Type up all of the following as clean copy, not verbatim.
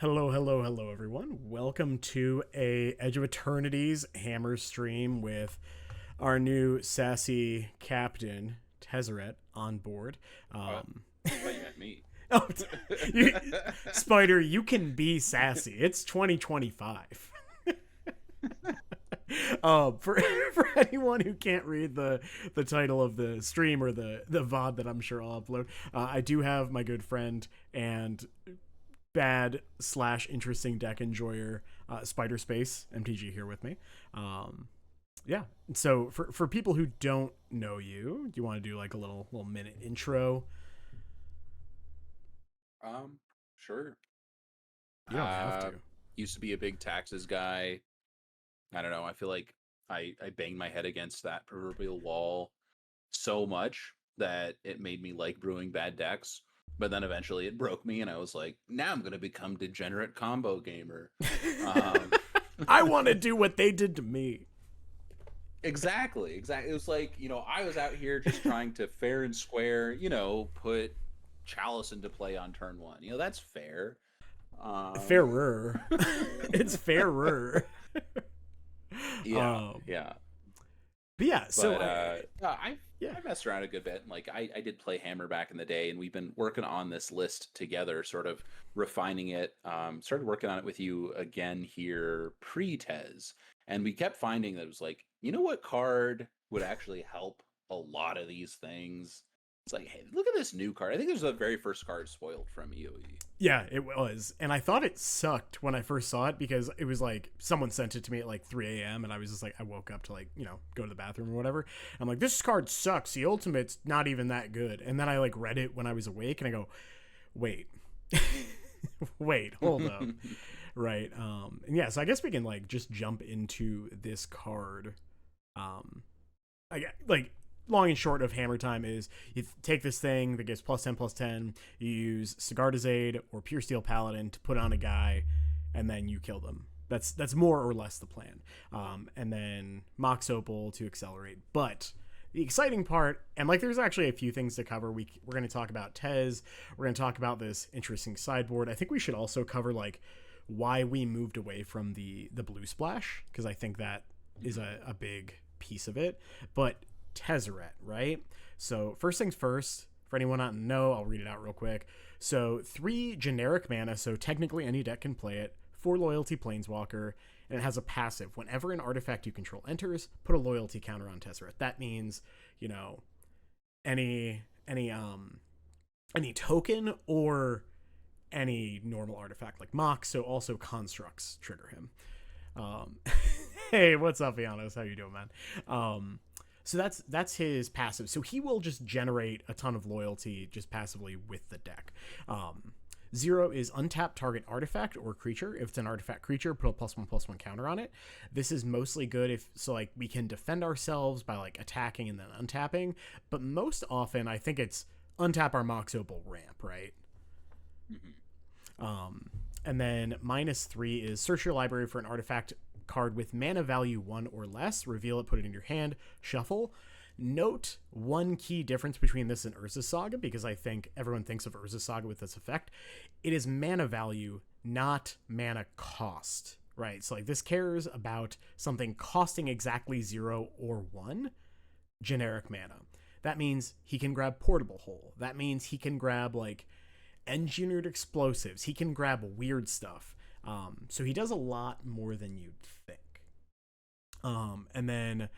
Hello, hello, hello, everyone. Welcome to a Edge of Eternities Hammer stream with our new sassy captain, Tezzeret, on board. Oh, Um, I thought you meant me. oh, you, Spider, you can be sassy. It's 2025. For for anyone who can't read the title of the stream or the VOD that I'm sure I'll upload, I do have my good friend and bad slash interesting deck enjoyer Spider Space MTG here with me. Yeah. So for people who don't know you, do you want to do like a little minute intro? Sure. You don't have to. Used to be a big taxes guy. I don't know. I feel like I banged my head against that proverbial wall so much that it made me like brewing bad decks. But then eventually it broke me, and I was like, now I'm gonna become degenerate combo gamer. Um, I want to do what they did to me. exactly. It was like, I was out here just trying to fair and square, put Chalice into play on turn one. That's fair. Um, Fairer. It's fairer. yeah, yeah. But yeah, so But I yeah. I messed around a good bit. Like I did play Hammer back in the day, and we've been working on this list together, sort of refining it. Started working on it with you again here pre-Tez, and we kept finding that it was like, what card would actually help a lot of these things? It's like, hey, look at this new card. I think this was the very first card spoiled from EOE. Yeah, it was. And I thought it sucked when I first saw it because it was like someone sent it to me at like 3 a.m. and I was just like, I woke up to like, go to the bathroom or whatever. I'm like, this card sucks. The ultimate's not even that good. And then I like read it when I was awake and I go, wait, wait, hold up. Right. And yeah, so I guess we can like just jump into this card. Like long and short of Hammer Time is you take this thing that gives +10/+10, you use Sigarda's Aid or Pure Steel Paladin to put on a guy, and then you kill them. That's more or less the plan. And then Mox Opal to accelerate. But the exciting part, and like there's actually a few things to cover. We're going to talk about Tezz. We're going to talk about this interesting sideboard. I think we should also cover like why we moved away from the blue splash, because I think that is a big piece of it. But Tezzeret, right? So first things first, for anyone not to know, I'll read it out real quick. So 3 generic mana, so technically any deck can play it. 4 loyalty planeswalker, and it has a passive. Whenever an artifact you control enters, put a loyalty counter on Tezzeret. That means, any token or any normal artifact like Mox, so also constructs trigger him. Hey, what's up, Ianos? How you doing, man? So that's his passive. So he will just generate a ton of loyalty just passively with the deck. 0 is untap target artifact or creature. If it's an artifact creature, put a +1/+1 counter on it. This is mostly good if like we can defend ourselves by like attacking and then untapping. But most often, I think it's untap our Mox Opal ramp, right? Mm-hmm. And then -3 is search your library for an artifact card with mana value 1 or less, reveal it, put it in your hand, shuffle. Note one key difference between this and Urza's Saga, because I think everyone thinks of Urza's Saga with this effect. It is mana value, not mana cost, right? So like this cares about something costing exactly 0 or 1 generic mana. That means he can grab Portable Hole. That means he can grab like engineered explosives. He can grab weird stuff. So he does a lot more than you'd think. And then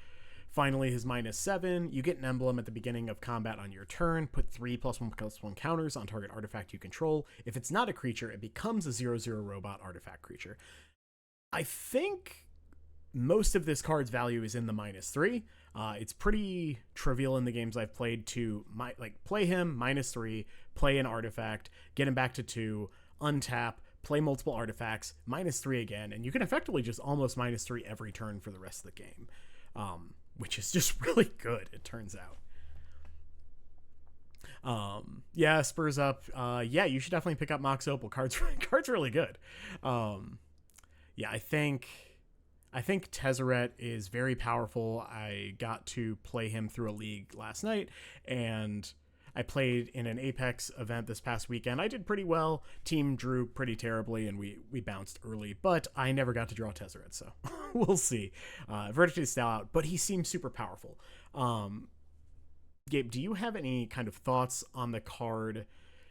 finally, his -7, you get an emblem at the beginning of combat on your turn. Put 3 +1/+1 counters on target artifact you control. If it's not a creature, it becomes a 0/0 robot artifact creature. I think most of this card's value is in the -3. It's pretty trivial in the games I've played to play him -3, play an artifact, get him back to 2, untap, play multiple artifacts, -3 again, and you can effectively just almost -3 every turn for the rest of the game, which is just really good, it turns out. Yeah, Spurs up. Yeah, you should definitely pick up Mox Opal. Card's really good. Yeah, I think Tezzeret is very powerful. I got to play him through a league last night, and I played in an Apex event this past weekend. I did pretty well. Team drew pretty terribly, and we bounced early, but I never got to draw Tezzeret, so we'll see. Vertically still out, but he seems super powerful. Gabe, do you have any kind of thoughts on the card?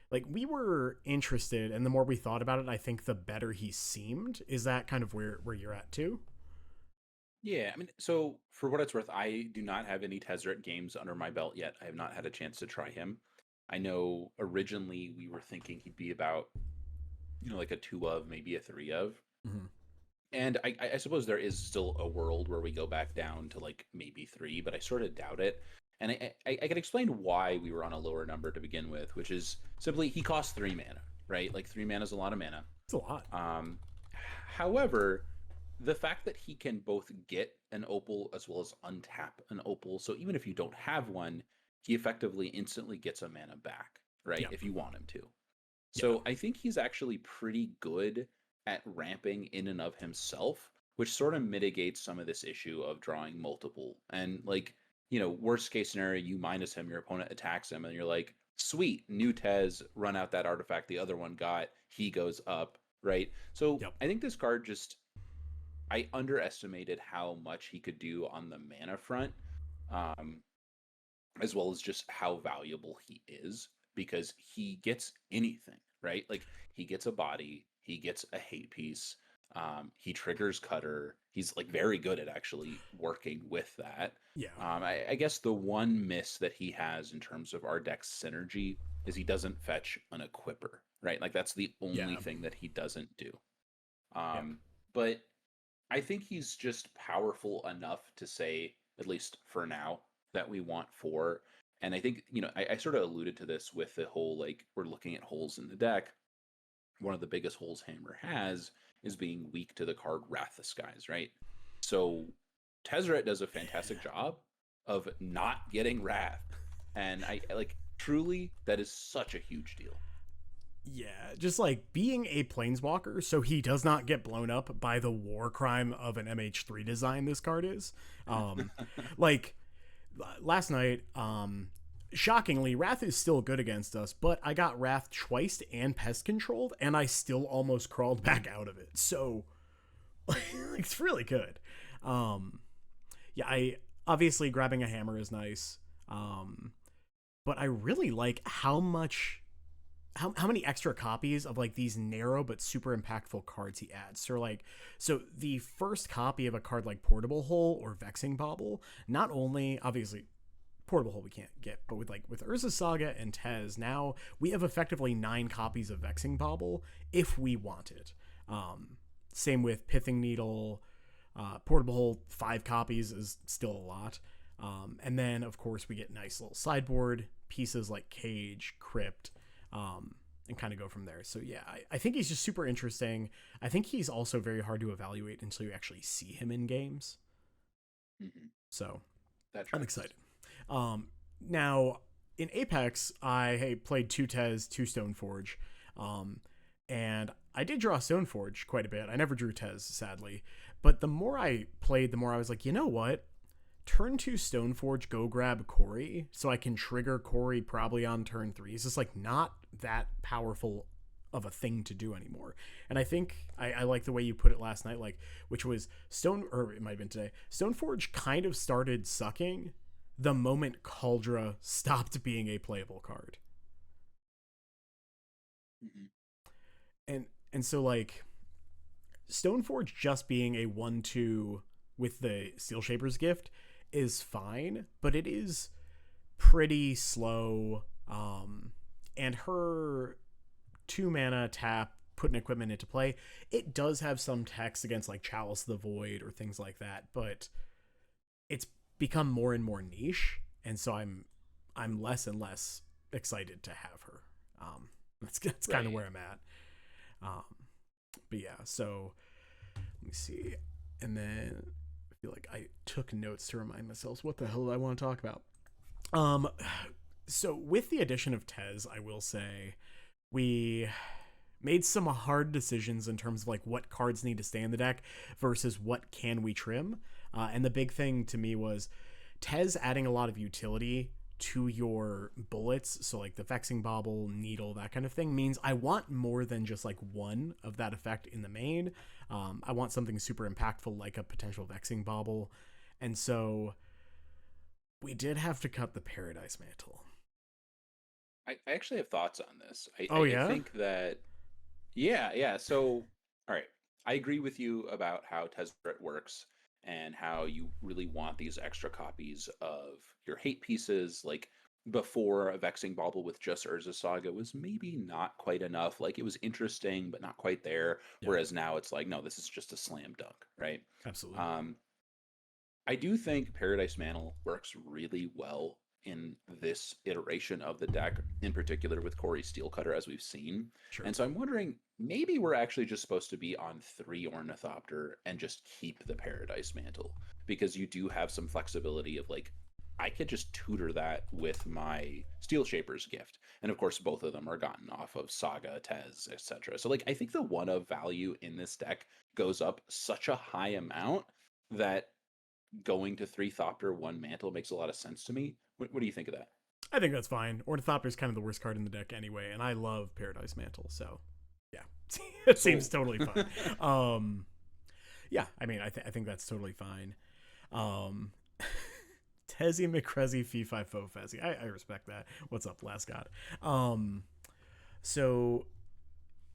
Like, we were interested, and the more we thought about it, I think the better he seemed. Is that kind of where you're at too? Yeah, I mean, so for what it's worth, I do not have any Tezzeret games under my belt yet. I have not had a chance to try him. I know originally we were thinking he'd be about, like a 2 of, maybe a 3 of. Mm-hmm. And I suppose there is still a world where we go back down to like maybe 3, but I sort of doubt it. And I can explain why we were on a lower number to begin with, which is simply he costs 3 mana, right? Like 3 mana is a lot of mana. It's a lot. However, the fact that he can both get an opal as well as untap an opal, so even if you don't have one, he effectively instantly gets a mana back, right? Yeah. If you want him to. So I think he's actually pretty good at ramping in and of himself, which sort of mitigates some of this issue of drawing multiple. And like, worst case scenario, you minus him, your opponent attacks him, and you're like, sweet, new Tezz, run out that artifact the other one got, he goes up, right? So I think this card just, I underestimated how much he could do on the mana front, as well as just how valuable he is, because he gets anything, right? Like, he gets a body, he gets a hate piece, he triggers Cutter. He's like very good at actually working with that. Yeah. I guess the one miss that he has in terms of our deck's synergy is he doesn't fetch an equipper, right? Like, that's the only thing that he doesn't do. But I think he's just powerful enough to say, at least for now, that we want 4. And I think, I sort of alluded to this with the whole, like, we're looking at holes in the deck. One of the biggest holes Hammer has is being weak to the card Wrath the Skies, right? So Tezzeret does a fantastic job of not getting Wrath. And I like, truly, that is such a huge deal. Yeah, just like being a planeswalker, so he does not get blown up by the war crime of an MH3 design this card is. Like, last night, shockingly, Wrath is still good against us, but I got Wrath twice and pest controlled, and I still almost crawled back out of it. So, it's really good. I obviously grabbing a hammer is nice, but I really like how many extra copies of like these narrow but super impactful cards he adds. So the first copy of a card like Portable Hole or Vexing Bauble, not only obviously Portable Hole we can't get, but with Urza Saga and Tezz, now we have effectively 9 copies of Vexing Bauble if we want it. Same with Pithing Needle. Portable Hole, 5 copies is still a lot. And then of course we get nice little sideboard pieces like Cage, Crypt, and kind of go from there. So yeah, I think he's just super interesting. I think he's also very hard to evaluate until you actually see him in games. So I'm excited. Now in Apex, I played 2 Tezz, 2 Stoneforge, and I did draw Stoneforge quite a bit. I never drew Tezz, sadly, but the more I played, the more I was like, you know what? Turn 2 Stoneforge, go grab Cori, so I can trigger Cori probably on turn 3. It's just like not that powerful of a thing to do anymore. And I think I like the way you put it last night, like, which was or it might have been today, Stoneforge kind of started sucking the moment Kaldra stopped being a playable card. And so like Stoneforge just being a 1/2 with the Steel Shaper's Gift is fine, but it is pretty slow. And her 2 mana tap, put an equipment into play, it does have some text against like Chalice of the Void or things like that, but it's become more and more niche, and so I'm less and less excited to have her. That's kind of where I'm at. But yeah, so let me see. And then I feel like I took notes to remind myself what the hell do I want to talk about. So with the addition of Tezz, I will say we made some hard decisions in terms of like what cards need to stay in the deck versus what can we trim. And the big thing to me was Tezz adding a lot of utility to your bullets, so like the Vexing Bauble, Needle, that kind of thing, means I want more than just like one of that effect in the main. I want something super impactful like a potential Vexing Bauble. And so we did have to cut the Paradise Mantle. I actually have thoughts on this. I Yeah? think that, yeah. So, all right. I agree with you about how Tezzeret works and how you really want these extra copies of your hate pieces. Like before, a Vexing Bauble with just Urza Saga was maybe not quite enough. Like it was interesting, but not quite there. Yeah, Whereas now it's like, no, this is just a slam dunk, right? absolutely. Um, I do think Paradise Mantle works really well in this iteration of the deck, in particular with Cori-Steel Cutter, as we've seen. Sure. And so I'm wondering, maybe we're actually just supposed to be on 3 Ornithopter and just keep the Paradise Mantle, because you do have some flexibility of like, I could just tutor that with my Steel Shaper's Gift. And of course, both of them are gotten off of Saga, Tezz, etc. So like, I think the one of value in this deck goes up such a high amount that going to 3 Thopter, 1 Mantle makes a lot of sense to me. What do you think of that? I think that's fine. Ornithopter is kind of the worst card in the deck anyway, and I love Paradise Mantle, so yeah, it seems totally fine. Yeah, I mean, I think that's totally fine. Um, Tezzy McCrezzy Fee Fi Fo Fezzy. I respect that. What's up, Last God? So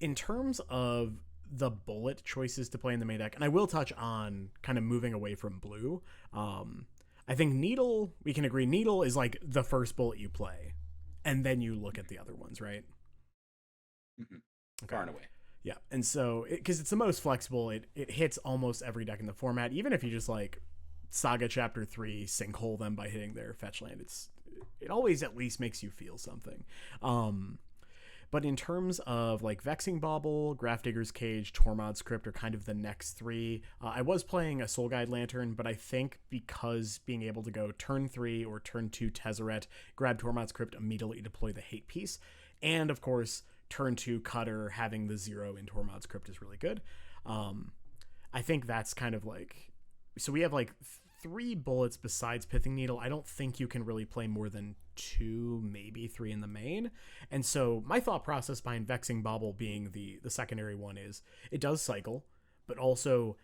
in terms of the bullet choices to play in the main deck, and I will touch on kind of moving away from blue. I think Needle, we can agree, Needle is like the first bullet you play, and then you look at the other ones, right? Mm-hmm. Okay. Far and away. Yeah, and so because it's the most flexible, it hits almost every deck in the format. Even if you just like Saga Chapter 3 sinkhole them by hitting their fetch land, it always at least makes you feel something. But in terms of like Vexing Bauble, Grafdigger's Cage, Tormod's Crypt are kind of the next 3. I was playing a Soul Guide Lantern, but I think because being able to go turn 3 or turn 2 Tezzeret, grab Tormod's Crypt, immediately deploy the hate piece, and of course turn 2 Cutter having the 0 in Tormod's Crypt is really good. I think that's kind of like, so we have like 3 bullets besides Pithing Needle. I don't think you can really play more than 2, maybe 3 in the main. And so my thought process behind Vexing Bauble being the secondary one is it does cycle, but also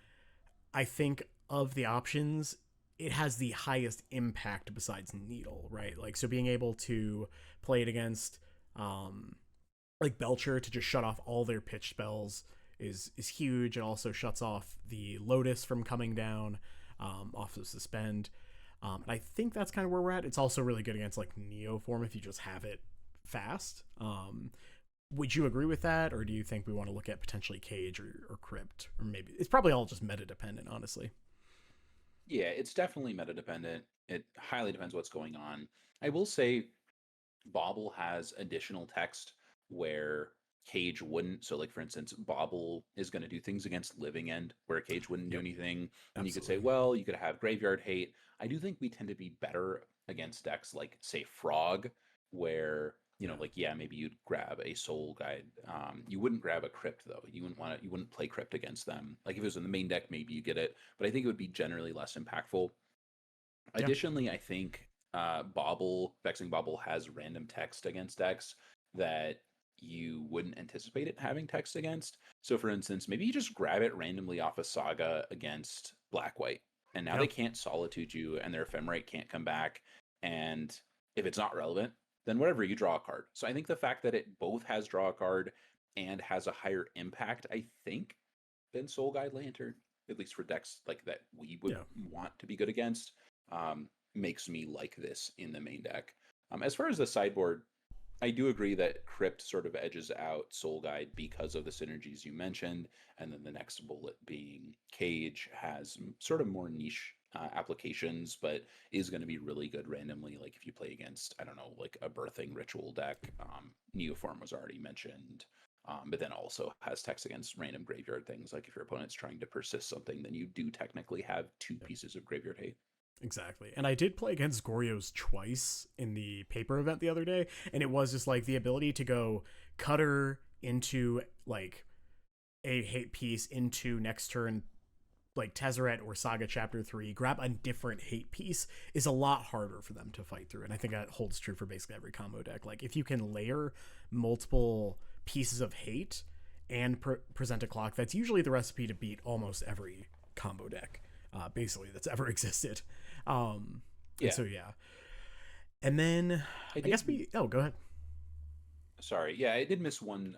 I think of the options, it has the highest impact besides Needle, right? Like, so being able to play it against like Belcher to just shut off all their pitch spells is huge. It also shuts off the Lotus from coming down off of Suspend. And I think that's kind of where we're at. It's also really good against like Neoform if you just have it fast. Would you agree with that, or do you think we want to look at potentially Cage or Crypt, or maybe it's probably all just meta dependent, honestly? Yeah, it's definitely meta dependent. It highly depends what's going on. I will say Bauble has additional text where Cage wouldn't. So, like for instance, Bauble is going to do things against Living End where Cage wouldn't do anything. And you could say, well, you could have Graveyard Hate. I do think we tend to be better against decks like, say, Frog, where like maybe you'd grab a Soul Guide. You wouldn't grab a Crypt though. You wouldn't play Crypt against them. Like if it was in the main deck, maybe you get it, but I think it would be generally less impactful. Yeah. Additionally, I think Vexing Bauble has random text against decks that you wouldn't anticipate it having text against. So for instance, maybe you just grab it randomly off a Saga against Black-White, and now they can't Solitude you, and their Ephemerate can't come back, and if it's not relevant, then whatever, you draw a card. So I think the fact that it both has draw a card and has a higher impact, I think, than Soul Guide Lantern, at least for decks like that we would want to be good against, makes me like this in the main deck. As far as the sideboard, I do agree that Crypt sort of edges out Soul Guide because of the synergies you mentioned, and then the next bullet being Cage has sort of more niche applications, but is going to be really good randomly. Like if you play against, I don't know, like a Birthing Ritual deck, Neoform was already mentioned, but then also has text against random graveyard things. Like if your opponent's trying to persist something, then you do technically have 2 pieces of graveyard hate. Exactly. And I did play against Goryo's twice in the paper event the other day, and it was just like the ability to go Cutter into like a hate piece into next turn like Tezzeret or Saga Chapter 3, grab a different hate piece is a lot harder for them to fight through. And I think that holds true for basically every combo deck. Like, if you can layer multiple pieces of hate and present a clock, that's usually the recipe to beat almost every combo deck, basically, that's ever existed. And so, yeah. And then I guess go ahead. Sorry. Yeah, I did miss one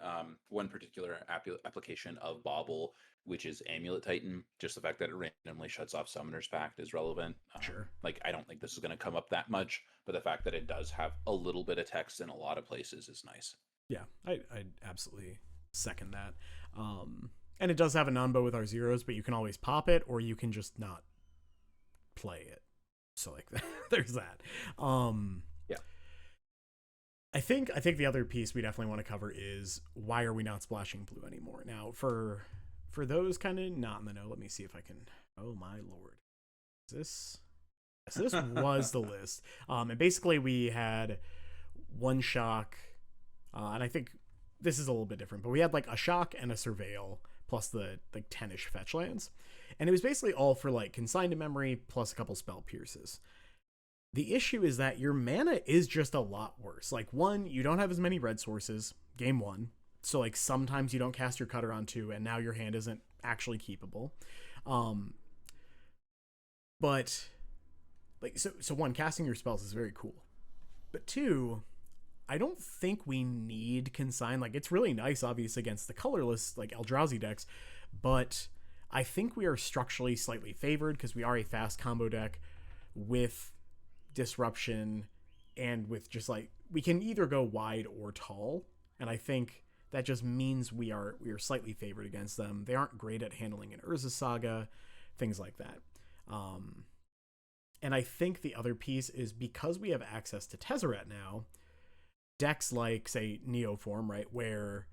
particular application of Bauble, which is Amulet Titan. Just the fact that it randomly shuts off Summoner's Pact is relevant. Sure. Like, I don't think this is going to come up that much, but the fact that it does have a little bit of text in a lot of places is nice. Yeah, I absolutely second that. And it does have a non-bow with our zeros, but you can always pop it, or you can just not play it. So, like, there's that. Yeah. I think the other piece we definitely want to cover is, why are we not splashing blue anymore? Now, for those kind of not in the know, let me see if I can. Oh my lord, this was the list. And basically we had one shock, and I think this is a little bit different, but we had like a shock and a surveil plus the like 10-ish fetch lands, and it was basically all for like Consigned to Memory plus a couple spell pierces. The issue is that your mana is just a lot worse. Like, one, you don't have as many red sources, game one. So, like, sometimes you don't cast your Cutter on 2, and now your hand isn't actually keepable. But, like, so one, casting your spells is very cool. But two, I don't think we need Consign. Like, it's really nice, obviously, against the colorless, like, Eldrazi decks. But I think we are structurally slightly favored because we are a fast combo deck with disruption and with just like, we can either go wide or tall, and I think that just means we are slightly favored against them. They aren't great at handling an Urza Saga, things like that. And I think the other piece is, because we have access to Tezzeret now, decks like, say, Neoform, right, where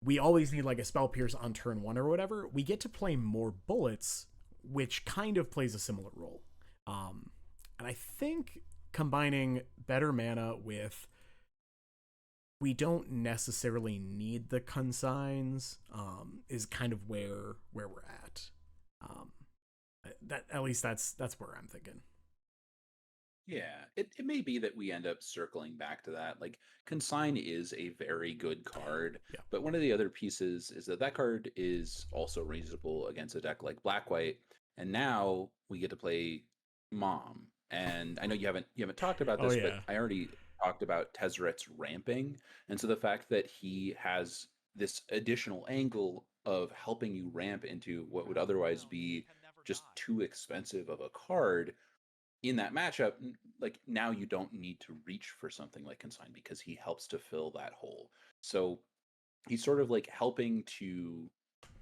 we always need like a spell pierce on turn 1 or whatever, we get to play more bullets, which kind of plays a similar role. And I think combining better mana with, we don't necessarily need the consigns, is kind of where we're at. That, at least that's where I'm thinking. Yeah, it may be that we end up circling back to that. Like, Consign is a very good card, Yeah. but one of the other pieces is that card is also reasonable against a deck like Black-White, and now we get to play Mom. And I know you haven't talked about this, but I already talked about Tezzeret's ramping, and so the fact that he has this additional angle of helping you ramp into what would otherwise be just too expensive of a card in that matchup, like, now you don't need to reach for something like Consign because he helps to fill that hole. So he's sort of like helping to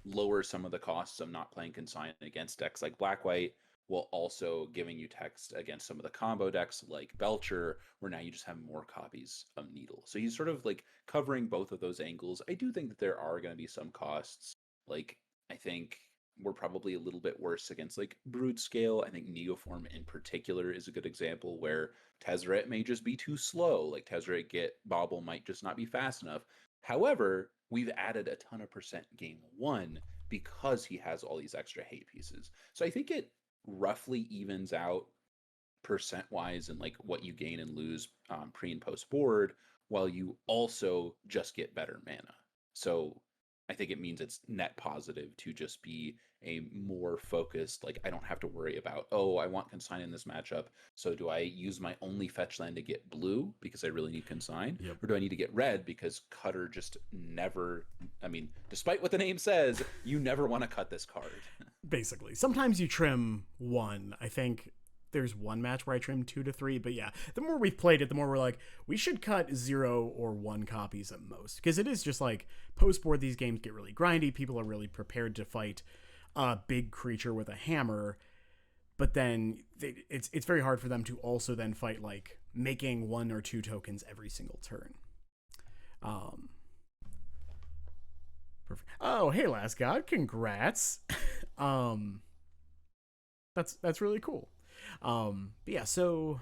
lower some of the costs of not playing Consign against decks like Black-White, while also giving you text against some of the combo decks like Belcher, where now you just have more copies of Needle. So he's sort of like covering both of those angles. I do think that there are going to be some costs. Like, I think we're probably a little bit worse against like Brood Scale. I think Neoform in particular is a good example where Tezzeret may just be too slow. Like, Tezzeret Bauble might just not be fast enough. However, we've added a ton of percent game 1 because he has all these extra hate pieces. So I think it roughly evens out percent wise and like what you gain and lose pre and post board, while you also just get better mana. So I think it means it's net positive to just be a more focused, like, I don't have to worry about, oh, I want Consign in this matchup, so do I use my only fetch land to get blue because I really need Consign? Yep. Or do I need to get red because Cutter just never, I mean, despite what the name says, you never want to cut this card. Basically. Sometimes you trim 1. I think there's one match where I trimmed 2 to 3, but yeah, the more we've played it, the more we're like, we should cut 0 or 1 copies at most, because it is just like, post-board, these games get really grindy. People are really prepared to fight a big creature with a hammer, but then it's very hard for them to also then fight like making 1 or 2 tokens every single turn. Perfect. Oh, hey, Last God, congrats. That's really cool. But yeah, so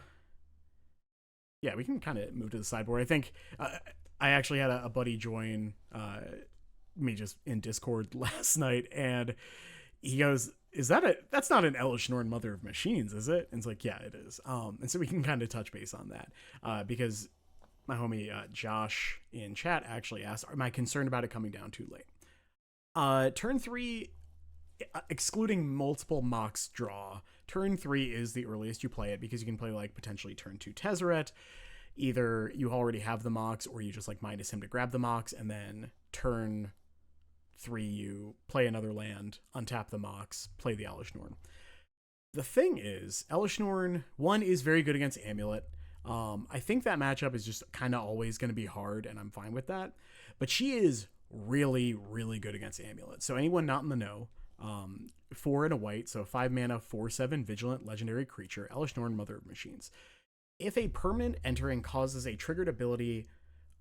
yeah, we can kind of move to the sideboard. I think I actually had a buddy join me just in Discord last night, and he goes, that's not an Elesh Norn Mother of Machines, is it? And it's like, yeah, it is. And so we can kind of touch base on that because my homie Josh in chat actually asked, am I concerned about it coming down too late? Turn 3, excluding multiple Mox draw, turn 3 is the earliest you play it because you can play like potentially turn 2 Tezzeret. Either you already have the Mox or you just like minus him to grab the Mox, and then turn 3 you play another land, untap the Mox, play the Elesh Norn. The thing is, Elesh Norn, 1, is very good against Amulet. I think that matchup is just kind of always going to be hard, and I'm fine with that. But she is really, really good against Amulet. So anyone not in the know, 4 and a white, so 5 mana, 4/7 Vigilant Legendary Creature, Elesh Norn, Mother of Machines. If a permanent entering causes a triggered ability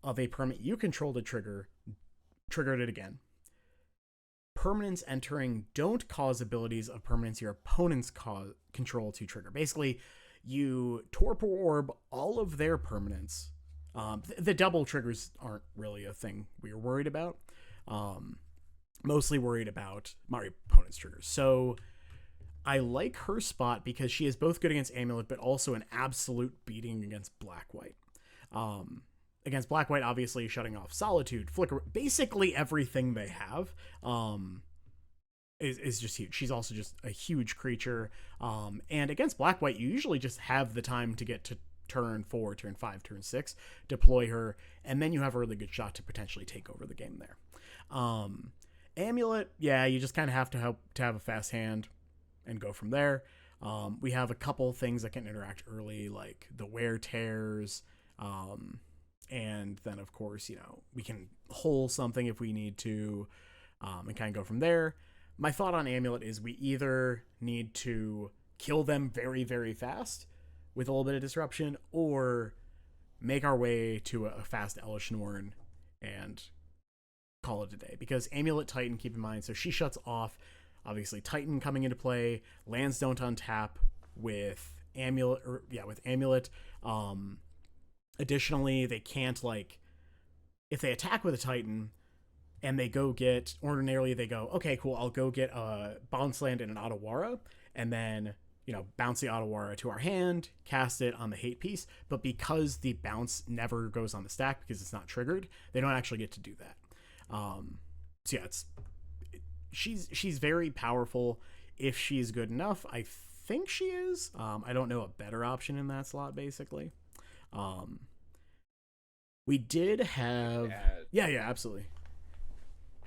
of a permanent you control to triggered it again. Permanents entering don't cause abilities of permanents your opponents control to trigger. Basically, you torpor orb all of their permanents. The double triggers aren't really a thing we're worried about. Mostly worried about my opponent's triggers. So I like her spot because she is both good against Amulet, but also an absolute beating against Black-White. Against Black-White, obviously shutting off Solitude, Flicker, basically everything they have. Is just huge. She's also just a huge creature. And against Black-White, you usually just have the time to get to turn 4, turn 5, turn 6, deploy her, and then you have a really good shot to potentially take over the game there. Amulet, yeah, you just kind of have to have a fast hand and go from there. We have a couple things that can interact early, like the Wear Tears, and then, of course, we can hole something if we need to, and kind of go from there. My thought on Amulet is we either need to kill them very, very fast with a little bit of disruption, or make our way to a fast Elesh Norn and call it a day. Because Amulet Titan, keep in mind, so she shuts off, obviously, Titan coming into play. Lands don't untap with Amulet. Additionally, they can't, if they attack with a Titan, and they go get, ordinarily they go, okay, cool, I'll go get a bounce land and an Otawara, and then, bounce the Otawara to our hand, cast it on the hate piece, but because the bounce never goes on the stack because it's not triggered, they don't actually get to do that. So yeah, she's very powerful if she's good enough. I think she is. I don't know a better option in that slot, basically. We did have... Yeah, absolutely.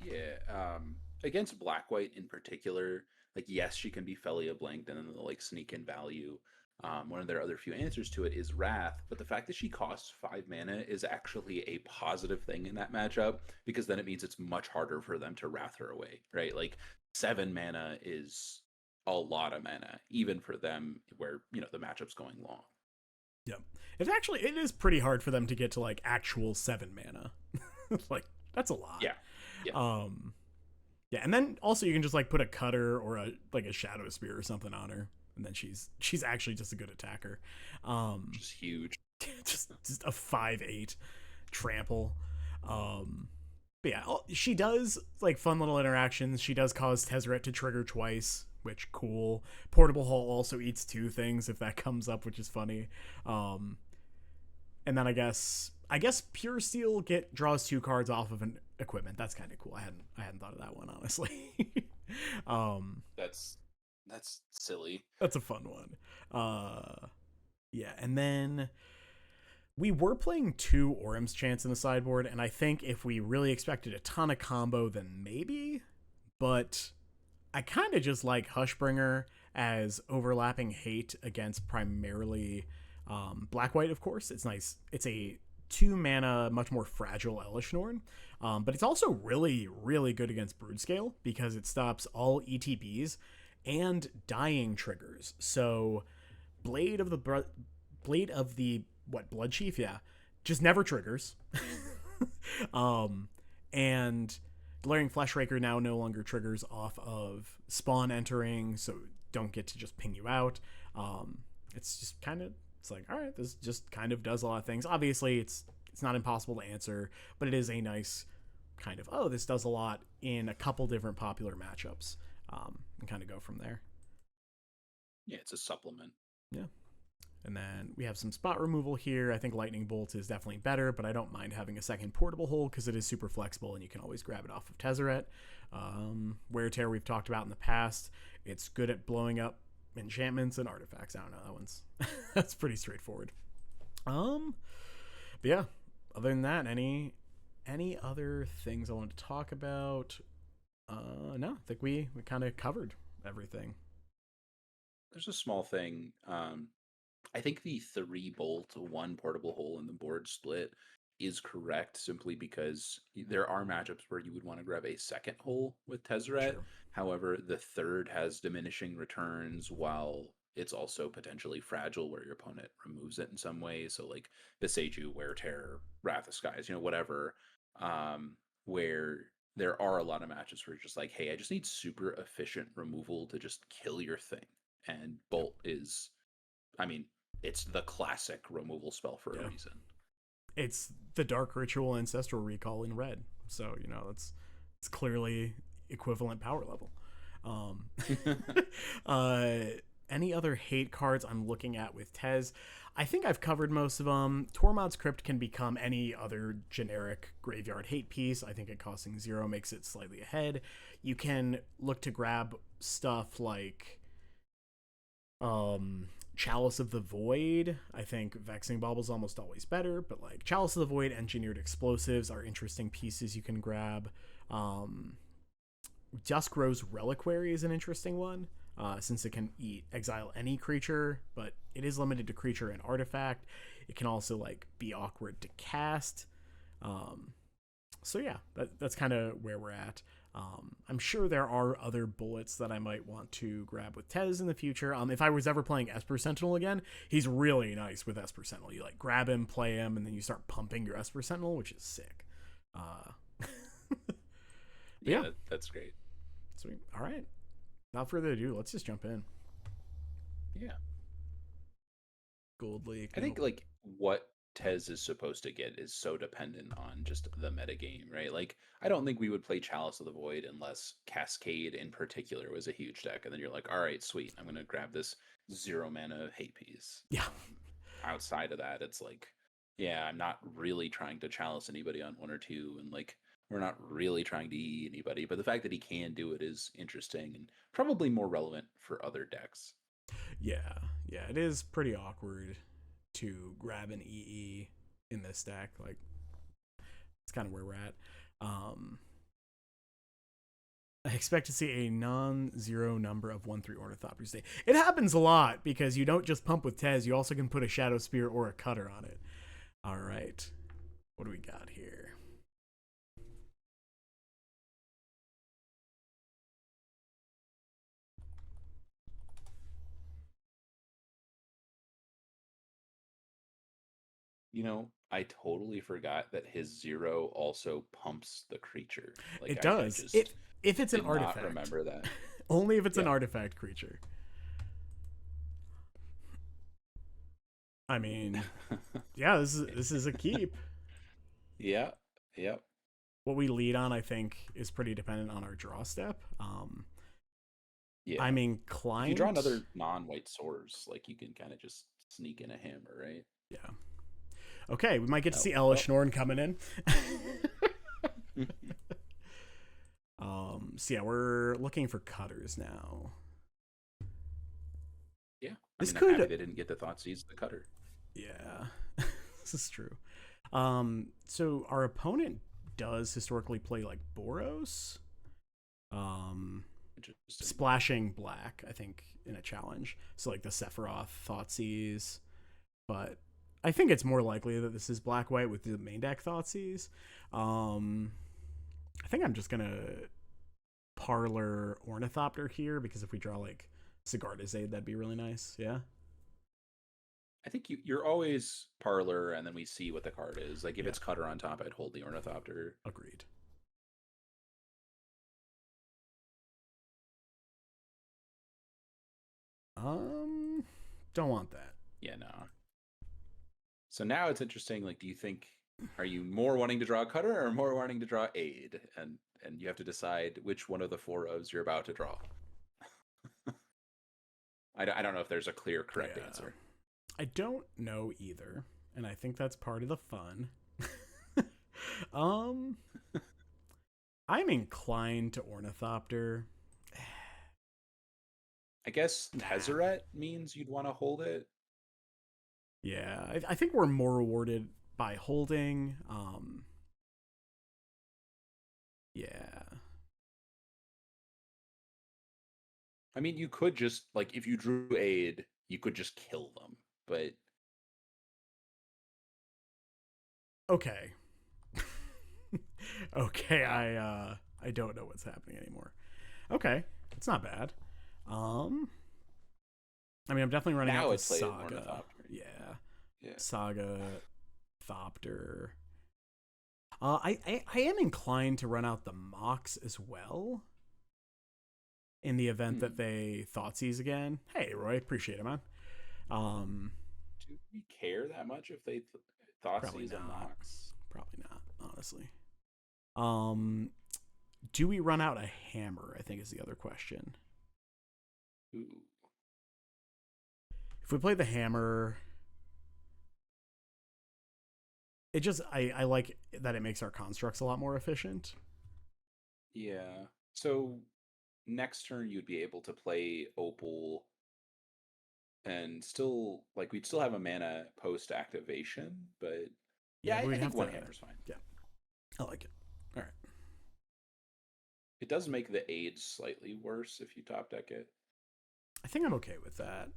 Yeah, against Black-White in particular, yes, she can be Felia blanked and then sneak in value. One of their other few answers to it is Wrath, but the fact that she costs 5 mana is actually a positive thing in that matchup, because then it means it's much harder for them to Wrath her away, right? 7 mana is a lot of mana, even for them where, the matchup's going long. Yep. It is pretty hard for them to get to actual 7 mana. That's a lot. Yeah. Yeah, and then also you can just put a cutter or a shadow spear or something on her, and then she's actually just a good attacker. Just huge. just a 5/8 trample. But yeah, she does fun little interactions. She does cause Tezzeret to trigger twice, which cool. Portable Hull also eats 2 things if that comes up, which is funny. And then I guess Pure Steel draws 2 cards off of an equipment. That's kind of cool. I hadn't thought of that one, honestly. That's silly. That's a fun one. Yeah, and then we were playing 2 Orim's Chants in the sideboard, and I think if we really expected a ton of combo, then maybe. But I kind of just like Hushbringer as overlapping hate against primarily Black-White, of course. It's nice. It's a 2 mana, much more fragile Elesh Norn. But it's also really, really good against Brood-Scale because it stops all ETBs and dying triggers. So Blade of the Bloodchief, yeah, just never triggers. And Glaring Fleshraker now no longer triggers off of spawn entering, so don't get to just ping you out. It's just kind of, it's all right, this just kind of does a lot of things. Obviously, it's not impossible to answer, but it is a nice kind of, this does a lot in a couple different popular matchups. and kind of go from there. Yeah, it's a supplement. Yeah. And then we have some spot removal here. I think Lightning Bolt is definitely better, but I don't mind having a second portable hole because it is super flexible and you can always grab it off of Tezzeret. Wear Tear we've talked about in the past. It's good at blowing up enchantments and artifacts. I don't know, that one's that's pretty straightforward. But yeah, other than that, any other things I want to talk about? No, I think we kind of covered everything. There's a small thing. I think the 3 bolt, 1 portable hole in the board split is correct simply because there are matchups where you would want to grab a second hole with Tezzeret. Sure. However, the third has diminishing returns while it's also potentially fragile where your opponent removes it in some way. So like Beseju, Wear Tear, Wrath of Skies, whatever, where there are a lot of matches where you're just like, hey, I just need super efficient removal to just kill your thing. And Bolt is, I mean, it's the classic removal spell for a reason. It's the Dark Ritual Ancestral Recall in red. So, it's clearly equivalent power level. Any other hate cards I'm looking at with Tezz? I think I've covered most of them. Tormod's Crypt can become any other generic graveyard hate piece. I think it costing 0 makes it slightly ahead. You can look to grab stuff like Chalice of the Void. I think Vexing Bauble's almost always better, but like Chalice of the Void, Engineered Explosives are interesting pieces you can grab. Duskrose Reliquary is an interesting one, since it can exile any creature, but it is limited to creature and artifact. It can also like be awkward to cast. So yeah, that's kind of where we're at. I'm sure there are other bullets that I might want to grab with Tezz in the future. If I was ever playing Esper Sentinel again, he's really nice with Esper Sentinel. You like grab him, play him, and then you start pumping your Esper Sentinel, which is sick. Yeah, that's great. Sweet. All right. Without further ado, let's just jump in. Yeah. Gold League. I think like what Tezz is supposed to get is so dependent on just the metagame, right? Like, I don't think we would play Chalice of the Void unless Cascade in particular was a huge deck. And then you're like, all right, sweet, I'm going to grab this 0 mana hate piece. Yeah. Outside of that, it's like, yeah, I'm not really trying to Chalice anybody on 1 or 2. And like, we're not really trying to EE anybody. But the fact that he can do it is interesting and probably more relevant for other decks. Yeah. Yeah, it is pretty awkward to grab an EE in this deck. Like, it's kind of where we're at. I expect to see a non-zero number of 1/3 Ornithopter stay. It happens a lot because you don't just pump with Tezz, you also can put a Shadow Spear or a Cutter on it. All right. What do we got here? I totally forgot that his 0 also pumps the creature. Like, it does. If it's an artifact. Remember that. Only if it's an artifact creature. I mean, yeah, this is a keep. Yeah. Yep. What we lead on, I think, is pretty dependent on our draw step. Yeah. I'm inclined. If you draw another non-white source, like you can kind of just sneak in a hammer, right? Yeah. Okay, we might get to see Elish Norn coming in. So yeah, we're looking for cutters now. Yeah, I'm happy they didn't get the Thoughtseize the cutter. Yeah, this is true. So our opponent does historically play like Boros. Splashing black, I think, in a challenge. So like the Sephiroth Thoughtseize, but I think it's more likely that this is black-white with the main deck Thoughtseize. I think I'm just going to Parlor Ornithopter here, because if we draw, like, Sigarda's Aid, that'd be really nice, yeah? I think you're always Parlor, and then we see what the card is. Like, if it's Cutter on top, I'd hold the Ornithopter. Agreed. Don't want that. Yeah, no. So now it's interesting, like, are you more wanting to draw Cutter or more wanting to draw Aid? And you have to decide which one of the 4 ofs you're about to draw. I don't know if there's a clear correct Yeah. answer. I don't know either, and I think that's part of the fun. I'm inclined to Ornithopter. I guess Tezzeret means you'd want to hold it. Yeah, I think we're more rewarded by holding. Yeah. I mean, you could just, like, if you drew aid, you could just kill them, but... Okay. Okay, I don't know what's happening anymore. Okay, it's not bad. I mean, I'm definitely running now out the it's played Saga. Yeah. Saga, Thopter. I am inclined to run out the Mox as well. In the event that they Thoughtseize again. Hey, Roy, appreciate it, man. Do we care that much if they Thoughtseize and Mox? Probably not, honestly. Do we run out a hammer, I think is the other question. Ooh. If we play the hammer, it just I like that it makes our constructs a lot more efficient. Yeah. So next turn you'd be able to play Opal and still, like, we'd still have a mana post activation, but yeah, I think one hammer's fine. Yeah. I like it. All right. It does make the aid slightly worse if you top deck it. I think I'm okay with that.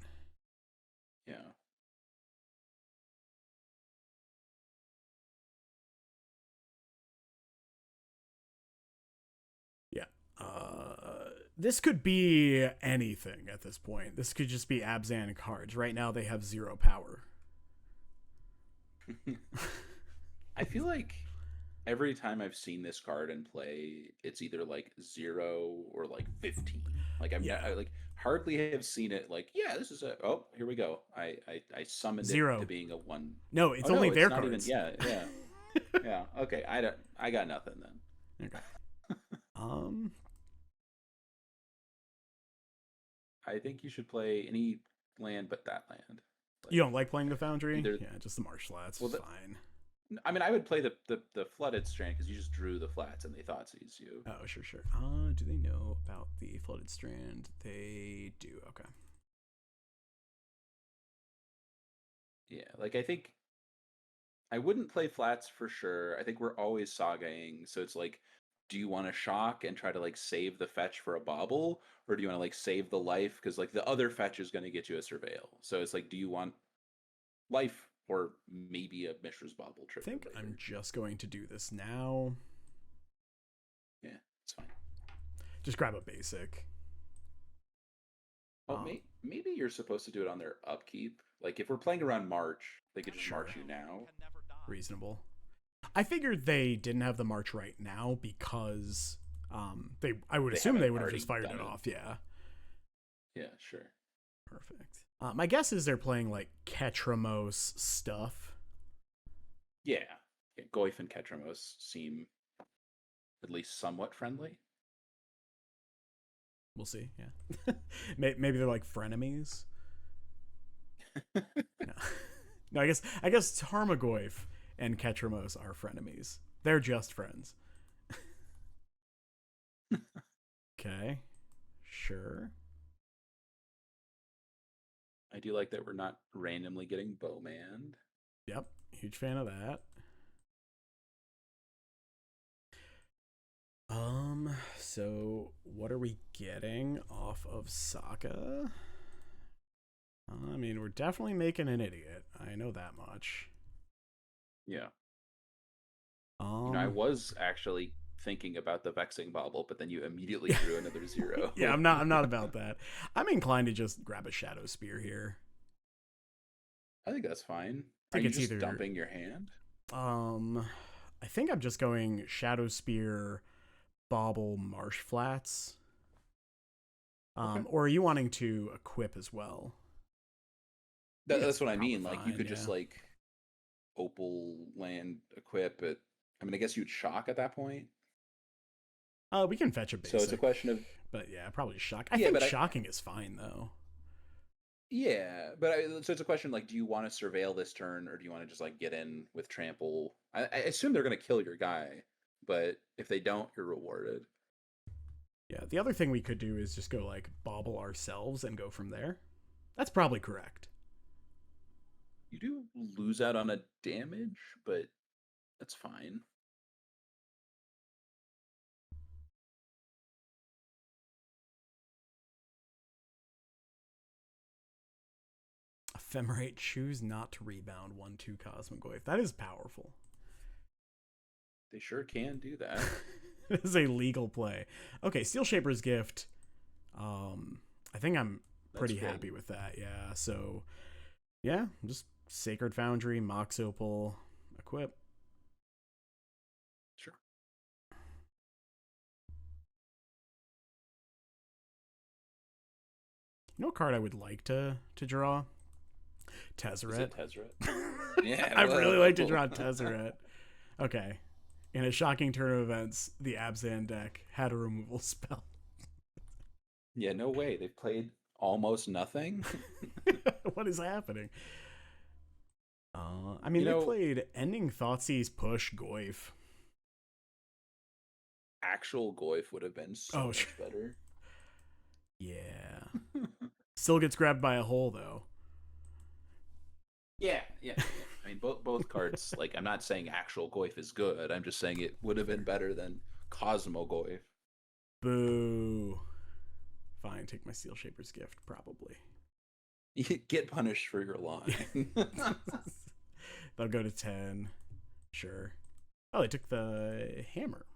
Yeah. Yeah. This could be anything at this point. This could just be Abzan cards. Right now they have 0 power. I feel like every time I've seen this card in play, it's either like 0 or like 15. Like I like hardly have seen it like, yeah, this is here we go. I summoned 0 it to being a 1. No, it's only their not cards. Even, yeah. Yeah. Okay, I got nothing then. Okay. I think you should play any land but that land. Like, you don't like playing the Foundry? Yeah, just the Marsh Flats. Well, fine. I mean, I would play the Flooded Strand because you just drew the flats and they Thoughtseize you. Oh, sure. Do they know about the Flooded Strand? They do. Okay. Yeah, like I think I wouldn't play flats for sure. I think we're always sagaing, so it's like, do you want to shock and try to like save the fetch for a bauble, or do you want to like save the life because like the other fetch is going to get you a surveil? So it's like, do you want life or maybe a Mishra's Bauble trip? I think I'm just going to do this now. Yeah, it's fine. Just grab a basic. Oh, maybe you're supposed to do it on their upkeep. Like if we're playing around March, they could just march you now. Reasonable. I figured they didn't have the march right now because I would assume they would have just fired it off. Yeah. Yeah, sure. Perfect. My guess is they're playing like Ketramose stuff. Yeah. Goyf and Ketramose seem at least somewhat friendly. We'll see. Yeah. Maybe they're like frenemies. No, I guess Tarmogoyf and Ketramose are frenemies. They're just friends. Okay. Sure. I do like that we're not randomly getting Bowmanned. Yep. Huge fan of that. So what are we getting off of Sokka? I mean, we're definitely making an idiot. I know that much. Yeah. I was actually thinking about the Vexing Bauble, but then you immediately drew another 0. Yeah, I'm not about that. I'm inclined to just grab a Shadow Spear here. I think that's fine. Are you just dumping your hand? I think I'm just going Shadow Spear, Bauble, Marsh Flats. Okay. Or are you wanting to equip as well? That's what I mean. Like you could just like Opal land equip it. I mean, I guess you'd shock at that point. We can fetch a basic. So it's a question of. But yeah, probably shock. I think shocking is fine though. Yeah, but so it's a question like, do you want to surveil this turn, or do you want to just like get in with trample? I assume they're going to kill your guy, but if they don't, you're rewarded. Yeah, the other thing we could do is just go like bobble ourselves and go from there. That's probably correct. You do lose out on a damage, but that's fine. Ephemerate, choose not to rebound 1/2 Cosmic Wave. That is powerful. They sure can do that. It is a legal play. Okay, Steel Shaper's Gift. I think I'm pretty happy with that. Yeah, so yeah, just Sacred Foundry, Mox Opal, equip. Sure. You know what card I would like to draw? Tezzeret. Is it Tezzeret? Yeah, I'd really like to draw Tezzeret. Okay. In a shocking turn of events, the Abzan deck had a removal spell. Yeah, no way. They played almost nothing. What is happening? I mean, they played Ending Thoughtseize, Push, Goyf. Actual Goyf would have been so much better. Yeah. Still gets grabbed by a hole, though. Yeah. I mean, both cards, like, I'm not saying actual Goyf is good. I'm just saying it would have been better than Cosmo Goyf. Boo. Fine, take my Steel Shaper's Gift, probably. Get punished for your line. They'll go to 10. Sure. Oh, they took the hammer.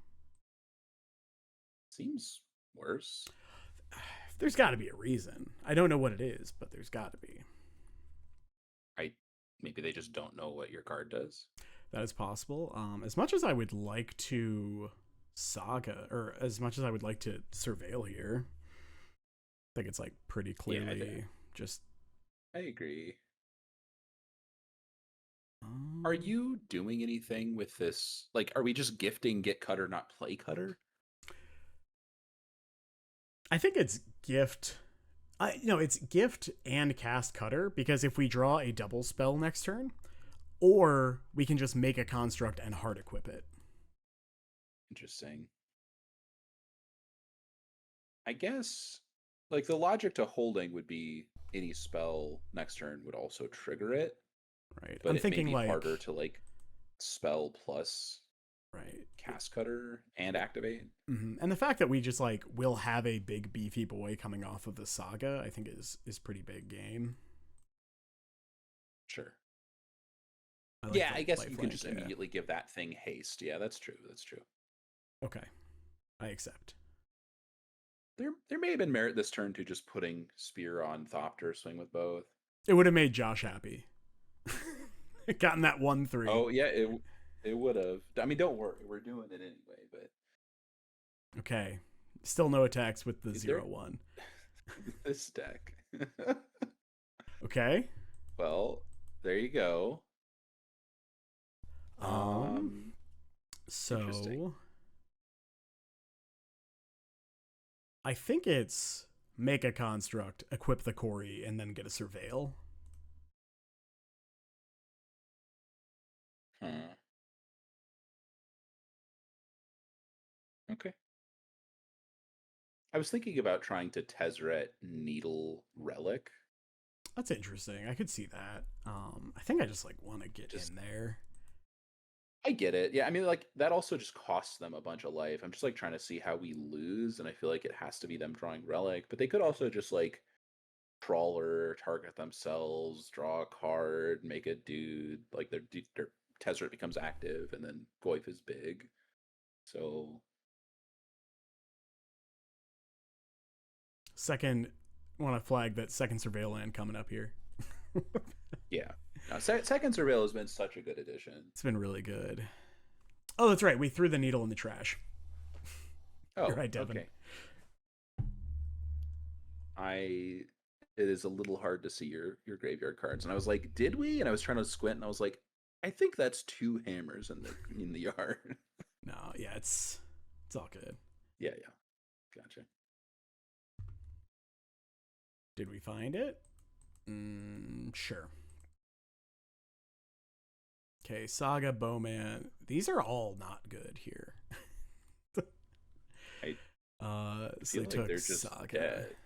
Seems worse. There's got to be a reason. I don't know what it is, but there's got to be. Maybe they just don't know what your card does. That is possible. As much as I would like to Saga, or as much as I would like to Surveil here, I think it's like pretty clearly just. I agree. Are you doing anything with this? Like, are we just gifting Get Cutter, not Play Cutter? I think it's gift. It's gift and cast Cutter, because if we draw a double spell next turn, or we can just make a construct and hard equip it. Interesting. I guess, like, the logic to holding would be any spell next turn would also trigger it. Right. But I'm thinking may be like harder to like spell plus right cast Cutter and activate. Mm-hmm. And the fact that we just like will have a big beefy boy coming off of the Saga, I think is pretty big game. Sure. I guess you can just immediately give that thing haste. Yeah, that's true. Okay, I accept. There may have been merit this turn to just putting Spear on Thopter, swing with both. It would have made Josh happy. Gotten that 1/3. Oh yeah, it would have. I mean, don't worry, we're doing it anyway. But okay, still no attacks with the 0/1. This deck. Okay. Well, there you go. So I think it's make a construct, equip the Cori, and then get a Surveil. Okay. I was thinking about trying to Tezzeret Needle Relic. That's interesting. I could see that. I think I just like want to get in there. I get it. Yeah, I mean, like, that also just costs them a bunch of life. I'm just like trying to see how we lose, and I feel like it has to be them drawing Relic, but they could also just like Trawler, target themselves, draw a card, make a dude, like their Tezzeret becomes active, and then Goyf is big. So second, want to flag that second Surveil land coming up here. Yeah. No, second Surveil has been such a good addition. It's been really good. Oh, that's right. We threw the needle in the trash. Oh, you're right, Devin. Okay. It is a little hard to see your graveyard cards, and I was like, did we? And I was trying to squint, and I was like, I think that's 2 hammers in the yard. No, yeah, it's all good. Yeah, gotcha. Did we find it? Sure. Okay, Saga, Bowman. These are all not good here. So they took they're just Saga. dead.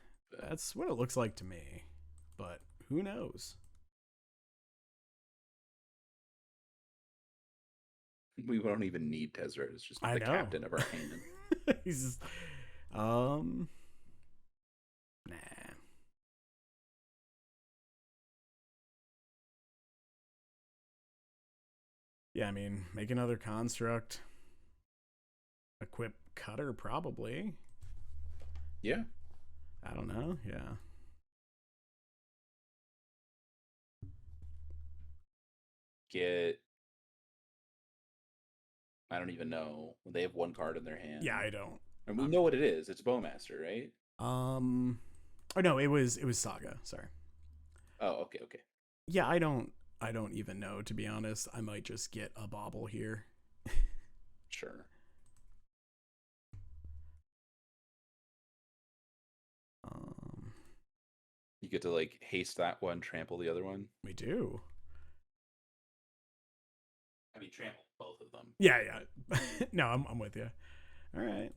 That's what it looks like to me. But who knows? We don't even need Tezzeret. It's just the captain of our hand. He's just, nah. Yeah, I mean, make another construct. Equip Cutter, probably. Yeah. I don't know. Yeah. I don't even know. They have one card in their hand. Yeah, I don't. And we know what it is. It's Bowmaster, right? Oh no, it was Saga. Sorry. Oh, okay. Yeah, I don't even know, to be honest. I might just get a bauble here. Sure. You get to like haste that one, trample the other one. We do. I mean, trample both of them. Yeah. No, I'm with you. All right.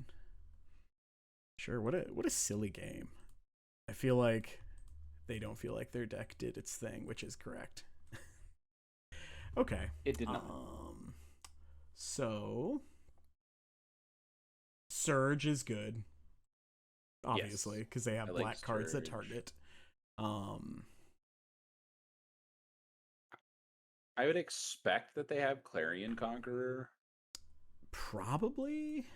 Sure. What a silly game. I feel like they don't feel like their deck did its thing, which is correct. Okay. It did not. So Surge is good. Obviously, because they have black cards that target. I would expect that they have Clarion Conqueror. Probably.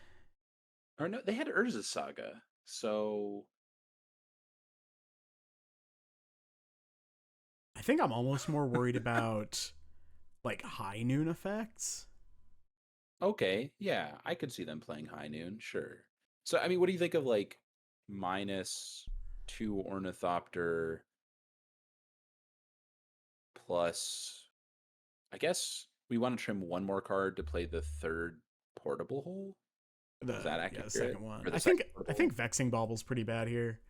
Or no, they had Urza's Saga. So I think I'm almost more worried about like High Noon effects. Okay, yeah, I could see them playing High Noon, sure. So I mean, what do you think of like -2 Ornithopter plus, I guess we want to trim one more card to play the third portable hole? Is that accurate? Yeah, the second one. I think Vexing Bauble's pretty bad here.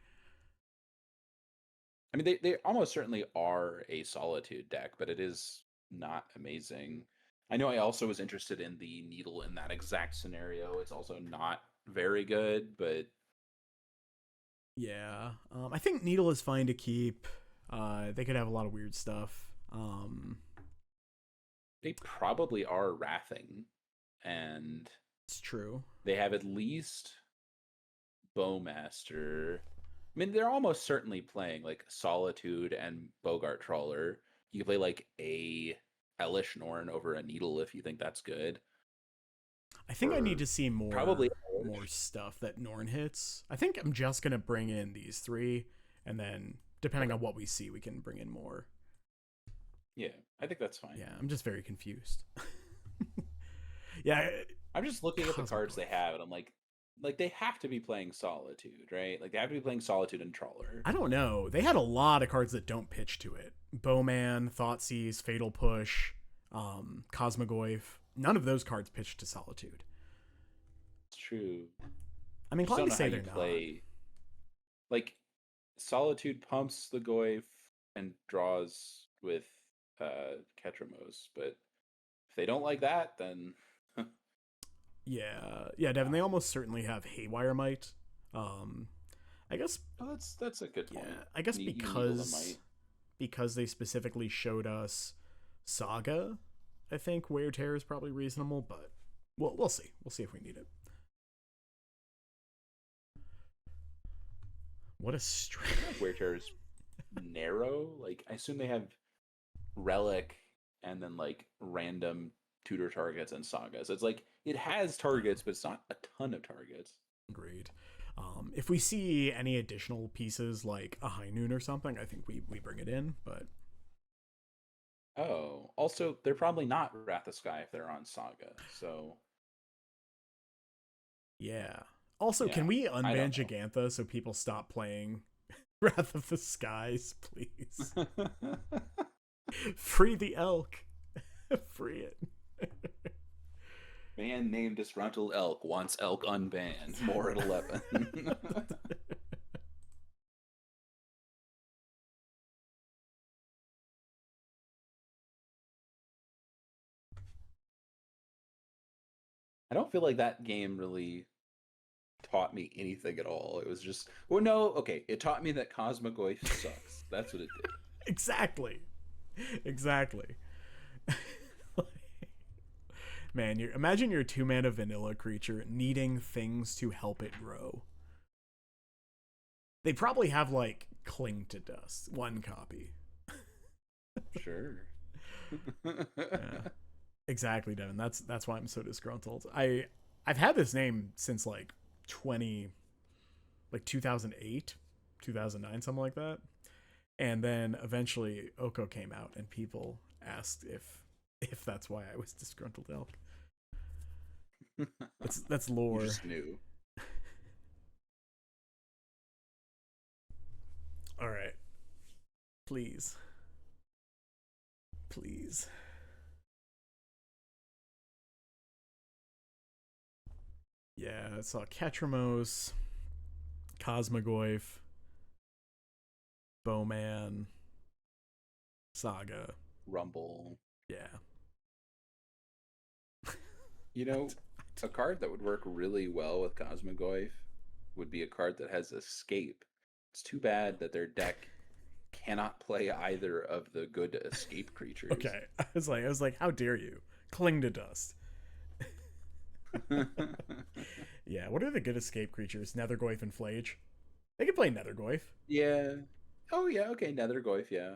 I mean, they almost certainly are a Solitude deck, but it is not amazing. I know I also was interested in the Needle in that exact scenario. It's also not very good, but yeah, I think Needle is fine to keep. They could have a lot of weird stuff. They probably are wrathing, and it's true. They have at least Bowmaster. I mean, they're almost certainly playing like Solitude and Bogart Trawler. You can play like a Elish Norn over a Needle if you think that's good. I think I need to see more stuff that Norn hits. I think I'm just gonna bring in these three, and then depending on what we see, we can bring in more. Yeah, I think that's fine. Yeah, I'm just very confused. Yeah, I'm just looking at the cards they have, and I'm like they have to be playing Solitude, right? Like they have to be playing Solitude and Trawler. I don't know. They had a lot of cards that don't pitch to it. Bowman, Thoughtseize, Fatal Push, Cosmogoyf. None of those cards pitch to Solitude. It's true. I mean, glad to say they're not. Like Solitude pumps the Goyf and draws with Ketramose, but if they don't like that, then yeah, Devin. They almost certainly have Haywire Might. I guess that's a good point. Yeah, I guess because they specifically showed us Saga, I think Wear Tear is probably reasonable, but we'll see. We'll see if we need it. What a strange Wear Tear is narrow. Like I assume they have Relic and then like random tutor targets and sagas. It's like it has targets, but it's not a ton of targets. Agreed. If we see any additional pieces like a High Noon or something, I think we bring it in, but also they're probably not Wrath of Sky if they're on Saga, so yeah. Also, can we unban Gigantha so people stop playing Wrath of the Skies, please? Free the elk. Free it. Man named Disgruntled Elk wants elk unbanned. More at 11. don't feel like that game really taught me anything at all. It was just, well, no, okay, it taught me that Cosmogoyf sucks. That's what it did. Exactly. Man, imagine your 2-mana vanilla creature needing things to help it grow. They probably have like Cling to Dust, 1 copy. Sure. Yeah. Exactly, Devin. That's why I'm so disgruntled. I've had this name since like 2008, 2009, something like that. And then eventually Oko came out and people asked if that's why I was disgruntled elk. That's lore. You just knew. All right. Please. Yeah, I saw Ketramose, Cosmogoyf, Bowman, Saga, Rumble. Yeah. You know, a card that would work really well with Cosmogoyf would be a card that has Escape. It's too bad that their deck cannot play either of the good escape creatures. Okay. I was like, how dare you? Cling to Dust. Yeah, what are the good escape creatures? Nethergoyf and Flage. They can play Nethergoyf. Yeah. Oh, yeah. Okay, Nethergoyf, yeah.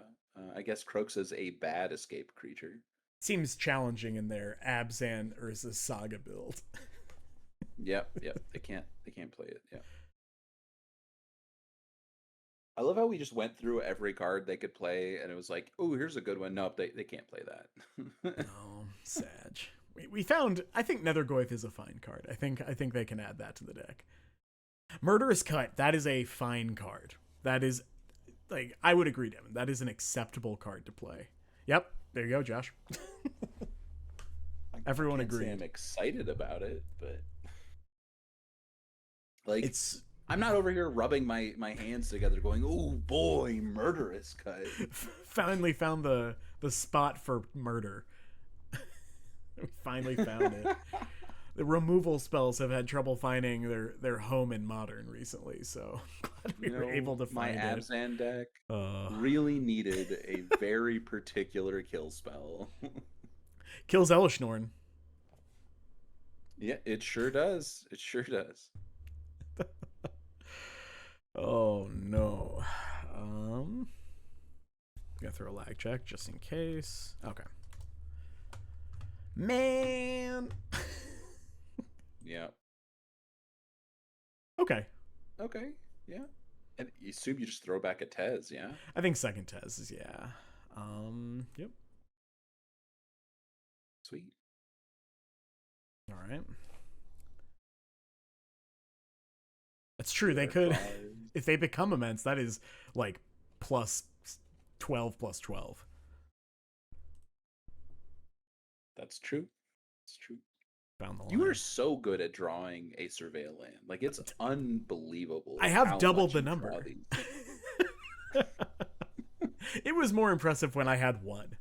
I guess Croaks is a bad escape creature. Seems challenging in their Abzan Urza Saga build. Yep. They can't play it. Yeah. I love how we just went through every card they could play, and it was like, oh, here's a good one. Nope, they can't play that. Oh, Sag. We found. I think Nethergoyf is a fine card. I think they can add that to the deck. Murderous Cut. That is a fine card. That is, like, I would agree, Devin. That is an acceptable card to play. Yep. There you go, Josh. Everyone agreed. I'm excited about it, but like I'm not over here rubbing my hands together going, oh boy, Murderous Cut. Finally found the spot for murder. We finally found it. The removal spells have had trouble finding their home in Modern recently, so glad we were able to find my it. Abzan deck really needed a very particular kill spell. Kills Elishnorn. Yeah, it sure does. Oh no. Gonna throw a lag check just in case. Okay. Man. Yeah. Okay. Yeah. And you assume you just throw back a Tezz, yeah? I think second Tezz is, yeah. Yep. Sweet. All right. That's true. They could, if they become immense, that is like plus 12/12. That's true. It's true. Found the line. You are so good at drawing a surveil land. Like, it's unbelievable. I have doubled the number. It was more impressive when I had one.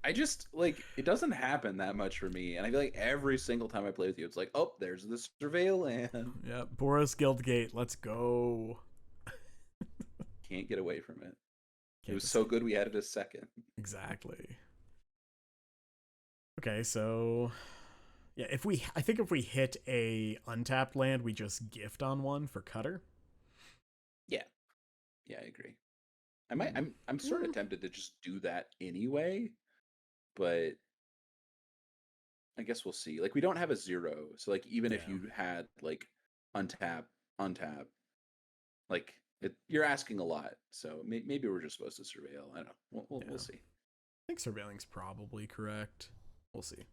I just, like, it doesn't happen that much for me. And I feel like every single time I play with you, it's like, oh, there's the surveil land. Yeah, Boros Guildgate, let's go. Can't get away from it. It was so good we added a second. Exactly. Okay, so yeah, I think if we hit a untapped land, we just gift on one for Cutter. Yeah, I agree. I'm sort of tempted to just do that anyway, but I guess we'll see. Like, we don't have a 0, so like even if you had like untap, like you're asking a lot. So maybe we're just supposed to surveil. I don't know. We'll see. I think surveilling's probably correct. We'll see.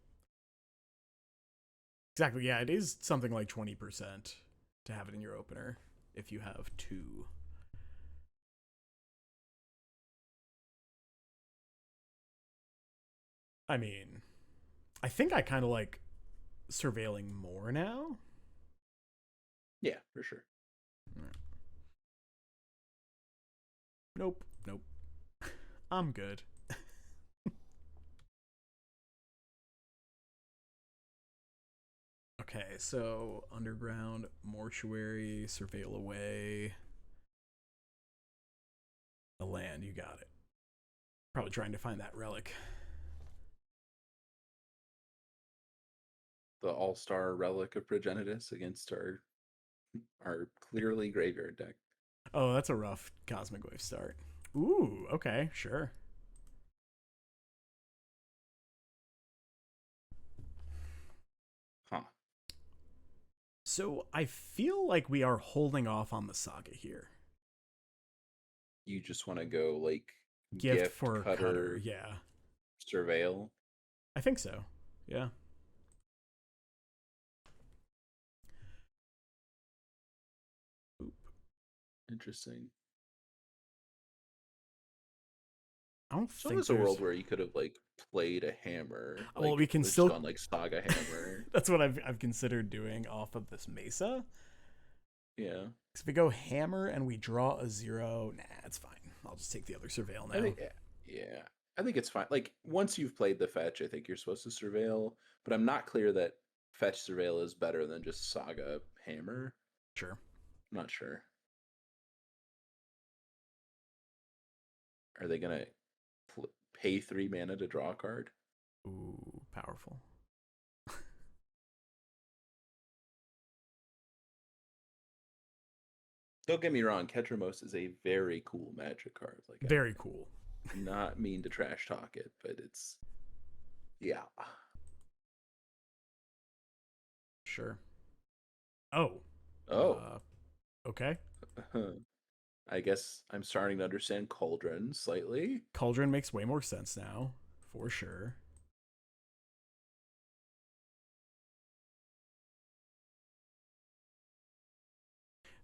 Exactly. Yeah, it is something like 20% to have it in your opener if you have 2. I mean, I think I kind of like surveilling more now. Yeah, for sure. Right. Nope. I'm good. Okay, so underground, mortuary, surveil away. The land, you got it. Probably trying to find that relic. The all-star relic of Progenitus against our clearly graveyard deck. Oh, that's a rough Cosmic Wave start. Ooh, okay, sure. Huh. So I feel like we are holding off on the saga here. You just want to go like Gift for cutter, yeah. Surveil. I think so. Yeah. Oop. Interesting. I don't So think there's a world where you could have like played a hammer. Like, well, we can just still gone like Saga Hammer. That's what I've considered doing off of this Mesa. Yeah. If we go hammer and we draw a 0, nah, it's fine. I'll just take the other surveil now. I think it's fine. Like once you've played the fetch, I think you're supposed to surveil, but I'm not clear that fetch surveil is better than just Saga Hammer. Sure. I'm not sure. Are they gonna pay 3 mana to draw a card? Ooh, powerful. Don't get me wrong, Ketramose is a very cool Magic card. Like very cool. Not mean to trash talk it, but it's yeah. Sure. Oh. Okay. I guess I'm starting to understand Cauldron slightly. Cauldron makes way more sense now, for sure.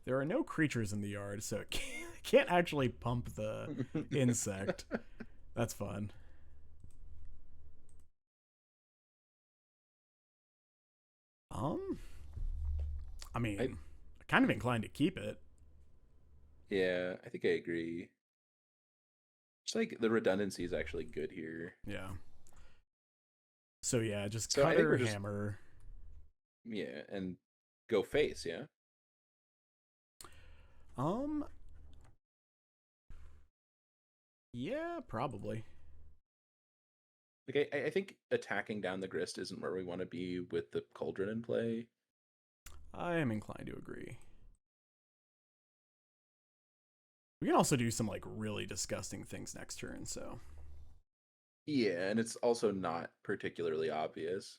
There are no creatures in the yard, so it can't actually pump the insect. That's fun. I mean, I'm kind of inclined to keep it. Yeah, I think I agree. It's like the redundancy is actually good here. Yeah. So yeah, just cutter, hammer. Yeah, and go face, yeah. Yeah, probably. Like I think attacking down the grist isn't where we want to be with the Cauldron in play. I am inclined to agree. We can also do some like really disgusting things next turn, so. Yeah, and it's also not particularly obvious.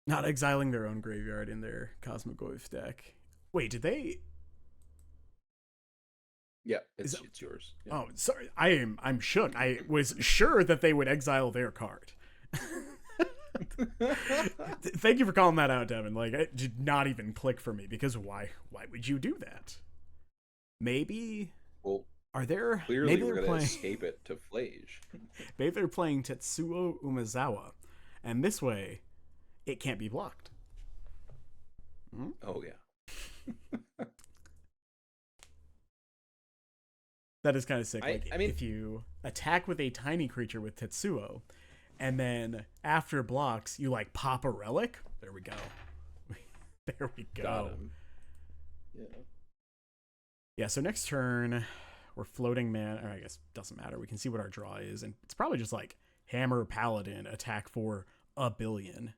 Not exiling their own graveyard in their Cosmic Wave deck. Wait, did they? Yeah, it's yours. Yeah. Oh, sorry. I'm shook. I was sure that they would exile their card. Thank you for calling that out, Devin. Like, it did not even click for me because why would you do that? Maybe. Well, are there? Clearly, maybe we're going to escape it to Flage. Maybe they're playing Tetsuo Umezawa, and this way, it can't be blocked. Hmm? Oh yeah. That is kind of sick. Like, I mean, if you attack with a tiny creature with Tetsuo, and then after blocks, you like pop a relic. There we go. There we go. Got him. Yeah. Yeah. So next turn, we're floating man. Or I guess it doesn't matter. We can see what our draw is, and it's probably just like hammer paladin attack for 1 billion.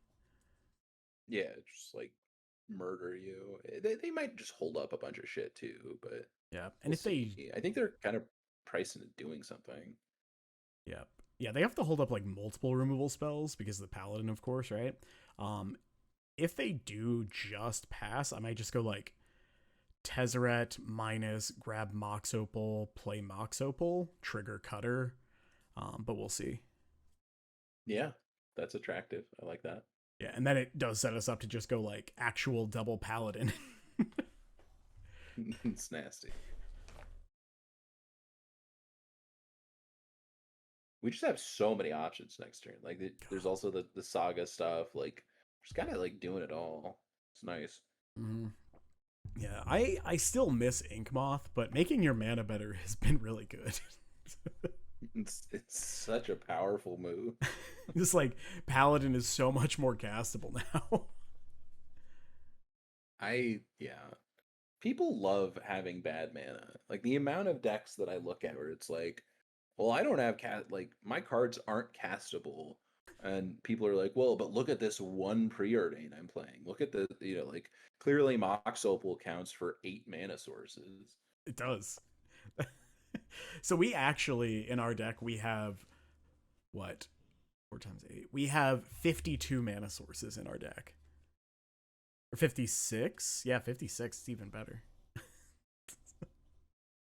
Yeah, just like murder you. They might just hold up a bunch of shit too, but yeah. And if they, I think they're kind of priced into doing something. Yeah. Yeah, they have to hold up like multiple removal spells because of the paladin, of course, right? If they do just pass, I might just go like Tezzeret minus grab Mox Opal, play Mox Opal, trigger cutter. But we'll see. Yeah, that's attractive. I like that. Yeah, and then it does set us up to just go like actual double paladin. It's nasty. We just have so many options next turn. Like there's also the saga stuff. Like just kind of like doing it all. It's nice. Mm-hmm. Yeah, I still miss Inkmoth, but making your mana better has been really good. It's such a powerful move. Just like Paladin is so much more castable now. Yeah. People love having bad mana. Like the amount of decks that I look at where it's like, well, I don't have like my cards aren't castable. And people are like, well, but look at this one preordain I'm playing. Look at the, like clearly Mox Opal counts for 8 mana sources. It does. So we actually, in our deck, we have what? 4 times 8. We have 52 mana sources in our deck. Or 56? Yeah, 56 is even better.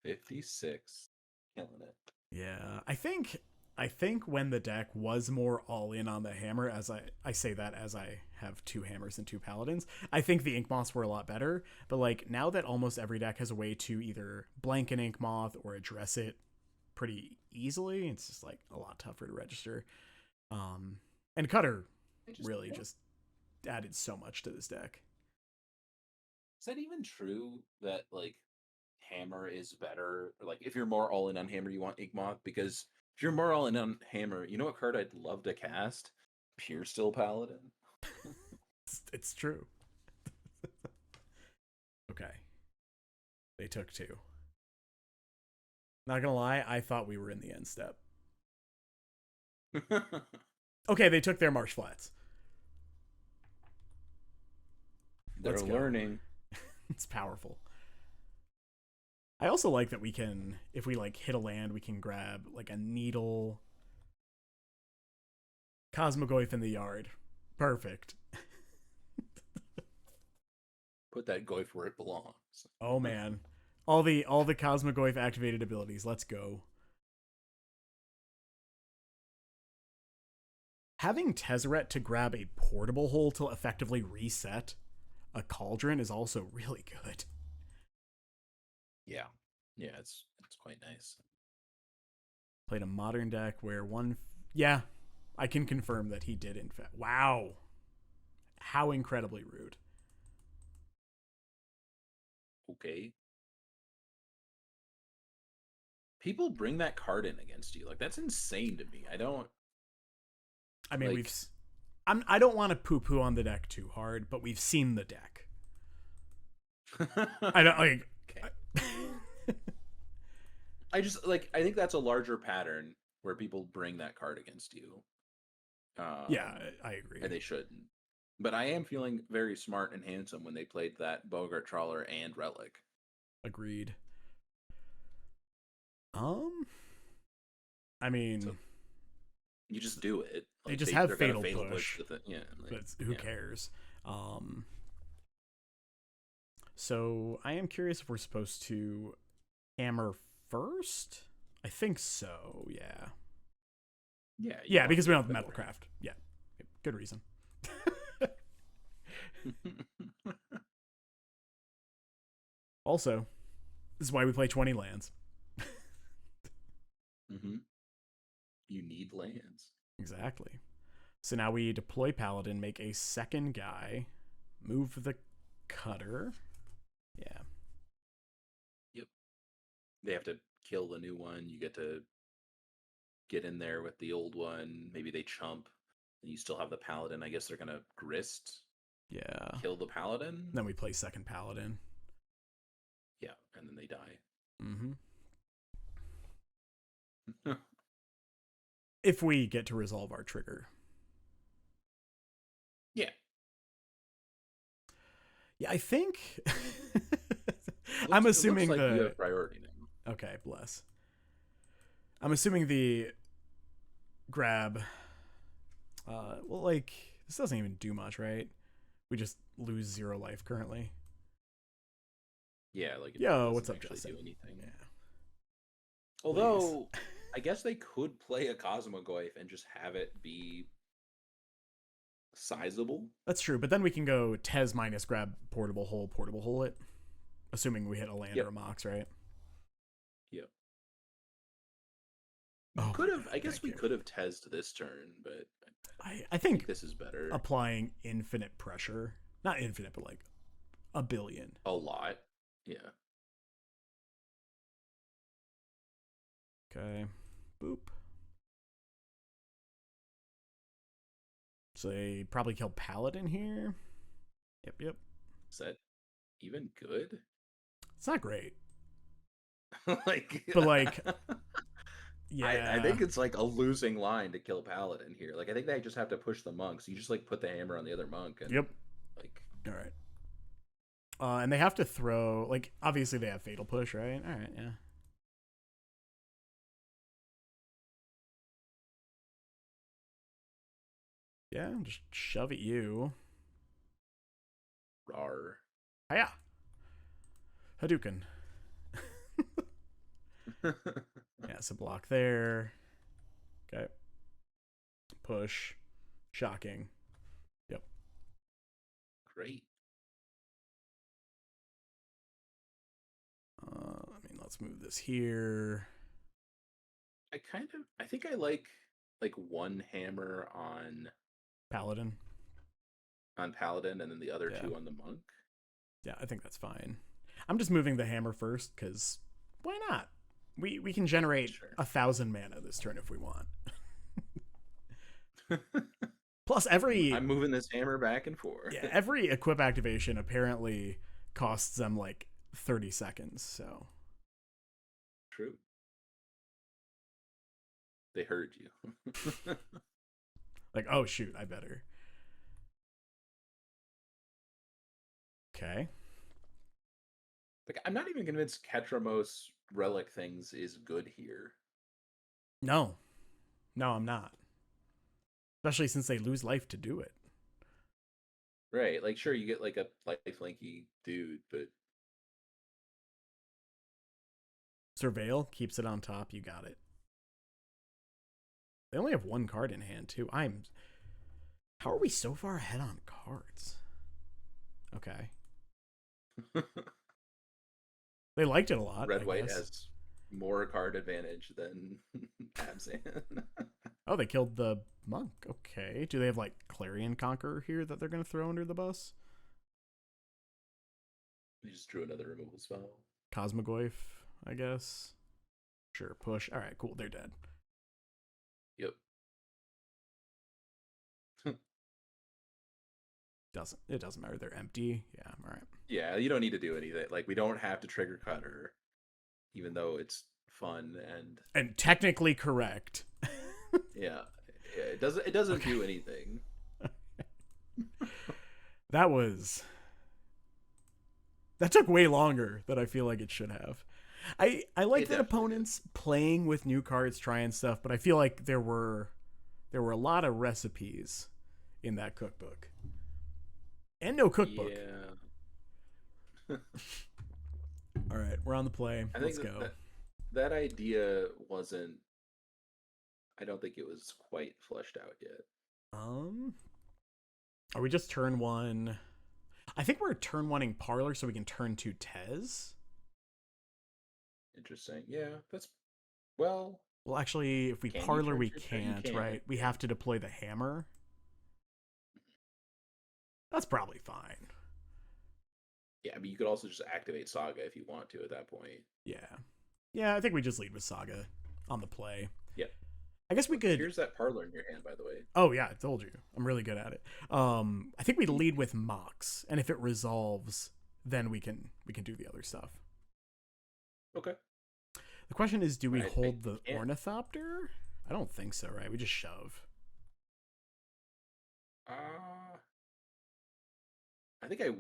56. Killing it. Yeah, I think when the deck was more all in on the hammer, as I say that as I have 2 hammers and 2 paladins, I think the ink moths were a lot better. But like now that almost every deck has a way to either blank an ink moth or address it pretty easily, it's just like a lot tougher to register. And Cutter really just added so much to this deck. Is that even true that like hammer is better? Or like if you're more all in on hammer, you want Igmoth? Because if you're more all in on hammer, you know what card I'd love to cast? Pure Steel Paladin. It's true. Okay. They took 2. Not gonna lie, I thought we were in the end step. Okay, they took their Marsh Flats. They're learning. It's powerful. I also like that we can, if we like hit a land, we can grab like a Needle, Cosmogoyf in the yard. Perfect. Put that Goyf where it belongs. Oh man. All the Cosmogoyf activated abilities. Let's go. Having Tezzeret to grab a portable hole to effectively reset a cauldron is also really good. Yeah. Yeah, it's quite nice. Played a modern deck where yeah, I can confirm that he did in fact. Wow. How incredibly rude. Okay. People bring that card in against you. Like that's insane to me. I mean, I don't want to poo-poo on the deck too hard, but we've seen the deck. I don't like. Okay. I just I think that's a larger pattern where people bring that card against you. Yeah, I agree. And they shouldn't. But I am feeling very smart and handsome when they played that Bogart Trawler and Relic. Agreed. I mean, so you just do it. They just have fatal push. Yeah, but who cares? So I am curious if we're supposed to hammer first. I think so. Yeah. Yeah, because we don't have Metalcraft. Yeah, good reason. Also, this is why we play 20 lands. Mm-hmm. You need lands. Exactly. So now we deploy Paladin, make a second guy, move the Cutter. Yeah. Yep. They have to kill the new one. You get to get in there with the old one. Maybe they chump. And you still have the Paladin. I guess they're going to Grist. Yeah. Kill the Paladin. Then we play second Paladin. Yeah, and then they die. Mm-hmm. If we get to resolve our trigger. Yeah. Yeah, I think I'm assuming it looks like you have priority now. Okay, bless. I'm assuming the grab well, like this doesn't even do much, right? We just lose 0 life currently. Yeah, like yo, what's up, Justin? Do anything. Yeah. Although I guess they could play a Cosmogoyf and just have it be sizable. That's true, but then we can go Tezz minus grab portable hole it. Assuming we hit a land or a Mox, right? Yep. Oh, could have. I guess we could have Tezzed this turn, but I think this is better. Applying infinite pressure, not infinite, but like a billion. A lot. Yeah. Okay. Boop. So they probably killed Paladin here. Yep. Is that even good. It's not great, Like, but like, I yeah. think it's like a losing line to kill paladin here. Like I think they just have to push the monk. So you just like put the hammer on the other monk and Yep. like. All right. And they have to throw, like, obviously they have fatal push, right? All right, yeah. Yeah, just shove at you. Rar. Hiya. Hadouken. Yeah, so block there. Okay. Push. Shocking. Yep. Great. Let's move this here. I think I like one hammer Paladin. on paladin and then the other Yeah. two on the monk. Yeah, I think that's fine. I'm just moving the hammer first because why not? We can generate 1,000 mana this turn if we want. Plus, I'm moving this hammer back and forth. Yeah, every equip activation apparently costs them like 30 seconds. So true. They heard you. like, oh shoot, I better. Okay. Like I'm not even convinced Ketramose relic things is good here. No, I'm not. Especially since they lose life to do it. Right. Like sure you get like a lifelinky dude, but Surveil keeps it on top. You got it. They only have one card in hand too. How are we so far ahead on cards? Okay. They liked it a lot. Red white has more card advantage than Abzan. Oh, they killed the monk. Okay. Do they have like Clarion Conqueror here that they're going to throw under the bus? They just drew another removal spell. Cosmogoyf, I guess. Sure, push. All right, cool. They're dead. Yep. It doesn't matter. They're empty. Yeah, all right. Yeah, you don't need to do anything. Like we don't have to trigger cutter, even though it's fun and technically correct. Yeah, it doesn't do anything. That took way longer than I feel like it should have. I like that opponents playing with new cards, trying stuff, but I feel like there were a lot of recipes in that cookbook. And no cookbook. Yeah. All right, we're on the play. Let's go. That idea wasn't. I don't think it was quite fleshed out yet. Are we just turn one? I think we're turn one-ing Parlor so we can turn two Tezz. Interesting. Yeah, that's well. Well, actually, if we Parlor, we can't, right? We have to deploy the hammer. That's probably fine. Yeah, but you could also just activate Saga if you want to at that point. Yeah, I think we just lead with Saga on the play. Yeah. I guess we could. Here's that Parlor in your hand, by the way. Oh yeah, I told you. I'm really good at it. I think we lead with Mox, and if it resolves, then we can do the other stuff. Okay. The question is, do we hold the Ornithopter? I don't think so, right? We just shove. I think I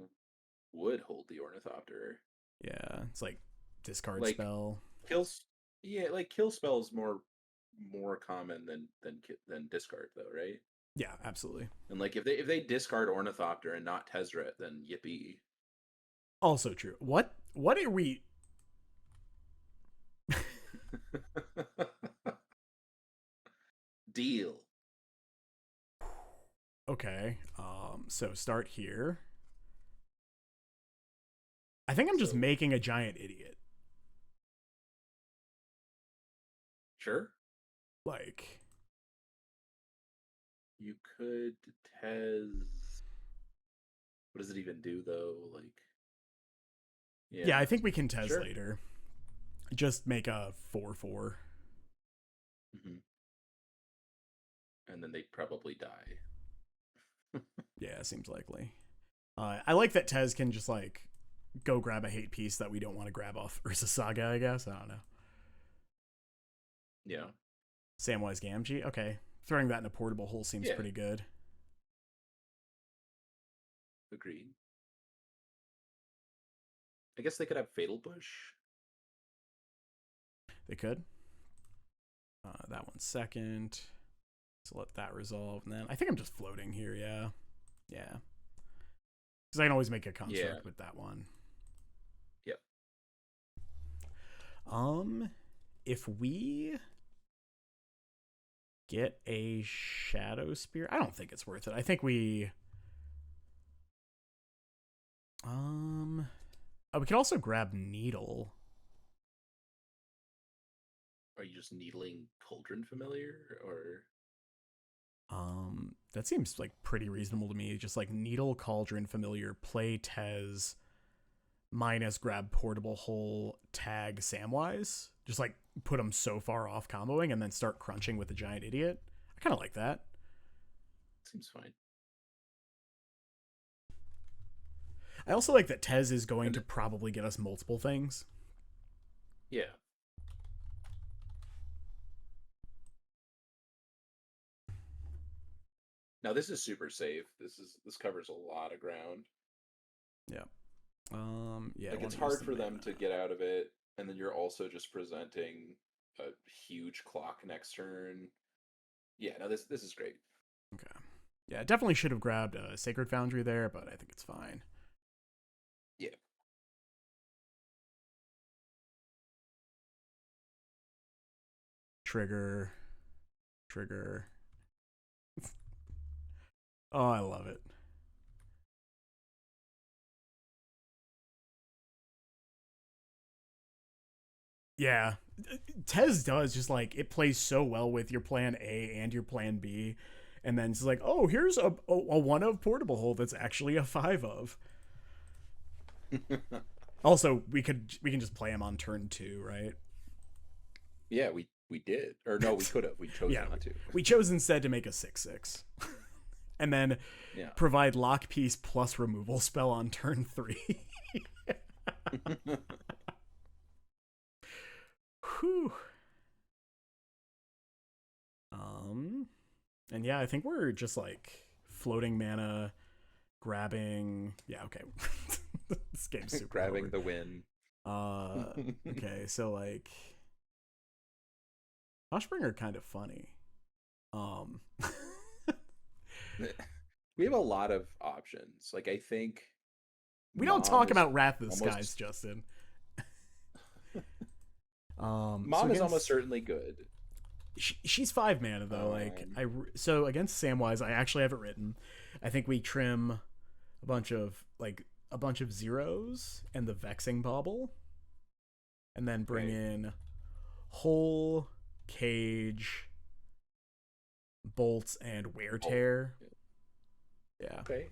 would hold the Ornithopter. Yeah, it's like discard spell. Kill spell is more common than discard though, right? Yeah, absolutely. And like if they discard Ornithopter and not Tezzeret, then yippee. Also true. What are we? Deal. Okay. So start here. I think I'm just making a giant idiot. Sure. Like, you could Tezz. What does it even do though? Like, yeah, I think we can Tezz later. Just make a 4/4. Mm-hmm. And then they'd probably die. Yeah, seems likely. I like that Tezz can just like go grab a hate piece that we don't want to grab off Ursa Saga, I guess. I don't know. Yeah. Samwise Gamgee? Okay. Throwing that in a portable hole seems pretty good. Agreed. I guess they could have Fatal Push. They could. That one's second. So let that resolve. And then I think I'm just floating here, yeah. Yeah. Because I can always make a construct with that one. Yep. If we get a Shadow Spear, I don't think it's worth it. I think we we could also grab Needle. Are you just needling Cauldron Familiar, or? That seems like pretty reasonable to me. Just like Needle, Cauldron Familiar, play Tezz, minus grab Portable Hole, tag Samwise. Just like put them so far off comboing and then start crunching with the Giant Idiot. I kind of like that. Seems fine. I also like that Tezz is going to probably get us multiple things. Yeah. Now this is super safe. This covers a lot of ground. Yeah. Yeah. Like it's hard for them to get out of it, and then you're also just presenting a huge clock next turn. Yeah, no, this is great. Okay. Yeah, definitely should have grabbed a Sacred Foundry there, but I think it's fine. Yeah. Trigger. Oh, I love it. Yeah. Tezz does just like, it plays so well with your plan A and your plan B. And then it's like, oh, here's a 1 of Portable Hole that's actually a 5 of. Also, we can just play him on turn 2, right? Yeah, we did. Or no, we could have. We chose not to. We chose instead to make a 6/6. And then provide Lock Piece plus removal spell on turn 3. Whew. And yeah, I think we're just like floating mana, grabbing. Yeah, okay. This game's super grabbing over. the win. Okay, so like Hushbringer kind of funny. We have a lot of options. Like I think we don't talk about Wrath of the Skies, Justin. Mom is almost certainly good. She's 5 mana though. So against Samwise, I actually have it written. I think we trim a bunch of zeros and the Vexing Bauble, and then bring in Hole, Cage, Bolts, and Wear Tear. Yeah. Okay.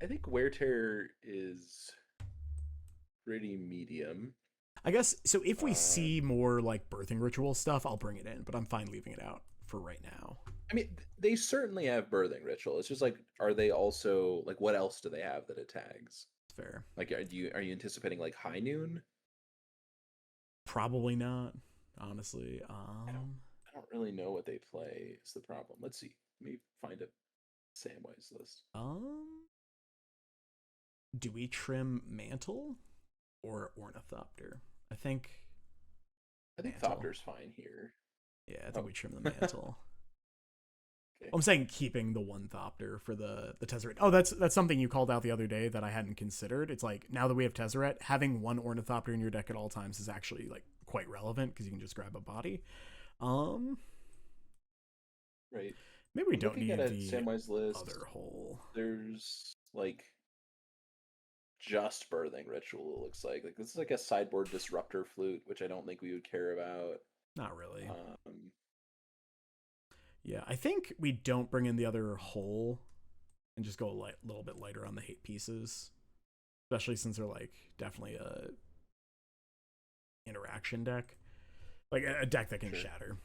I think Wear Tear is pretty medium. I guess, so if we see more like Birthing Ritual stuff, I'll bring it in, but I'm fine leaving it out for right now. I mean, they certainly have Birthing Ritual. It's just like, are they also, like, what else do they have that it tags? Fair. Like, are you anticipating, like, High Noon? Probably not, honestly. I don't really know what they play is the problem. Let's see. Let me find a Samwise list. Do we trim Mantle or Ornithopter? I think Thopter's fine here. Yeah, I think we trim the Mantle. Okay. I'm saying keeping the 1 Thopter for the Tezzeret. Oh, that's something you called out the other day that I hadn't considered. It's like, now that we have Tezzeret, having 1 Ornithopter in your deck at all times is actually like quite relevant because you can just grab a body. Right. Maybe we don't need the Samwise list. Other hole. There's like just Birthing Ritual, it looks like. Like this is like a sideboard Disruptor Flute, which I don't think we would care about. Not really. Yeah, I think we don't bring in the other hole and just go a little bit lighter on the hate pieces, especially since they're like definitely a interaction deck, like a deck that can shatter.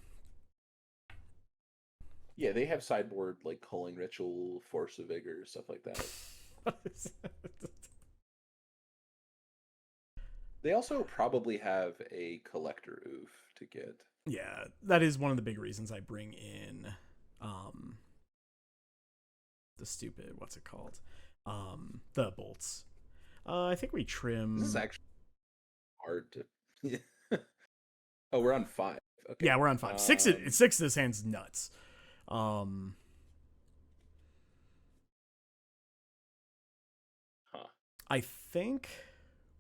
Yeah, they have sideboard like Culling Ritual, Force of Vigor, stuff like that. They also probably have a collector oof to get. Yeah, that is one of the big reasons I bring in um the stupid, what's it called? The bolts. I think we This is trim. actually hard to. Oh, we're on 5. Okay. Yeah, we're on 5. 6 6 this hand's nuts. Um Huh. I think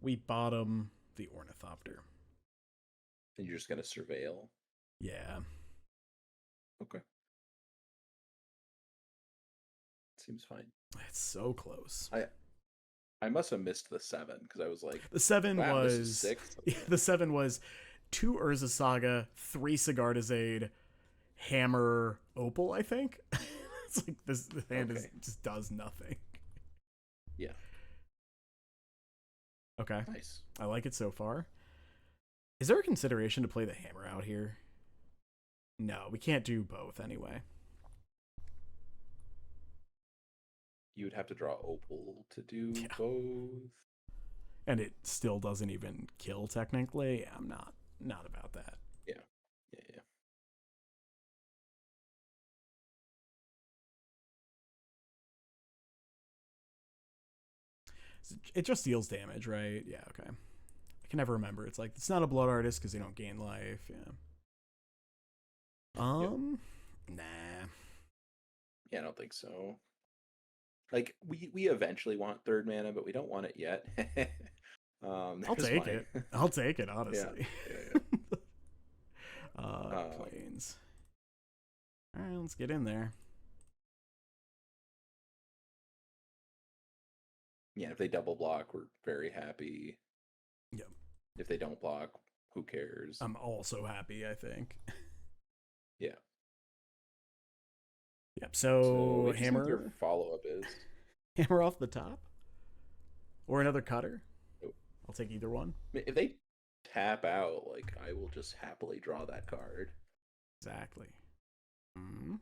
we bottom the Ornithopter. And you're just gonna surveil. Yeah. Okay. Seems fine. It's so close. I must have missed the 7 because I was like, The 7 wow, was this is 6. the 7 was 2 Urza Saga, 3 Sigardazade, Hammer, Opal, I think. It's like this the hand Okay. just does nothing. Yeah. Okay. Nice. I like it so far. Is there a consideration to play the Hammer out here? No, we can't do both anyway. You would have to draw Opal to do both. And it still doesn't even kill technically. I'm not about that. Yeah. It just deals damage, right? Yeah, okay. I can never remember. It's like, it's not a blood artist because they don't gain life. Yeah. Nah. Yeah, I don't think so. Like we eventually want 3rd mana, but we don't want it yet. I'll take it. I'll take it, honestly. Yeah. Planes. All right, let's get in there. Yeah, if they double block, we're very happy. Yep. If they don't block, who cares? I'm also happy, I think. Yeah. Yep. So Hammer. Your follow-up is Hammer off the top, or another cutter. I'll take either one. If they tap out, like, I will just happily draw that card. Exactly. Mm-hmm.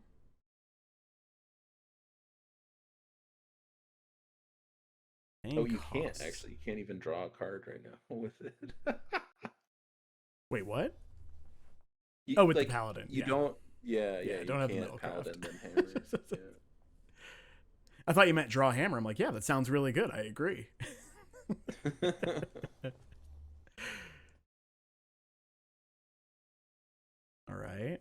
Oh, you can't actually. You can't even draw a card right now with it. Wait, what? With the Paladin. You don't. Yeah. You don't have can't Paladin then Hammer. Yeah. I thought you meant draw Hammer. I'm like, yeah, that sounds really good. I agree. All right.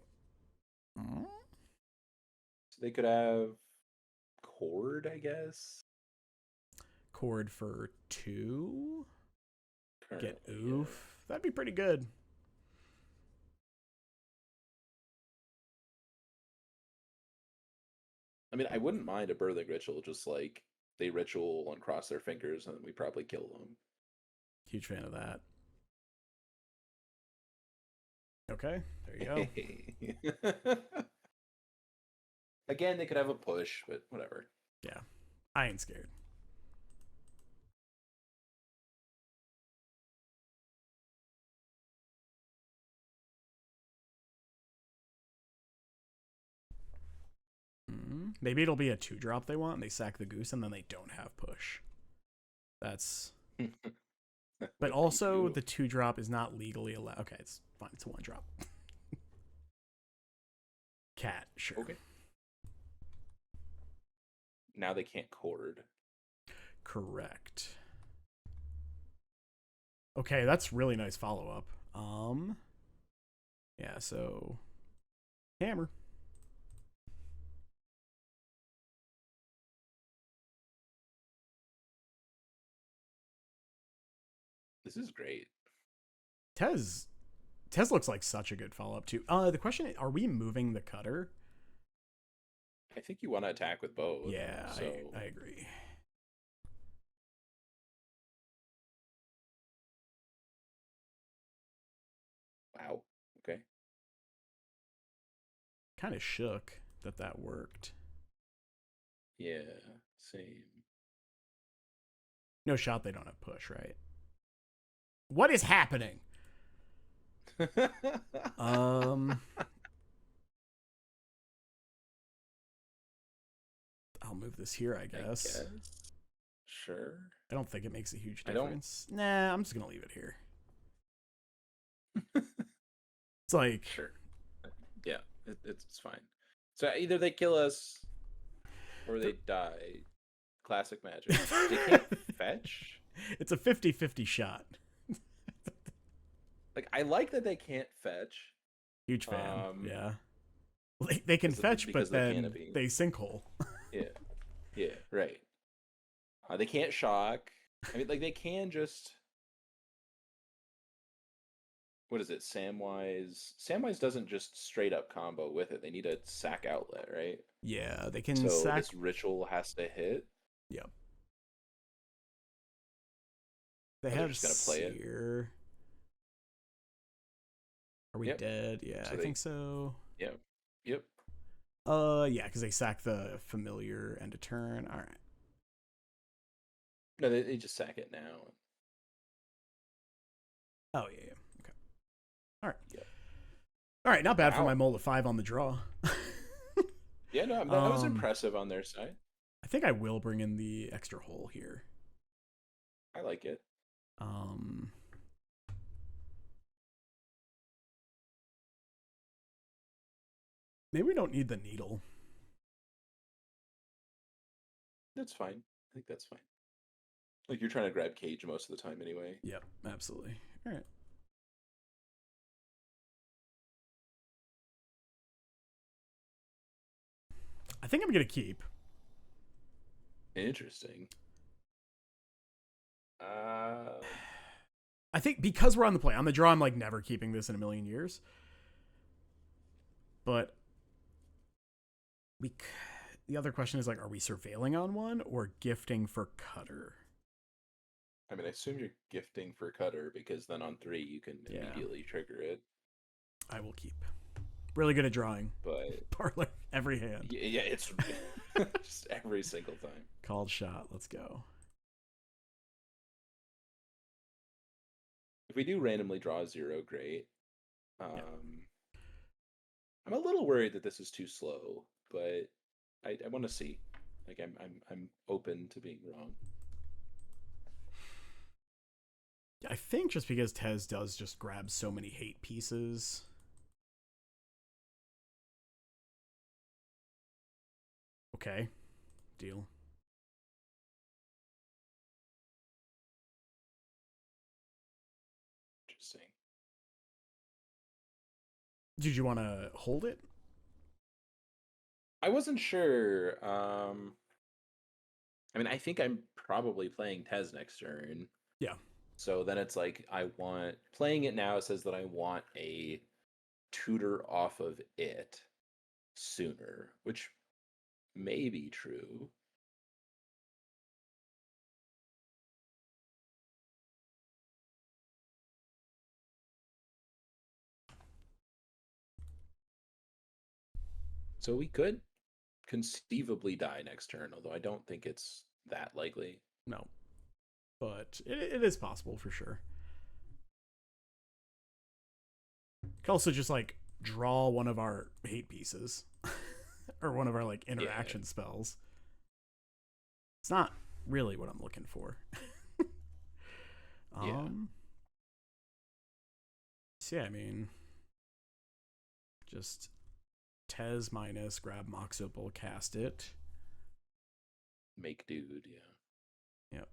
So they could have Cord, I guess. Cord for 2. Currently, Get oof. Yeah. That'd be pretty good. I mean, I wouldn't mind a Birthing Ritual, just like they ritual and cross their fingers, and we probably kill them. Huge fan of that. Okay, there you go. Again, they could have a push, but whatever. Yeah, I ain't scared. Maybe it'll be a 2-drop they want, and they sack the goose, and then they don't have push. That's... But also, the 2-drop is not legally allowed. Okay, it's fine. It's a 1-drop. Cat, sure. Okay. Now they can't Cord. Correct. Okay, that's really nice follow-up. Yeah, so... Hammer. This is great. Tezz looks like such a good follow-up too. The question is, are we moving the cutter? I think you want to attack with both. Yeah, so... I agree. Wow. Okay. Kind of shook that worked. Yeah, same. No shot they don't have push, right? What is happening? I'll move this here, I guess. Sure. I don't think it makes a huge difference. Nah, I'm just gonna leave it here. It's like, Sure. Yeah, it's fine. So either they kill us or they die. Classic Magic. They can't fetch. it's a 50-50 shot. Like, I like that they can't fetch. Huge fan. Yeah. They can fetch, but because of the then canopy. they sinkhole. Yeah, right. They can't shock. I mean, like, they can just... What is it? Samwise? Samwise doesn't just straight up combo with it. They need a sack outlet, right? Yeah, they can So sack. this ritual has to hit. Yep. They They're have just gonna play it. Seer. Are we dead? Yeah, So I think so. Yep. Yep. Yeah, because they sack the familiar end of turn. All right. No, they just sack it now. Oh yeah. Okay. All right. Yep. All right. Not bad for my mole of 5 on the draw. Yeah, no, that was impressive on their side. I think I will bring in the extra hole here. I like it. Maybe we don't need the needle. That's fine. I think that's fine. Like, you're trying to grab Cage most of the time anyway. Yep, absolutely. All right. I think I'm going to keep. Interesting. I think because we're on the play, on the draw, I'm like never keeping this in a million years. But the other question is like, are we surveilling on one or gifting for Cutter? I mean, I assume you're gifting for Cutter because then on 3 you can immediately trigger it. I will keep. Really good at drawing. But Parlor every hand. Yeah, it's just every single time. Called shot. Let's go. If we do randomly draw 0, great. I'm a little worried that this is too slow, but I want to see. Like, I'm open to being wrong. I think just because Tezz does just grab so many hate pieces. Okay. Deal. Interesting. Did you want to hold it? I wasn't sure. I mean, I think I'm probably playing Tezz next turn. Yeah. So then it's like, playing it now says that I want a tutor off of it sooner, which may be true. So we could conceivably die next turn, although I don't think it's that likely. No. But it is possible for sure. Could also just like draw one of our hate pieces or one of our like interaction spells. It's not really what I'm looking for. So yeah, I mean, just Tezz minus grab Mox Opal, cast it. Make dude, yeah. Yep.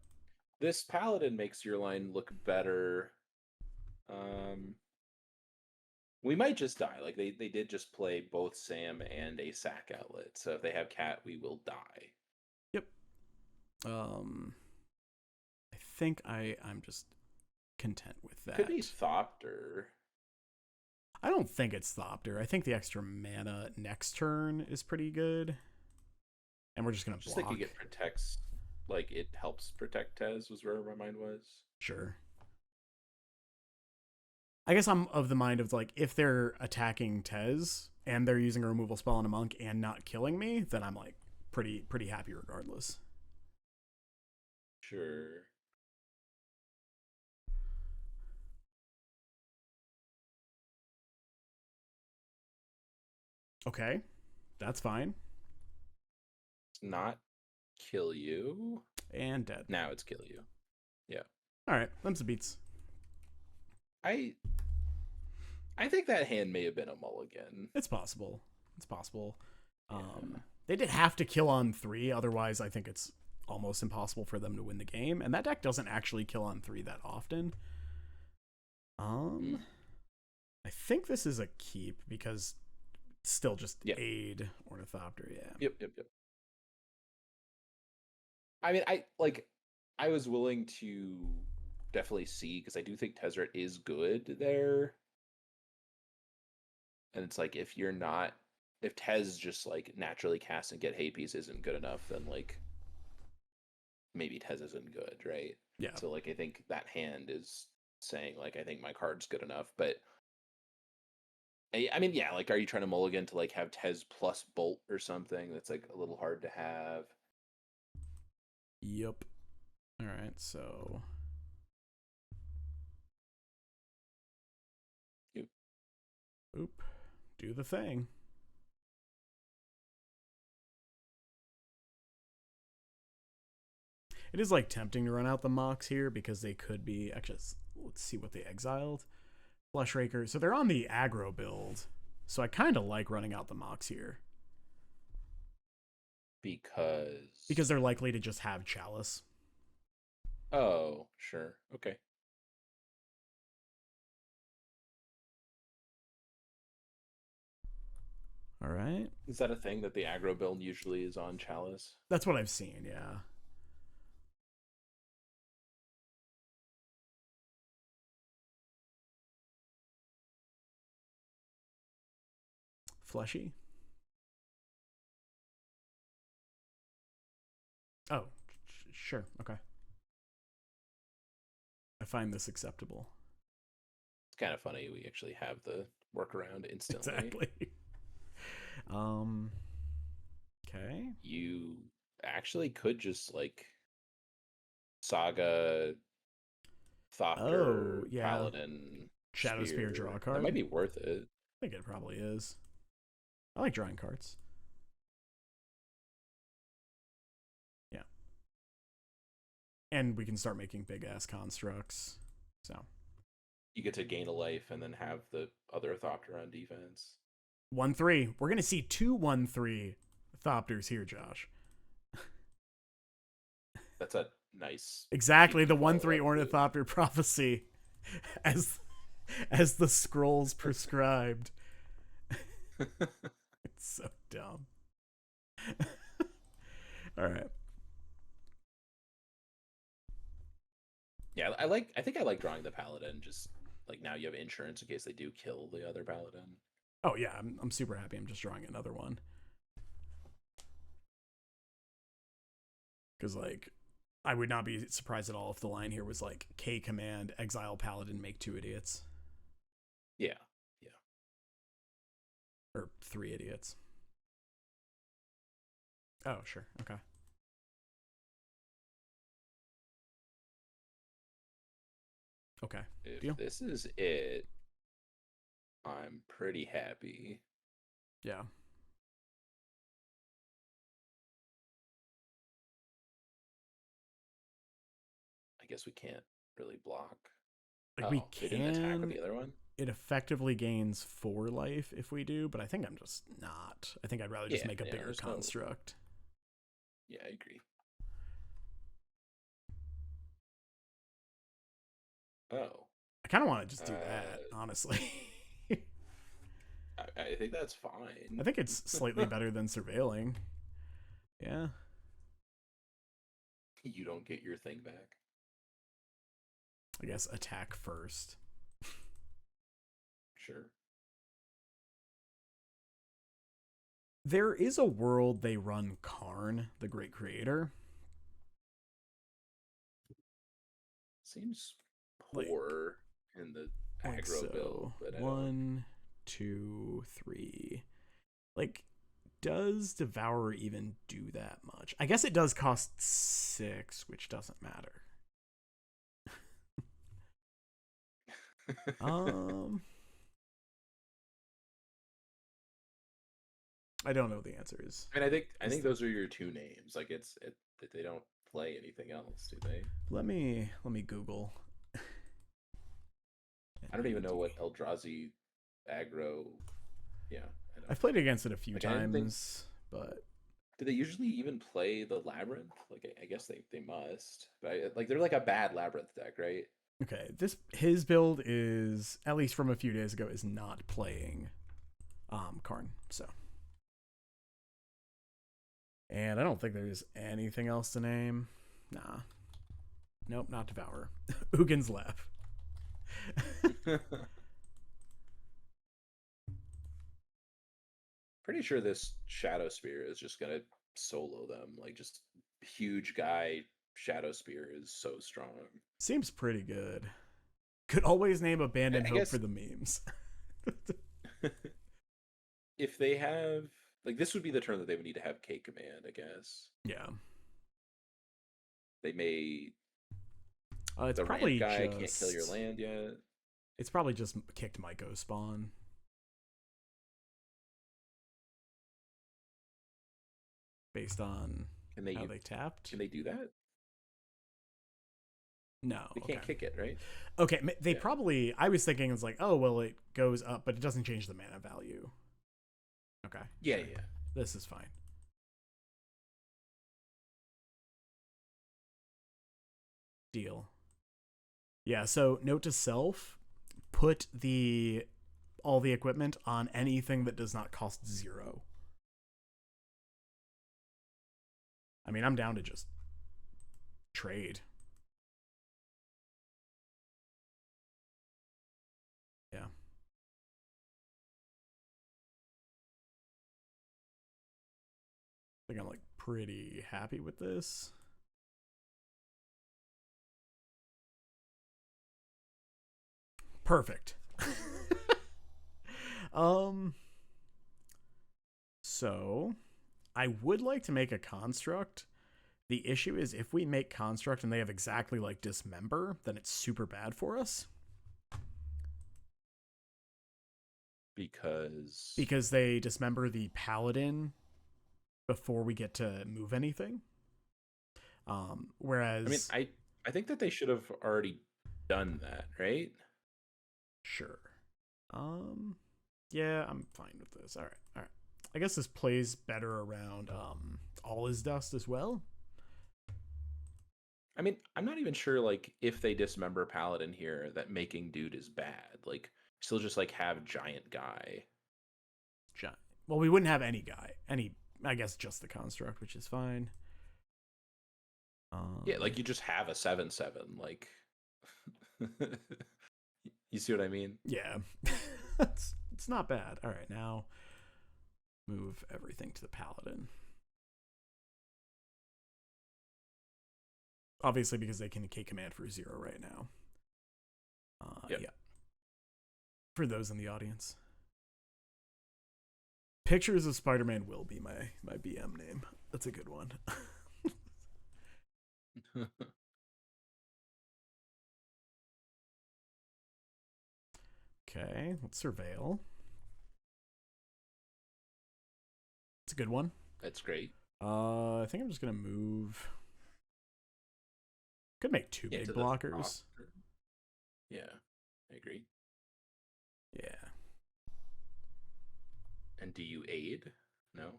This paladin makes your line look better. We might just die. Like, they did just play both Sam and a sack outlet. So if they have cat, we will die. Yep. I think I'm just content with that. Could be Thopter. I don't think it's Thopter. I think the extra mana next turn is pretty good. And we're just going to block. Just thinking it protects, like, it helps protect Tezz was where my mind was. Sure. I guess I'm of the mind of, like, if they're attacking Tezz and they're using a removal spell on a monk and not killing me, then I'm, like, pretty happy regardless. Sure. Okay. That's fine. Not kill you. And dead. Now it's kill you. Yeah. All right. Them's the beats. I I think that hand may have been a mulligan. It's possible. It's possible. Yeah. They did have to kill on 3, otherwise I think it's almost impossible for them to win the game. And that deck doesn't actually kill on 3 that often. I think this is a keep because it's still just aid Ornithopter, yeah. Yep. I mean, I was willing to definitely see, because I do think Tezzeret is good there. And it's like, if Tezz just like naturally cast and get Hate Piece isn't good enough, then like maybe Tezz isn't good, right? Yeah. So like I think that hand is saying like I think my card's good enough, but I mean, yeah, like are you trying to mulligan to like have Tezz plus Bolt or something? That's like a little hard to have. Yep. All right, so oop, do the thing. It is like tempting to run out the Mox here because they could be actually. Let's see what they exiled. Fleshraker. So they're on the aggro build. So I kind of like running out the Mox here because they're likely to just have Chalice. Oh, sure, okay. All right. Is that a thing that the aggro build usually is on Chalice? That's what I've seen, yeah. Fleshy. Oh, sure. Okay. I find this acceptable. It's kind of funny. We actually have the workaround instantly. Exactly. Okay. You actually could just like Saga Thopter, Paladin, Shadow Spear, draw a card. That might be worth it. I think it probably is. I like drawing cards. Yeah. And we can start making big ass constructs. So you get to gain a life and then have the other Thopter on defense. 1/3. We're gonna see 2 1/3 Thopters here, Josh. That's a nice. Exactly, the 1/3 Ornithopter prophecy, as the scrolls prescribed. It's so dumb. All right. Yeah, I think I like drawing the Paladin. Just like now you have insurance in case they do kill the other Paladin. Oh yeah, I'm super happy. I'm just drawing another one. Because like, I would not be surprised at all if the line here was like K command, exile Paladin, make 2 idiots. Yeah. Or 3 idiots. Oh, sure. Okay. Okay. If Deal. this is it, I'm pretty happy. Yeah. I guess we can't really block. Like we They didn't attack with the other one? It effectively gains 4 life if we do, but I think I'm just not. I think I'd rather just make a bigger construct. Yeah, I agree. Oh. I kind of want to just do that, honestly. I think that's fine. I think it's slightly better than surveilling. Yeah. You don't get your thing back. I guess attack first. Sure. There is a world they run Karn, the Great Creator. Seems poor in the aggro build. But 1, 2, 3. Like, does Devourer even do that much? I guess it does cost 6, which doesn't matter. I don't know the answers. I mean, I think those are your 2 names. Like that they don't play anything else, do they? Let me Google. I don't even know what Eldrazi aggro. Yeah, I I've don't played against it a few like. I didn't think. times, but Do they usually even play the labyrinth? Like, I guess they must. But like, they're like a bad labyrinth deck, right? okay. His build is, at least from a few days ago, is not playing Karn. So, and I don't think there's anything else to name. Nah. Nope, not Devourer. Ugin's left. Pretty sure this Shadow Spear is just gonna solo them. Like, just huge guy Shadow Spear is so strong. Seems pretty good. Could always name Abandon I Hope for guess the memes. if they have, like, this would be the turn that they would need to have K command. I guess Yeah. they may. It's The probably rant guy just can't kill your land yet. It's probably just kicked Myco spawn. Based on how they tapped. Can they do that? No, They can't kick it, right? Okay, they probably. I was thinking it's like, oh well, it goes up, but it doesn't change the mana value. Okay. Yeah, sure. yeah. This is fine. Deal. Yeah. So note to self: put all the equipment on anything that does not cost 0. I mean, I'm down to just trade. Yeah. I think I'm like pretty happy with this. Perfect. So I would like to make a construct. The issue is if we make construct and they have exactly like dismember, then it's super bad for us. Because they dismember the paladin before we get to move anything. Whereas I mean, I think that they should have already done that, right? Sure. Yeah, I'm fine with this. All right. I guess this plays better around All Is Dust as well. I mean, I'm not even sure like if they dismember paladin here that making dude is bad. Like, still just like have giant guy. Well, we wouldn't have any guy. I guess just the construct, which is fine. Yeah, like you just have a 7/7. Like, you see what I mean? Yeah, it's not bad. All right, now move everything to the paladin. Obviously, because they can K command for 0 right now. Yep. Yeah. For those in the audience, Pictures of Spider-Man will be my BM name. That's a good one. Okay, let's surveil. It's a good one. That's great. I think I'm just gonna move. Could make 2 big blockers. Yeah, I agree. Yeah. And do you aid? No?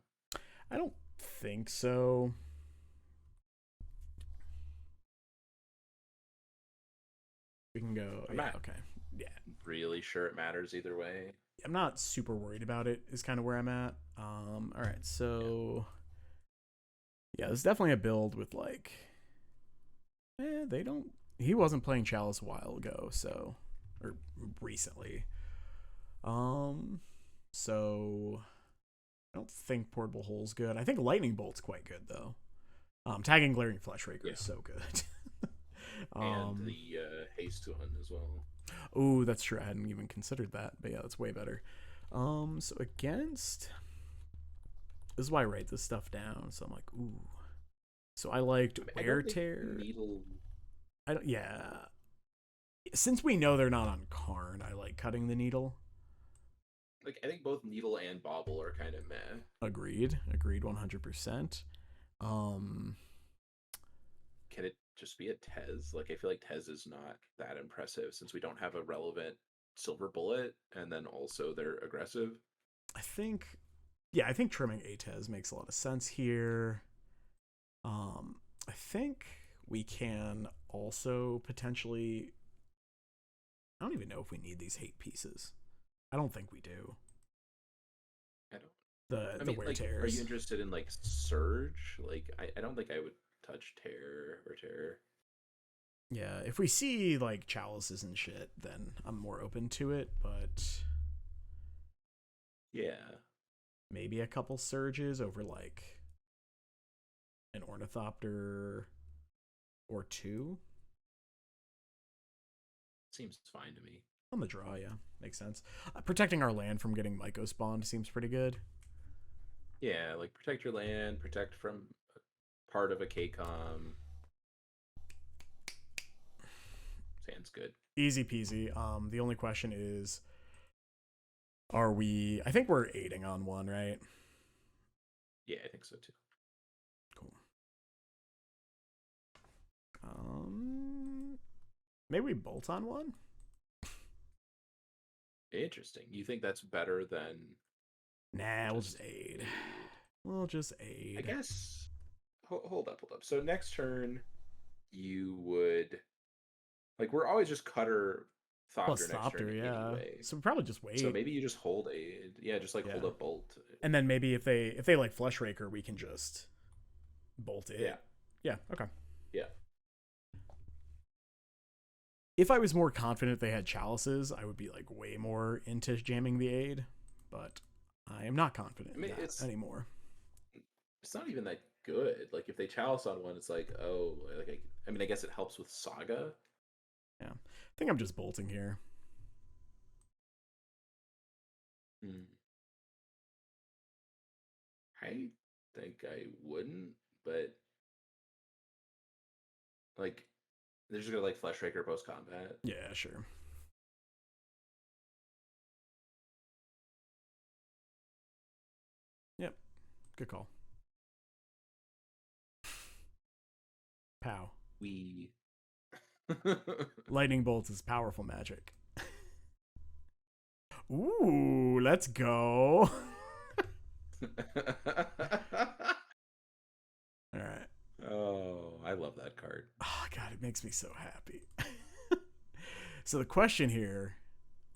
I don't think so. We can go. Okay. Yeah. Really sure it matters either way. I'm not super worried about it, is kind of where I'm at. All right, so yeah, there's definitely a build with like they don't he wasn't playing Chalice a while ago, so or recently. So I don't think Portable Hole's good. I think Lightning Bolt's quite good though. Tagging Glaring Fleshraker is so good. And the haste one as well. Oh, that's true. I hadn't even considered that, but yeah, that's way better. So against, this is why I write this stuff down. So I'm like, ooh. So I liked Wear Tear. Needle. Yeah. Since we know they're not on Karn, I like cutting the needle. Like, I think both Needle and Bobble are kind of meh. Agreed 100%. Can it just be a Tezz? Like, I feel like Tezz is not that impressive since we don't have a relevant Silver Bullet, and then also they're aggressive. I think trimming a Tezz makes a lot of sense here. I think we can also potentially. I don't even know if we need these hate pieces. I don't think we do. I don't. The wear tears. Are you interested in like Surge? Like, I don't think I would touch Tear or Terror. Yeah, if we see like chalices and shit, then I'm more open to it. But yeah, maybe a couple surges over like an Ornithopter or two. Seems fine to me. On the draw, yeah, makes sense. Protecting our land from getting Myco spawned seems pretty good. Yeah, like protect your land, protect from part of a KCOM. Sounds good. Easy peasy. The only question is, are we? I think we're aiding on one, right? Yeah, I think so too. Cool. Maybe we bolt on one. Interesting. You think that's better than? Nah, we'll just aid. We'll just aid. I guess. Hold up. So next turn, you would like we're always just Cutter Thopter Plus next Thopter, turn yeah. anyway. So we probably just wait. So maybe you just hold aid. Yeah, just like hold up bolt. And then maybe if they like Flesh Raker, we can just bolt it. Yeah. Yeah. Okay. Yeah. If I was more confident they had chalices, I would be like way more into jamming the aid, but I am not confident in that anymore. It's not even that good. Like if they chalice on one, it's like, oh, like I mean, I guess it helps with Saga. Yeah, I think I'm just bolting here. I think I wouldn't, but like they're just gonna like Flesh Raker post combat. Yeah, sure. Yep, good call. Pow. Lightning bolt is powerful magic. Ooh, let's go. All right. Oh, I love that card. Oh god, it makes me so happy. So the question here,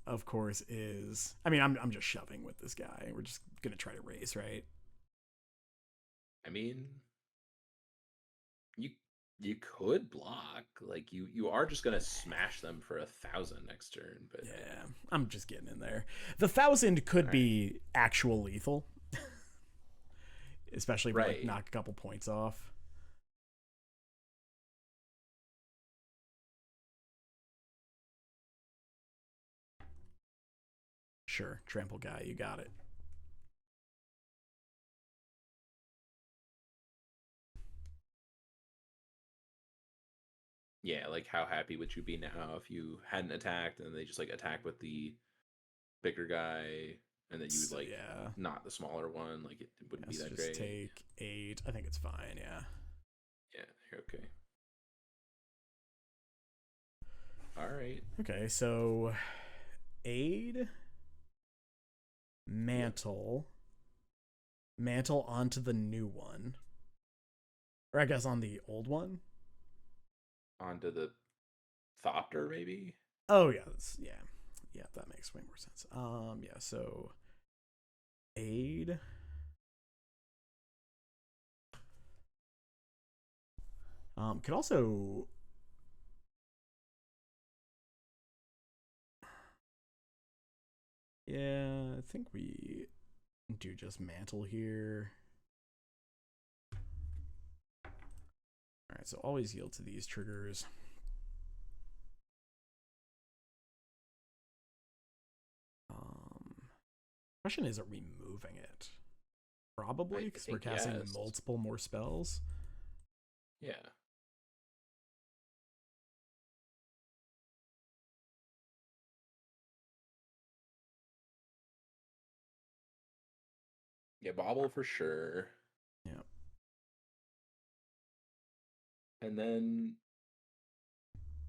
of course, is I mean, I'm just shoving with this guy. We're just gonna try to race, right? I mean, you could block. Like you are just gonna smash them for 1,000 next turn, but yeah, I'm just getting in there. The 1,000 could be actual lethal. Especially if we like knock a couple points off. Sure, trample guy, you got it. Yeah, like how happy would you be now if you hadn't attacked and they just like attack with the bigger guy and then you would like not the smaller one, like it wouldn't be that just great. Take 8. I think it's fine, yeah. Yeah, you're okay. All right. Okay, so aid, mantle, mantle onto the new one. Or I guess on the old one. Onto the Thopter, maybe? Oh yeah, yeah, that makes way more sense. Yeah, so aid. Could also yeah, I think we do just mantle here. Alright, so always yield to these triggers. Question is, are we moving it? Probably, because we're casting multiple more spells. Yeah. Yeah, bobble for sure. Yeah. And then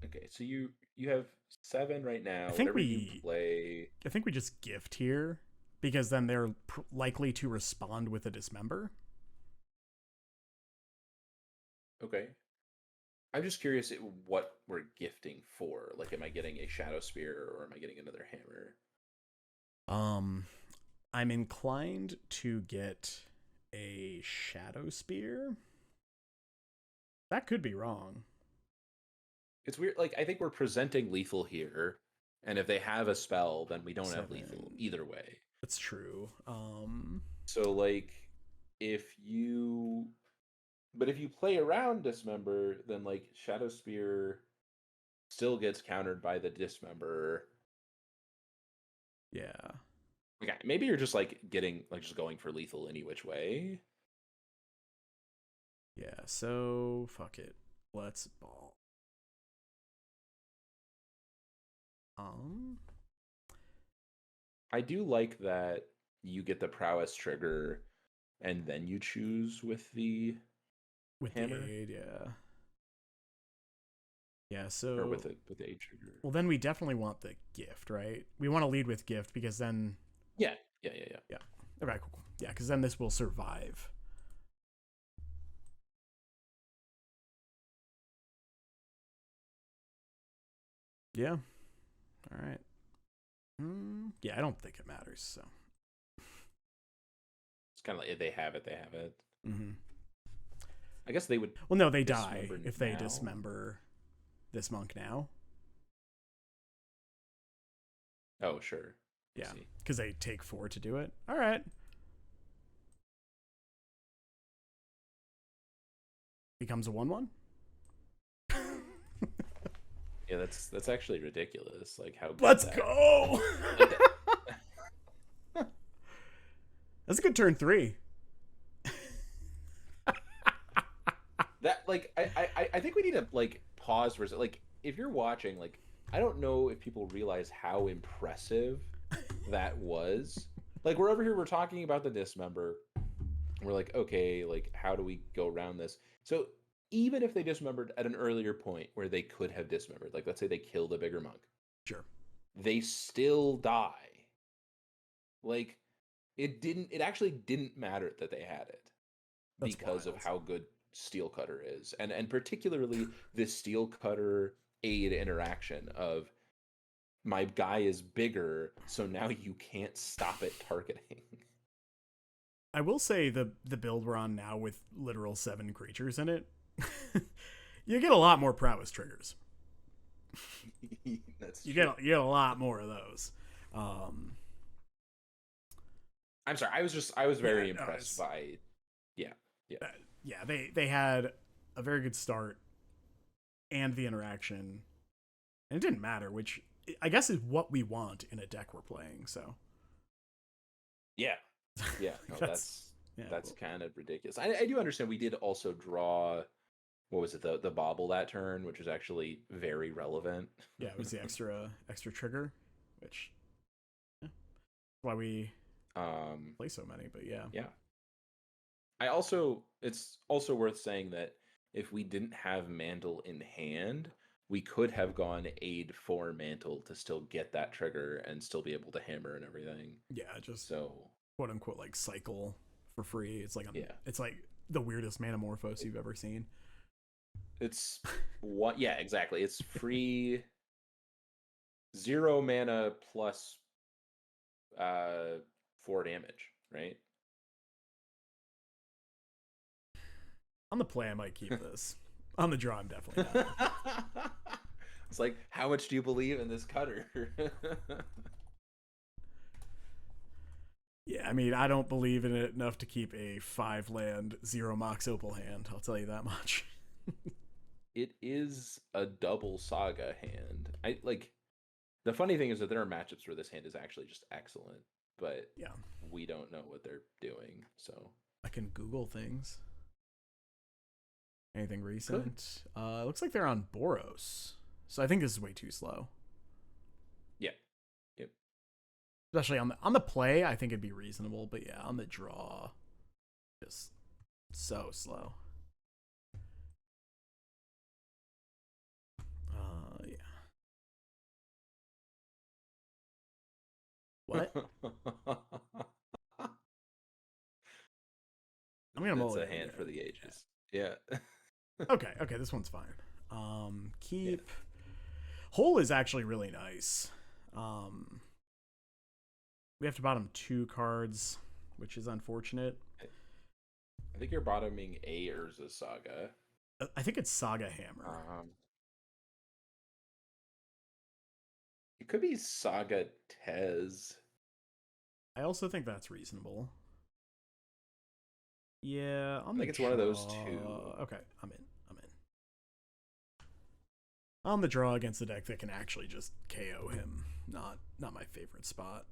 Okay, so you have 7 right now. I think Whatever you play. I think we just gift here because then they're likely to respond with a dismember. Okay. I'm just curious what we're gifting for. Like, am I getting a Shadow Spear or am I getting another hammer? I'm inclined to get a Shadow Spear. That could be wrong. It's weird. Like, I think we're presenting lethal here, and if they have a spell, then we don't have lethal either way. That's true. So, like, if you play around Dismember, then like Shadow Spear still gets countered by the Dismember. Yeah. Okay, maybe you're just like just going for lethal any which way. Yeah, so fuck it. Let's ball. I do like that you get the prowess trigger and then you choose with the hammer. The aid, yeah. Yeah, so or with the aid trigger. Well, then we definitely want the gift, right? We want to lead with gift because then Yeah. Okay, cool. Yeah, because then this will survive. Yeah. All right. Yeah, I don't think it matters. So it's kind of like if they have it, they have it. Mm-hmm. I guess they would. Well, no, they die if they dismember this monk now. Oh, sure. Yeah, because they take 4 to do it. All right. Becomes a 1/1. Yeah, that's actually ridiculous. Like how. Let's go. That's a good turn 3. That like I think we need to like pause for like if you're watching, like I don't know if people realize how impressive that was. Like we're over here, we're talking about the dismember. We're like, okay, like how do we go around this? So even if they dismembered at an earlier point where they could have dismembered, like let's say they killed a bigger monk. Sure. They still die. Like it actually didn't matter that they had it. That's because wild. Of how good Steel Cutter is. And particularly this Steel Cutter aid interaction of my guy is bigger, so now you can't stop it targeting. I will say the build we're on now with literal 7 creatures in it, you get a lot more prowess triggers. That's you get a lot more of those. I'm sorry. I was very impressed by. Yeah. They had a very good start, and the interaction, and it didn't matter, which I guess is what we want in a deck we're playing. So. Yeah. No, that's cool. Kind of ridiculous. I do understand. We did also draw. What was it? The bauble that turn, which was actually very relevant. Yeah, it was the extra trigger, which why we play so many. But yeah. It's also worth saying that if we didn't have Mantle in hand, we could have gone aid for Mantle to still get that trigger and still be able to hammer and everything. Yeah, just so quote unquote like cycle for free. It's like it's like the weirdest Manamorphose you've ever seen. It's what? Yeah, exactly. It's free 0 mana plus 4 damage, right? On the play, I might keep this. On the draw, I'm definitely not. It's like, how much do you believe in this cutter? Yeah, I mean, I don't believe in it enough to keep a 5-land 0 Mox Opal hand. I'll tell you that much. It is a double Saga hand. I like. The funny thing is that there are matchups where this hand is actually just excellent, but we don't know what they're doing. So I can Google things. Anything recent? Looks like they're on Boros. So I think this is way too slow. Yeah. Yep. Especially on the play, I think it'd be reasonable, but yeah, on the draw, just so slow. What? I'm gonna It's a mulligan hand again. for the ages. Yeah. Okay, this one's fine. Yeah. Keep. Hole is actually really nice. We have to bottom 2 cards, which is unfortunate. I think you're bottoming a Urza Saga. I think it's Saga Hammer. It could be Saga Tezz. I also think that's reasonable. Yeah, I think it's one of those two. Okay, I'm in. On the draw against the deck that can actually just KO him. Not my favorite spot.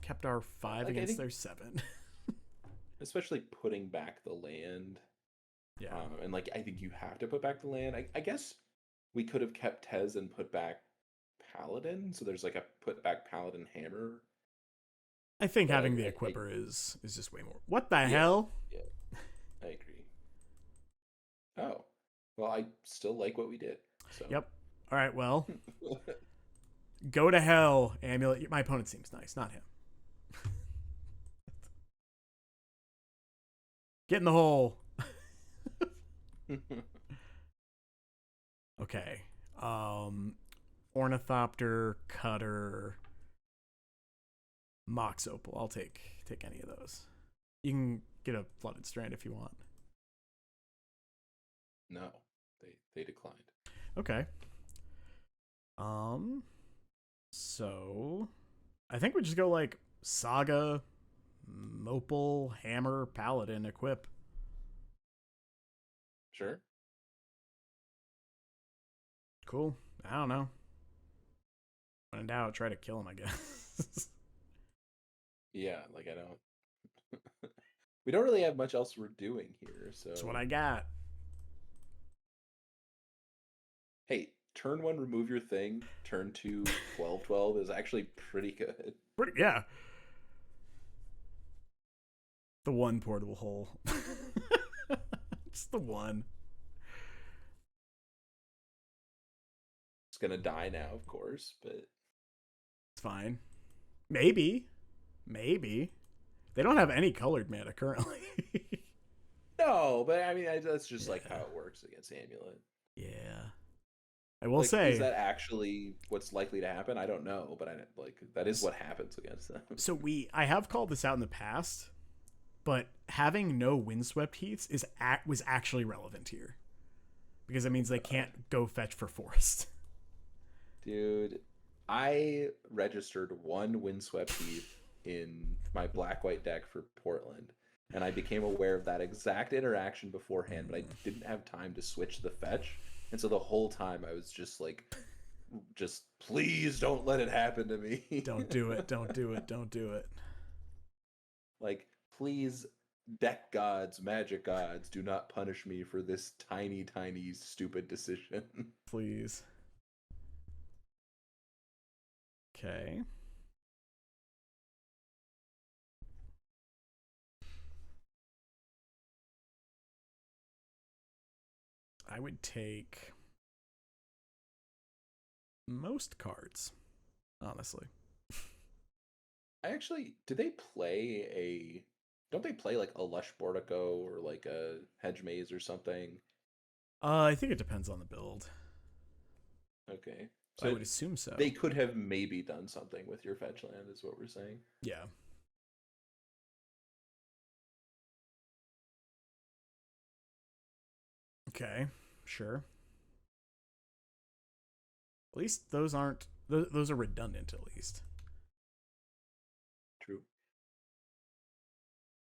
Kept our 5 against their 7. Especially putting back the land. Yeah. And like, I think you have to put back the land. I guess we could have kept Tezz and put back Paladin. So there's like a put back Paladin Hammer. I think having the Equipper is just way more. What the hell? Yeah, I agree. Oh, well, I still like what we did. So. Yep. All right, well. Go to hell, Amulet. My opponent seems nice, not him. Get in the hole. Okay. Ornithopter, Cutter, Mox Opal. I'll take any of those. You can get a Flooded Strand if you want. No, they declined. Okay. So I think we just go like Saga, Mopal, Hammer, Paladin, Equip. Sure. Cool. I don't know. When in doubt, try to kill him, I guess. Yeah, like I don't. We don't really have much else we're doing here, so. That's what I got. Hey, turn 1, remove your thing. Turn 2, 12/12 is actually pretty good. Yeah. The one portable hole. Just the one. It's gonna die now, of course, but it's fine. Maybe. They don't have any colored mana currently. No, but I mean, that's just like how it works against Amulet. Yeah. I will say, is that actually what's likely to happen? I don't know, but that is what happens against them. So I have called this out in the past, but having no Windswept Heaths was actually relevant here, because it means they can't go fetch for Forest. Dude, I registered 1 Windswept Heath in my black-white deck for Portland, and I became aware of that exact interaction beforehand, but I didn't have time to switch the fetch. And so the whole time I was just like, please don't let it happen to me. Don't do it. Don't do it. Like, please, deck gods, magic gods, do not punish me for this tiny, tiny, stupid decision. Please. Okay. I would take most cards, honestly. Don't they play like a Lush Bordico or like a Hedge Maze or something? I think it depends on the build. Okay. So I would assume so. They could have maybe done something with your fetch land, is what we're saying. Yeah. Okay, sure. At least those are redundant, at least. True.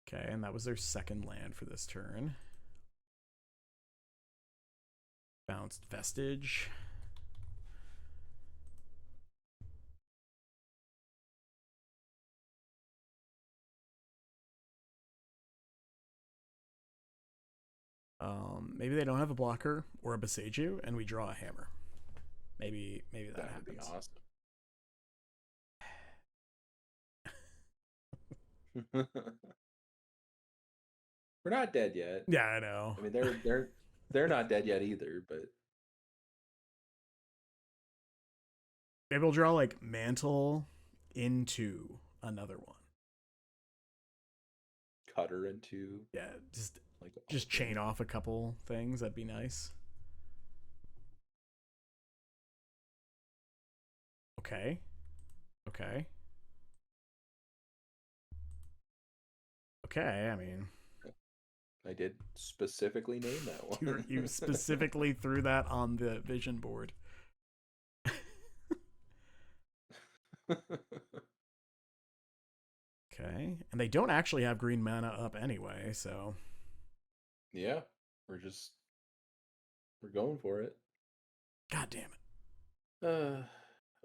Okay, and that was their second land for this turn. Bounced Vestige. Maybe they don't have a blocker or a Boseiju, and we draw a hammer. Maybe that happens. Would be awesome. We're not dead yet. Yeah, I know. I mean, they're not dead yet either, but maybe we'll draw like Mantle into another one. Cutter into. Yeah, just like chain off a couple things. That'd be nice. Okay. Okay. Okay, I mean, I did specifically name that one. you specifically threw that on the vision board. Okay, and they don't actually have green mana up anyway, so yeah, we're going for it. God damn it.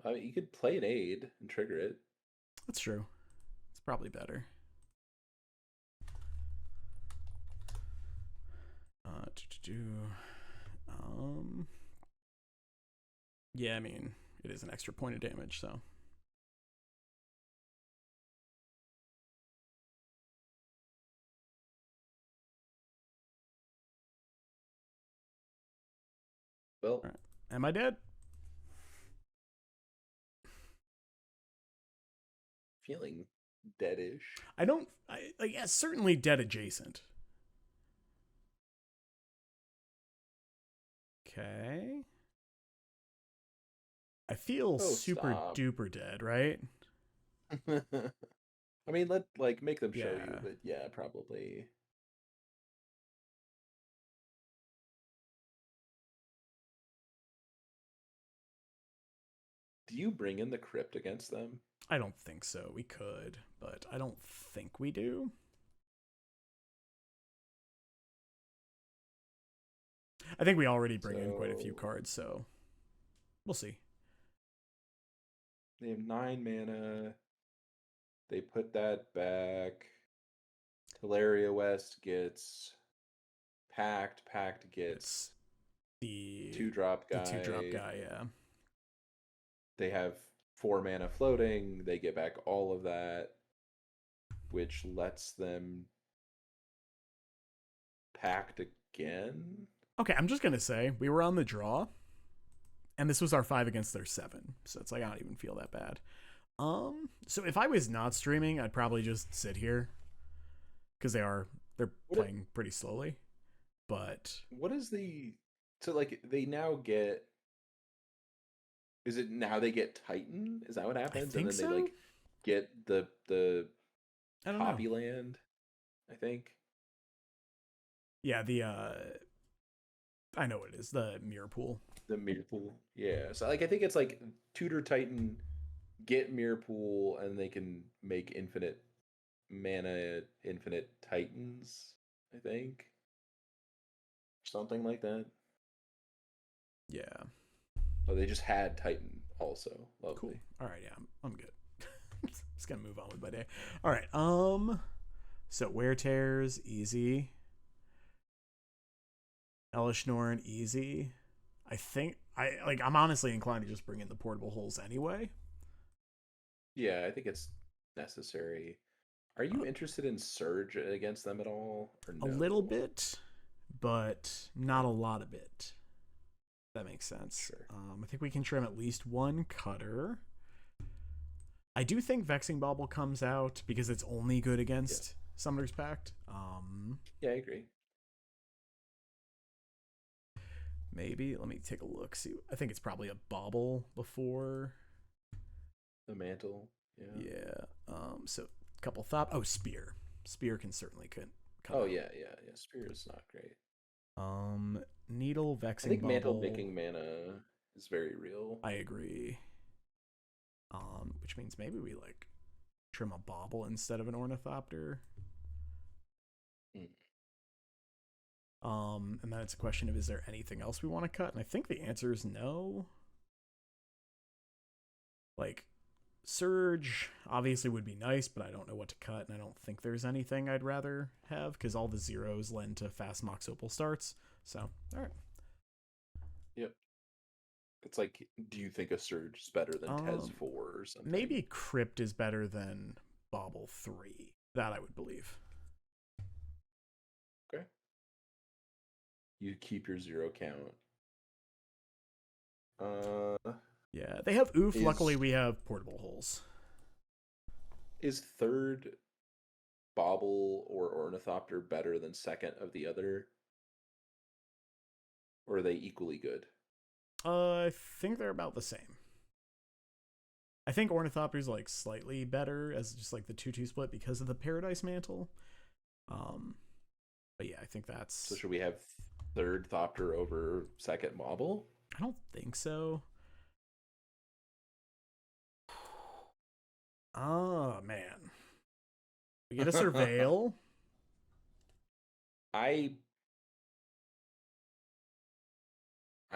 I mean, you could play an aid and trigger it. That's true. It's probably better. Yeah, I mean, it is an extra point of damage, so. Well, right. Am I dead? Feeling deadish. Yeah, certainly dead adjacent. Okay. I feel super duper dead, right? I mean, make them show you, but yeah, probably. Do you bring in the crypt against them? I don't think so. We could, but I don't think we do. I think we already bring in quite a few cards, so we'll see. They have 9 mana. They put that back. Teleria West gets Pact. Pact gets the 2-drop guy. The 2-drop guy, yeah. They have 4 mana floating. They get back all of that, which lets them Pact again. Okay, I'm just gonna say we were on the draw, and this was our 5 against their 7, so it's like I don't even feel that bad. So if I was not streaming, I'd probably just sit here because they're playing pretty slowly. But what is they now get? Is it now they get Titan? Is that what happens? I think and then they get the Poppy land, I think. Yeah, I know what it is, the mirror pool. The mirror pool. Yeah. So I think it's tutor Titan, get mirror pool, and they can make infinite mana, infinite Titans, I think. Something like that. Yeah. Oh, they just had Titan also. Lovely. Cool. All right, yeah, I'm good. Just gonna move on with my day. All right. So Wear Tears, easy. Elish Norn, easy. I think I'm honestly inclined to just bring in the portable holes anyway. Yeah, I think it's necessary. Are you interested in Surge against them at all? Or no? A little bit, but not a lot of it. That makes sense. Sure. I think we can trim at least one cutter. I do think Vexing Bauble comes out because it's only good against Summoner's Pact. Yeah, I agree. Maybe. Let me take a look. See, I think it's probably a Bauble before the Mantle. Yeah. Yeah. So a couple thought. Oh, Spear. Spear can certainly come out. Yeah. Spear is not great. Needle, Vexing I think Bauble. Mantle making mana is very real. I agree. Which means maybe we trim a Bauble instead of an Ornithopter. And then it's a question of, is there anything else we want to cut? And I think the answer is no. Surge obviously would be nice, but I don't know what to cut, and I don't think there's anything I'd rather have because all the zeros lend to fast Mox Opal starts. So, all right. Yep. It's do you think a Surge is better than Tezz 4 or something? Maybe Crypt is better than Bauble 3. That I would believe. Okay. You keep your 0 count. Yeah, they have Oof. Luckily, we have portable holes. is third Bauble or Ornithopter better than second of the other? Or are they equally good? I think they're about the same. I think Ornithopter's like slightly better as just like the 2-2 split because of the Paradise Mantle. But yeah, I think that's... So should we have third Thopter over second Bauble? I don't think so. Oh, man. We get a Surveil. I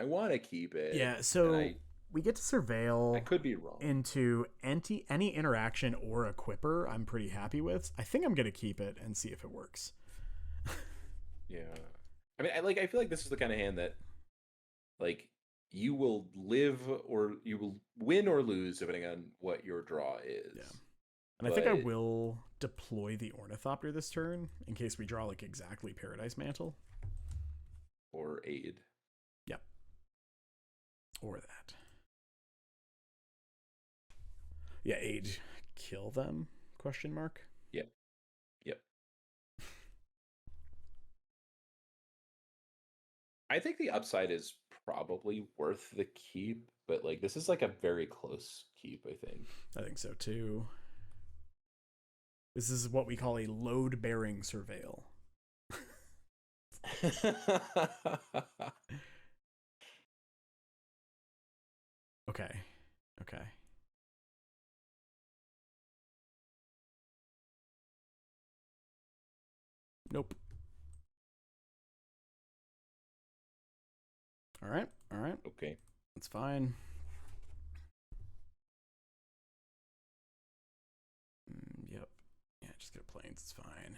want to keep it. Yeah, so we get to Surveil. I could be wrong. Into any interaction or equipper I'm pretty happy with. I think I'm going to keep it and see if it works. Yeah. I mean, I feel like this is the kind of hand that, like, you will live or you will win or lose depending on what your draw is. Yeah. And I think I will deploy the Ornithopter this turn in case we draw like exactly Paradise Mantle. Or Aid. Yep. Or that. Yeah, Aid. Kill them? Question mark. Yep. Yep. I think the upside is probably worth the keep, but like this is like a very close keep, I think. I think so too. This is what we call a load-bearing Surveil. Okay. Okay. Nope. All right. All right. Okay. That's fine. Yep. Yeah, just get planes. It's fine.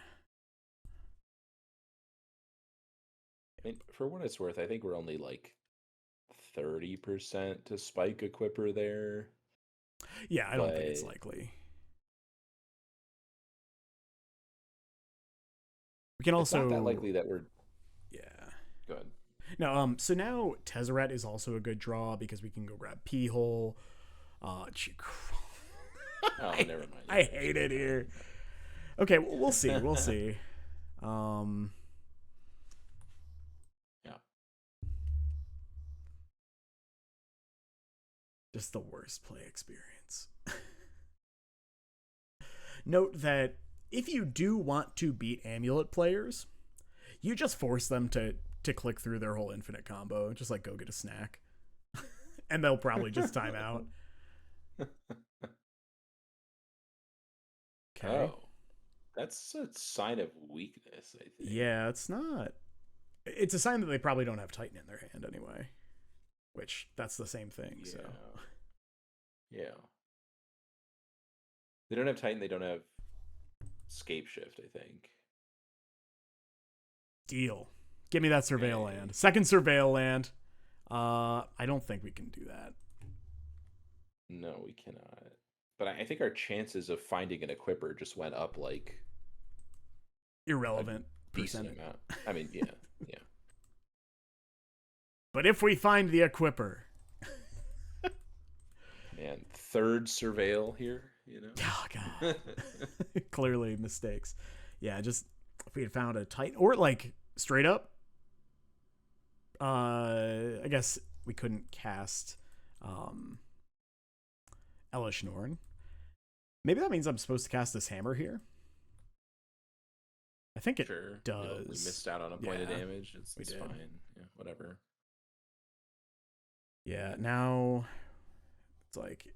I mean, for what it's worth, I think we're only like 30% to spike equipper there. Yeah, I don't think it's likely. We can also... It's not that likely that we're... Yeah. Go ahead. No, so now Tezzeret is also a good draw because we can go grab P-hole. Oh, never mind. I hate it here. Okay, we'll see. We'll see. Yeah. Just the worst play experience. Note that if you do want to beat Amulet players, you just force them to click through their whole infinite combo. Just like go get a snack. And they'll probably just time out. Okay. Oh, that's a sign of weakness, I think. Yeah, it's not. It's a sign that they probably don't have Titan in their hand anyway. Which, that's the same thing, yeah. so. Yeah. They don't have Titan, they don't have Scape Shift, I think. Deal. Give me that Surveil land. Second Surveil land. I don't think we can do that. No, we cannot. But I think our chances of finding an equipper just went up like irrelevant decent amount. I mean, yeah, yeah. But if we find the equipper, and third Surveil here, you know. Oh god. Clearly mistakes. Yeah, just if we had found a Titan or like straight up. I guess we couldn't cast Elish Norn. Maybe that means I'm supposed to cast this hammer here. I think it does. We missed out on a point of damage. It's fine. Yeah, whatever. Yeah, now it's like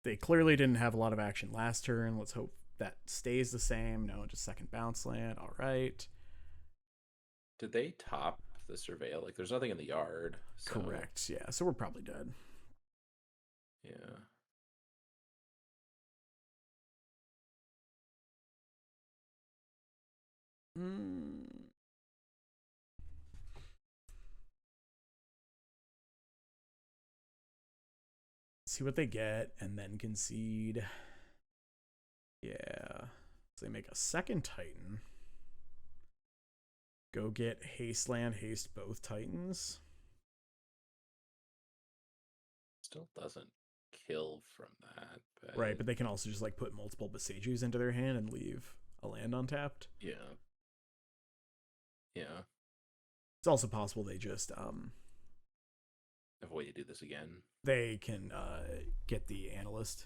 they clearly didn't have a lot of action last turn. Let's hope that stays the same. No, just second bounce land. All right. Did they top the Surveil? Like, there's nothing in the yard. So... Correct. Yeah, so we're probably dead. Yeah. See what they get and then concede. Yeah. So they make a second Titan. Go get haste land, haste both Titans. Still doesn't kill from that. But... Right, but they can also just like put multiple Besieges into their hand and leave a land untapped. Yeah. Yeah. It's also possible they just avoid to do this again. They can get the Analyst.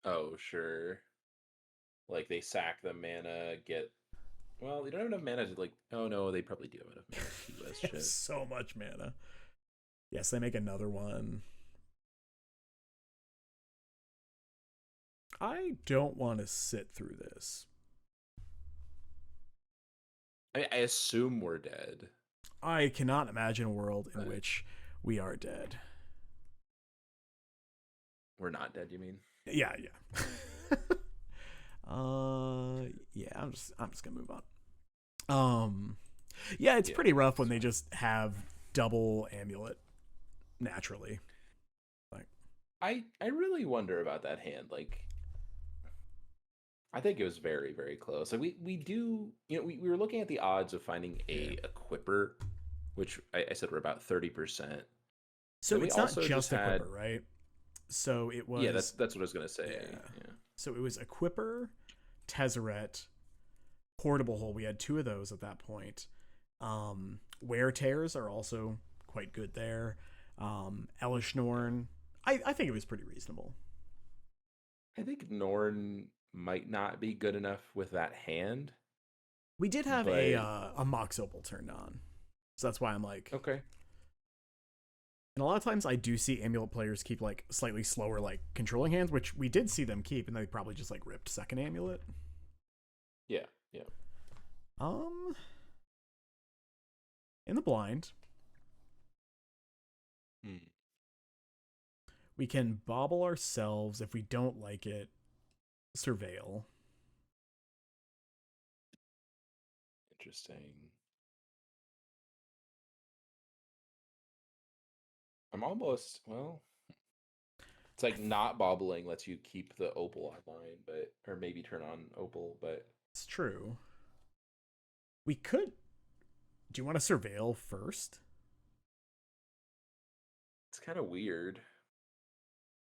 Oh, sure. Like they sack the mana, get... Well, they don't have enough mana to like... Oh no, they probably do have enough mana to do this shit. So much mana. Yes, they make another one. I don't want to sit through this. I assume we're dead. I cannot imagine a world in which we are dead. We're not dead, you mean? Yeah. Yeah, I'm just gonna move on. Yeah, it's pretty rough when they just have double Amulet naturally. Like, I really wonder about that hand. Like, I think it was very, very close. Like we do, we were looking at the odds of finding a equipper, which I said we're about 30%. So it's not just equipper, right? So it was... Yeah, that's what I was gonna say. Yeah. So it was equipper, Tezzeret, portable hole. We had 2 of those at that point. Wear tears are also quite good there. Elish Norn, I think it was pretty reasonable. I think Norn might not be good enough with that hand. We did have a Mox Opal turned on, so that's why I'm like, okay. And a lot of times I do see Amulet players keep like slightly slower like controlling hands, which we did see them keep, and they probably just like ripped second Amulet. Yeah. In the blind, we can bobble ourselves if we don't like it. Surveil. Interesting. I'm almost, well, it's like not bobbling lets you keep the Opal online, but, or maybe turn on Opal, but it's true. We could. Do you want to surveil first? It's kind of weird.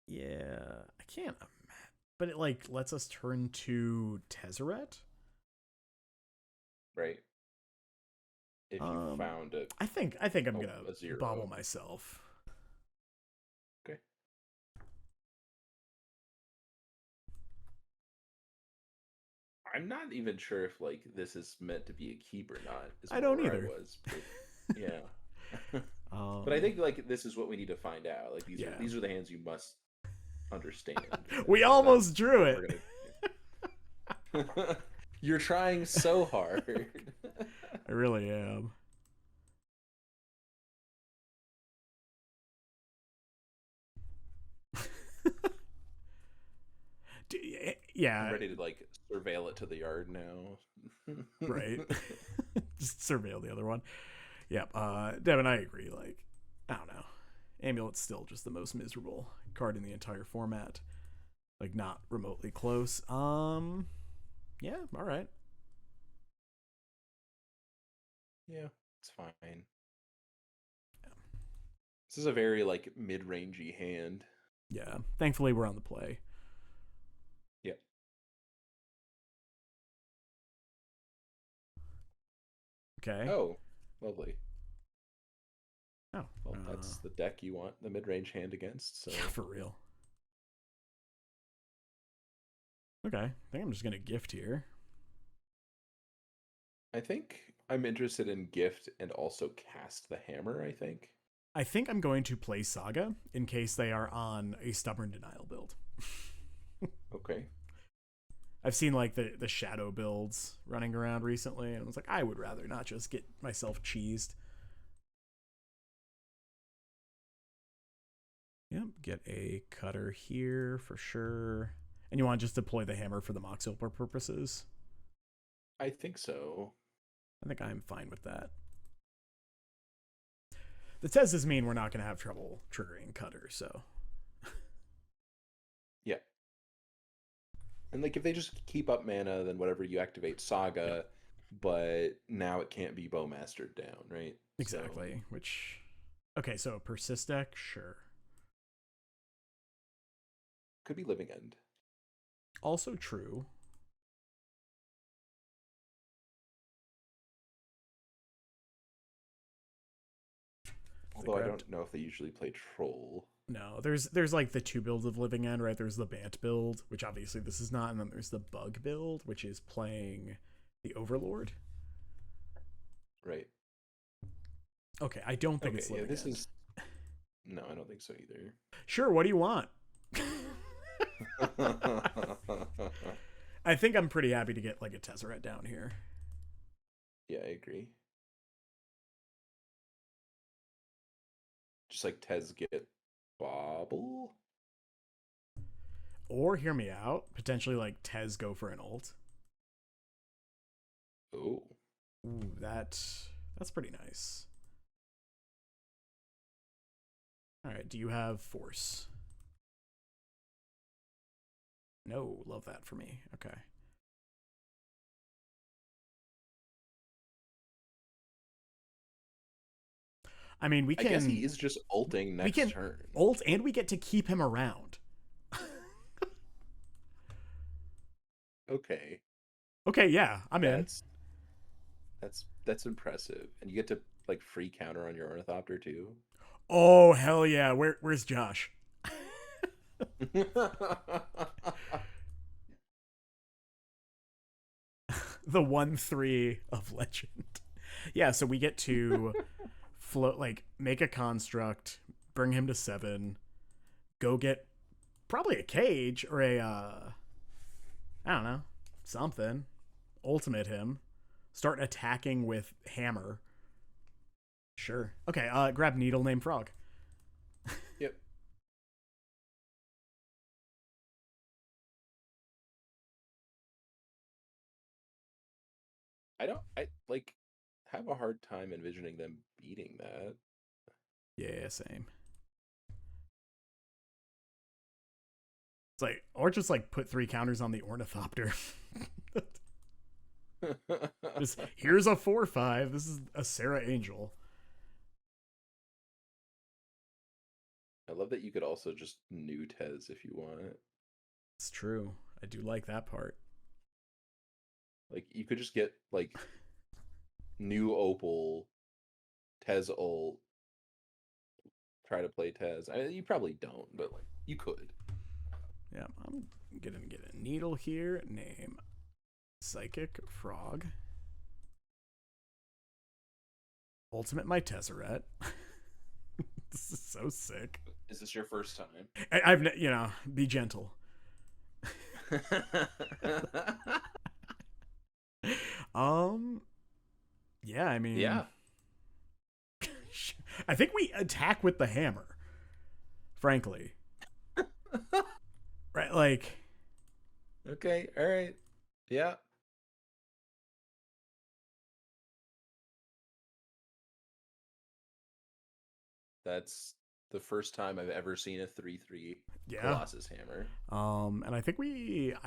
Yeah, I can't imagine. But it like lets us turn to Tezzeret. Right. If you found a... I think I'm gonna bobble myself. Okay. I'm not even sure if like this is meant to be a keep or not. I don't either. Yeah. But I think like this is what we need to find out. Like these are the hands you must understand. We almost drew it. You're trying so hard. I really am. Yeah. I'm ready to like surveil it to the yard now. Right. Just surveil the other one. Yep. Devin, I agree. Like, I don't know. Amulet's still just the most miserable card in the entire format. Like, not remotely close. Yeah, all right. Yeah, it's fine. Yeah. This is a very like mid-rangey hand. Yeah. Thankfully we're on the play. Yeah. Okay. Oh, lovely. Oh, well, that's the deck you want the mid-range hand against. So yeah, for real. Okay, I think I'm just gonna gift here. I think I'm interested in gift and also cast the hammer. I think I'm going to play Saga in case they are on a stubborn denial build. Okay. I've seen like the shadow builds running around recently, and I was like, I would rather not just get myself cheesed. Yep, get a cutter here for sure. And you want to just deploy the hammer for the Mox Opal purposes? I think so. I think I'm fine with that. The Tezzes mean we're not going to have trouble triggering cutter, so. Yeah. And like if they just keep up mana, then whatever you activate Saga, but now it can't be Bowmastered down, right? Exactly, which Okay, so a persist deck, sure. Could be Living End. Also true. Although I don't know if they usually play Troll. No, there's like the two builds of Living End, right? There's the Bant build, which obviously this is not, and then there's the Bug build, which is playing the Overlord. Right. Okay, I don't think it's Living this End. is. No, I don't think so either. Sure, what do you want? I think I'm pretty happy to get like a Tezzeret down here. Yeah, I agree. Just like Tezz get Bobble? Or hear me out, potentially like Tezz go for an ult. Oh. Ooh, that's pretty nice. All right, do you have Force? No, love that for me. Okay. I mean, we can. I guess he is just ulting next turn. Ult, and we get to keep him around. Okay. Okay, yeah, I'm in. That's impressive, and you get to like free counter on your Ornithopter too. Oh hell yeah! Where's Josh? The 1/3 of Legend. Yeah, so we get to float, like make a construct, bring him to 7, go get probably a cage or a I don't know, something. Ultimate him. Start attacking with hammer. Sure. Okay, grab Needle, name Frog. Yep. I like have a hard time envisioning them beating that. Yeah, same. It's like, or just like put 3 counters on the Ornithopter. Just, here's a 4/5. This is a Sarah Angel. I love that you could also just new Tezz if you want. It's true. I do like that part. Like you could just get like new Opal, Tezz ult, try to play Tezz. I mean, you probably don't, but like you could. Yeah, I'm gonna get a Needle here. Name Psychic Frog. Ultimate my Tezzeret. This is so sick. Is this your first time? I've be gentle. Yeah, I mean, yeah. I think we attack with the hammer. Frankly. Right, like. Okay, all right. Yeah. That's the first time I've ever seen a 3/3 Colossus Hammer. And I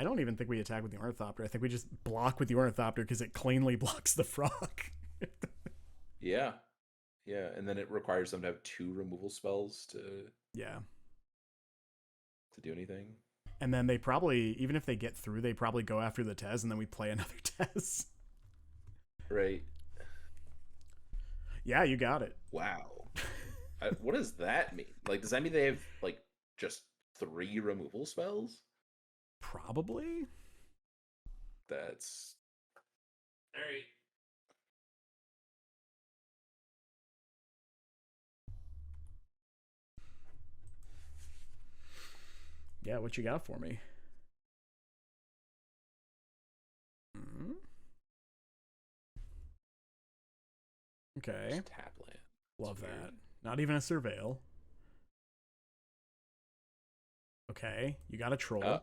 don't even think we attack with the Ornithopter. I think we just block with the Ornithopter because it cleanly blocks the Frog. Yeah. Yeah, and then it requires them to have 2 removal spells to do anything. And then they probably, even if they get through, they probably go after the Tezz, and then we play another Tezz. Right. Yeah, you got it. Wow. What does that mean? Like, does that mean they have like just 3 removal spells? Probably. That's all right. Yeah, what you got for me? Mm-hmm. Okay. Just tap land. Love that. Not even a Surveil. Okay, you got a Troll.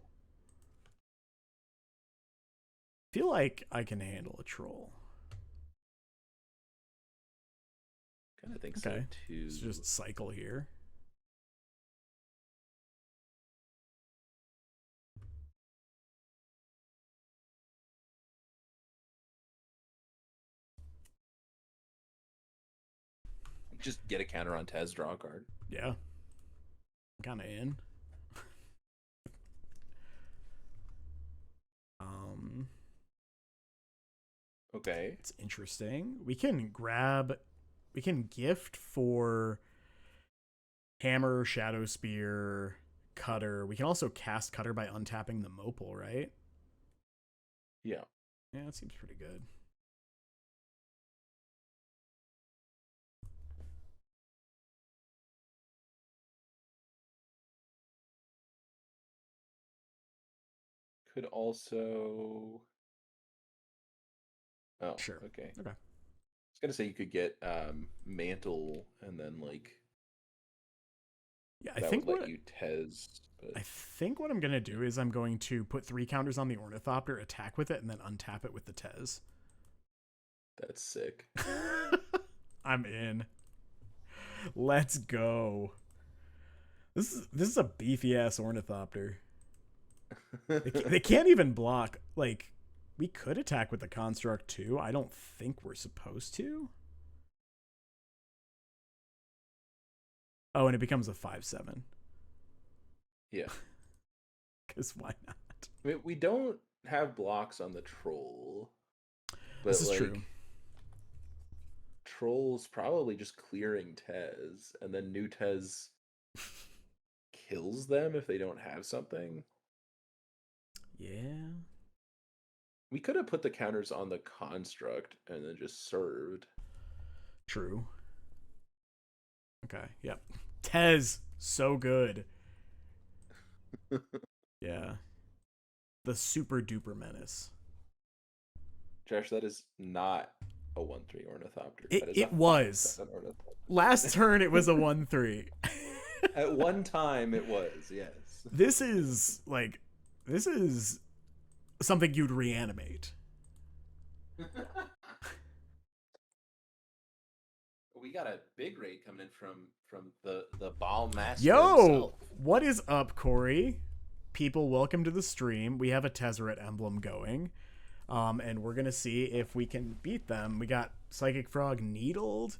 Feel like I can handle a Troll. Kind of think so too. Let's just cycle here. Just get a counter on Tezz, draw a card. Yeah. Kind of in. Okay. It's interesting. We can gift for Hammer, Shadow Spear, Cutter. We can also cast Cutter by untapping the Mopal, right? Yeah. Yeah, that seems pretty good. Could also... Oh, Sure. okay. Okay. I was gonna say you could get Mantle and then like Yeah, that would let you Tezz. But... I think what I'm gonna do is I'm going to put 3 counters on the Ornithopter, attack with it, and then untap it with the Tezz. That's sick. I'm in. Let's go. This is a beefy ass Ornithopter. They can't even block. Like, we could attack with the Construct too. I don't think we're supposed to. Oh, and it becomes a 5/7. Yeah. Because why not? I mean, we don't have blocks on the Troll. But This is true. Troll's probably just clearing Tezz, and then new Tezz kills them if they don't have something. Yeah. We could have put the counters on the Construct and then just served. True. Okay, yep. Tezz, so good. Yeah. The super duper menace. Josh, that is not a 1/3 Ornithopter. It was. Last turn it was a 1/3. At one time it was, yes. This is something you'd reanimate. We got a big raid coming in from the Ball Master himself. What is up, Corey? People, welcome to the stream. We have a Tezzeret emblem going. And we're gonna see if we can beat them. We got Psychic Frog needled,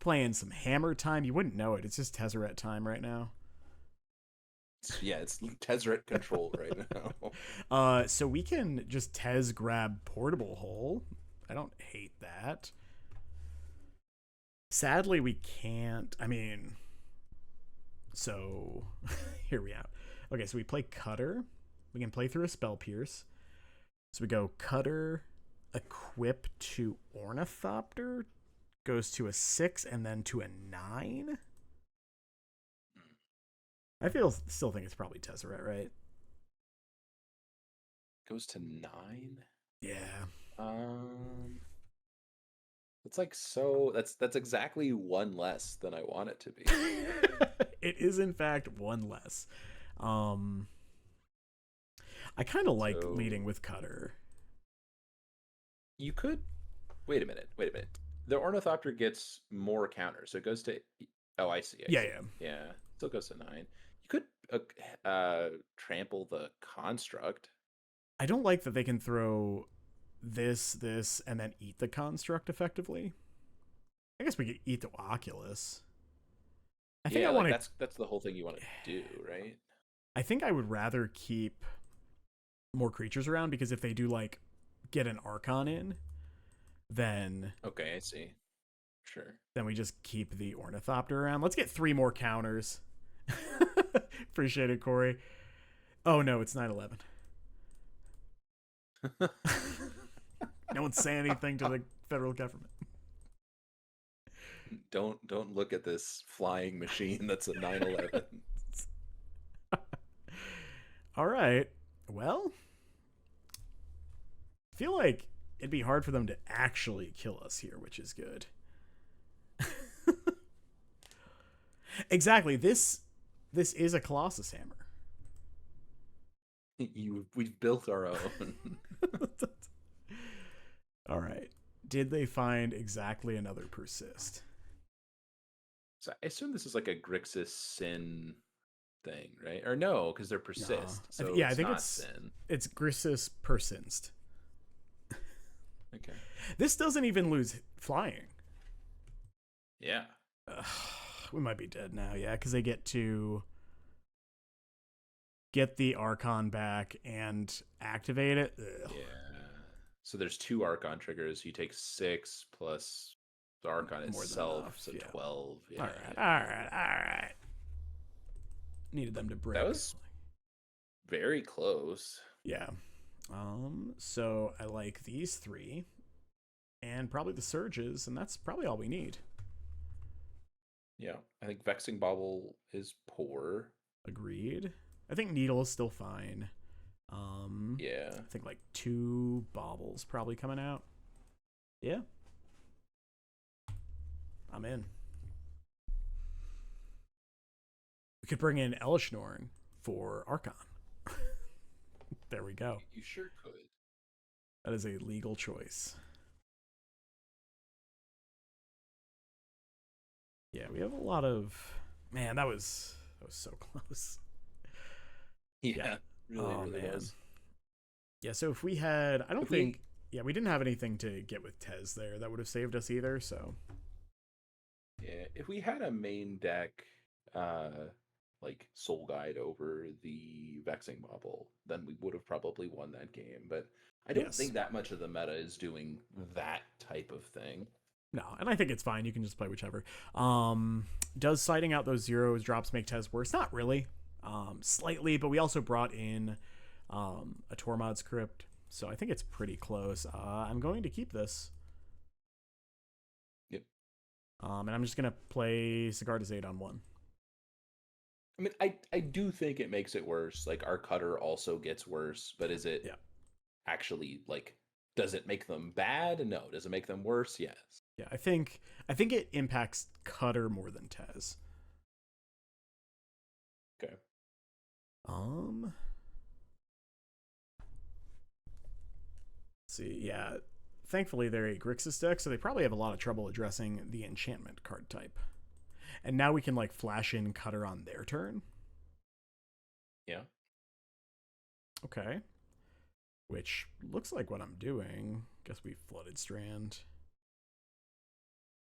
playing some Hammer time. You wouldn't know it. It's just Tezzeret time right now. Yeah, it's Tezzeret control right now. So we can just Tezz grab Portable Hole. I don't hate that. Sadly, we can't. I mean, so here we are. Okay, so we play Cutter. We can play through a Spell Pierce. So we go Cutter, equip to Ornithopter, goes to a 6 and then to a 9. I still think it's probably Tezzeret, right? Goes to 9? Yeah. It's like so that's exactly one less than I want it to be. It is in fact one less. I kind of like leading with Cutter. You could wait a minute. The Ornithopter gets more counters, so it goes to. Oh, I see. Yeah. Still goes to 9. You could trample the Construct. I don't like that they can throw this, and then eat the Construct effectively. I guess we could eat the Oculus. I think that's the whole thing you want to do, right? I think I would rather keep more creatures around, because if they do like get an Archon in, then okay, I see. Sure. Then we just keep the Ornithopter around. Let's get 3 more counters. Appreciate it, Corey. Oh no, it's 9/11. No one's saying anything to the federal government. Don't look at this flying machine that's a 9/11. All right. Well, I feel like it'd be hard for them to actually kill us here, which is good. Exactly. This is a Colossus Hammer. We've built our own. All right. Did they find exactly another persist? So I assume this is like a Grixis Sin thing, right? Or no, because they're persist. No. So yeah, I think not Sin. It's Grixis persist. Okay. This doesn't even lose flying. Yeah. We might be dead now, yeah, because they get to get the Archon back and activate it. Ugh. Yeah. So there's 2 Archon triggers. You take 6 plus the Archon More than itself, enough, so yeah. 12. Yeah. All right. Needed them to break. That was very close. Yeah. So I like these 3. And probably the surges, and that's probably all we need. Yeah. I think Vexing Bauble is poor. Agreed. I think Needle is still fine. Yeah. I think like 2 baubles probably coming out. Yeah. I'm in. We could bring in Elishnorn for Archon. There we go. You sure could. That is a legal choice. Yeah, we have a lot of... Man, that was so close. Yeah. Really was. Yeah, so if we had... I don't think... Yeah, we didn't have anything to get with Tezz there that would have saved us either, so... Yeah, if we had a main deck, like Soul Guide over the Vexing Bauble, then we would have probably won that game. But I don't think that much of the meta is doing that type of thing. No, and I think it's fine. You can just play whichever. Does siding out those 0 drops make Tezz worse? Not really. Slightly, but we also brought in a Tormod's Crypt, so I think it's pretty close. I'm going to keep this. Yep. And I'm just going to play Sigarda's 8 on 1. I mean, I do think it makes it worse. Like, our cutter also gets worse, but is it actually, like, does it make them bad? No. Does it make them worse? Yes. Yeah, I think it impacts cutter more than Tezz. Okay. Let's see, yeah. Thankfully, they're a Grixis deck, so they probably have a lot of trouble addressing the enchantment card type. And now we can, like, flash in cutter on their turn. Yeah. Okay. Which looks like what I'm doing. Guess we flooded Strand.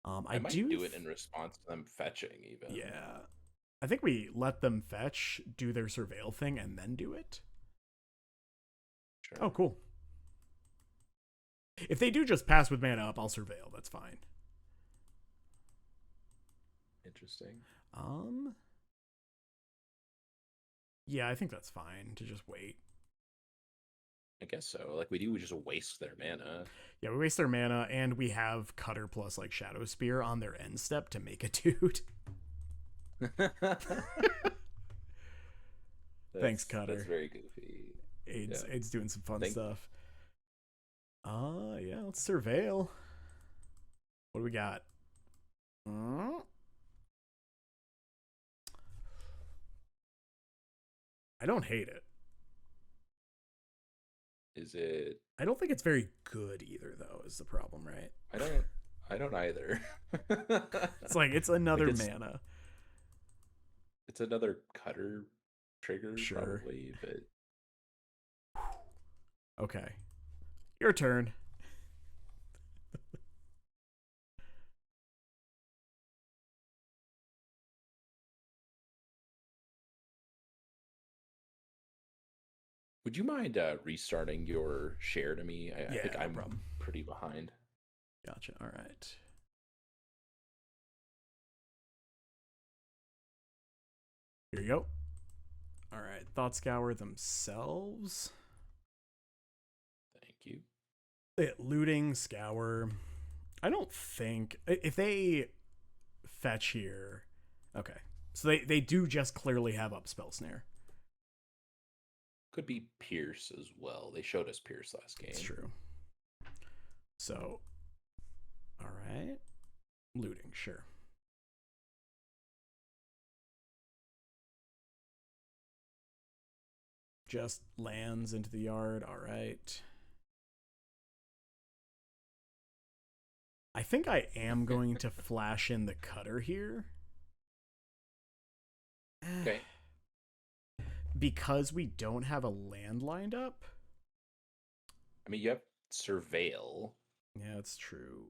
I might do it in response to them fetching, even. Yeah. I think we let them fetch, do their surveil thing, and then do it. Sure. Oh, cool. If they do just pass with mana up, I'll surveil. That's fine. Interesting. Yeah, I think that's fine to just wait. I guess so. Like, we just waste their mana. Yeah, we waste their mana, and we have Cutter plus, like, Shadow Spear on their end step to make a dude. Thanks, Cutter. That's very goofy. Aid's doing some fun stuff. Yeah, let's surveil. What do we got? I don't hate it. Is it? I don't think it's very good either, though, is the problem, right? I don't either. It's like, it's another mana. It's another cutter trigger, sure. Probably, but... Okay. Your turn. Would you mind restarting your share to me? I think I'm pretty behind. Gotcha. All right. Here you go. All right. Thought Scour themselves. Thank you. Looting, Scour. I don't think... If they fetch here... Okay. So they do just clearly have up Spell Snare. Could be Pierce as well. They showed us Pierce last game. That's true. So, all right. Looting, sure. Just lands into the yard. All right. I think I am going to flash in the cutter here. Okay. Because we don't have a land lined up. I mean, you have Surveil. Yeah, that's true.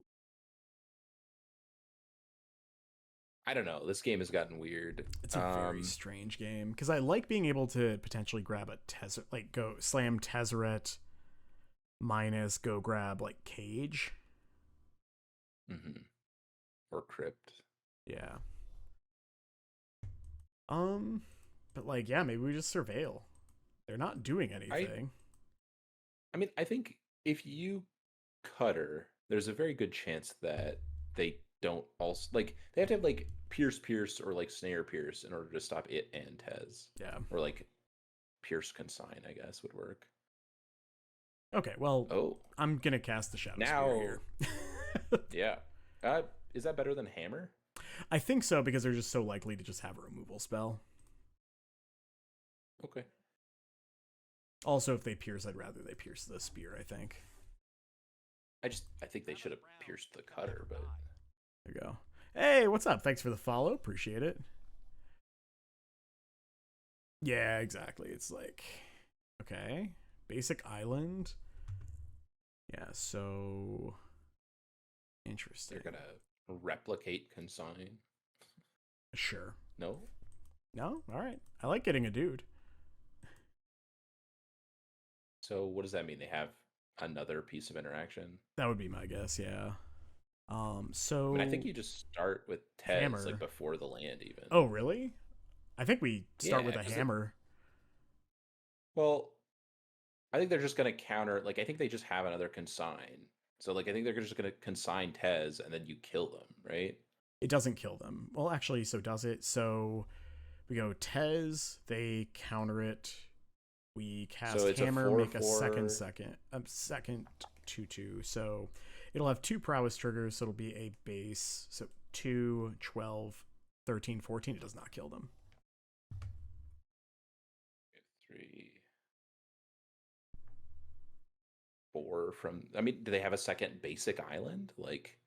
I don't know. This game has gotten weird. It's a very strange game because I like being able to potentially grab a Tezzeret, like go slam Tezzeret minus go grab like Cage. Mm-hmm. Or Crypt. Yeah. But like, yeah, maybe we just surveil. They're not doing anything. I mean, I think if you cutter, there's a very good chance that they don't also like they have to have like pierce or like snare pierce in order to stop it and Tezz. Yeah. Or like pierce consign, I guess, would work. Okay, well, I'm gonna cast the Shadow Spear here. Yeah. Is that better than Hammer? I think so because they're just so likely to just have a removal spell. Okay. Also, if they pierce, I'd rather they pierce the spear, I think. I think they should have pierced the cutter, but there you go. Hey, what's up? Thanks for the follow. Appreciate it. Yeah, exactly. It's like, okay, basic island. Yeah, so interesting. They're gonna replicate consign. Sure. No? All right. I like getting a dude. So what does that mean? They have another piece of interaction? That would be my guess, yeah. So I mean, I think you just start with Tezz hammer. like before the land even. Oh, really? I think we start with a hammer. Well, I think they're just gonna counter. Like, I think they just have another consign. So, like, I think they're just gonna consign Tezz and then you kill them, right? It doesn't kill them. Well, actually, so does it? So we go Tezz. They counter it. We cast hammer, make a second 2/2. So it'll have 2 prowess triggers, so it'll be a base. So 2, 12, 13, 14. It does not kill them. 3, 4 from. I mean, do they have a second basic island? Like,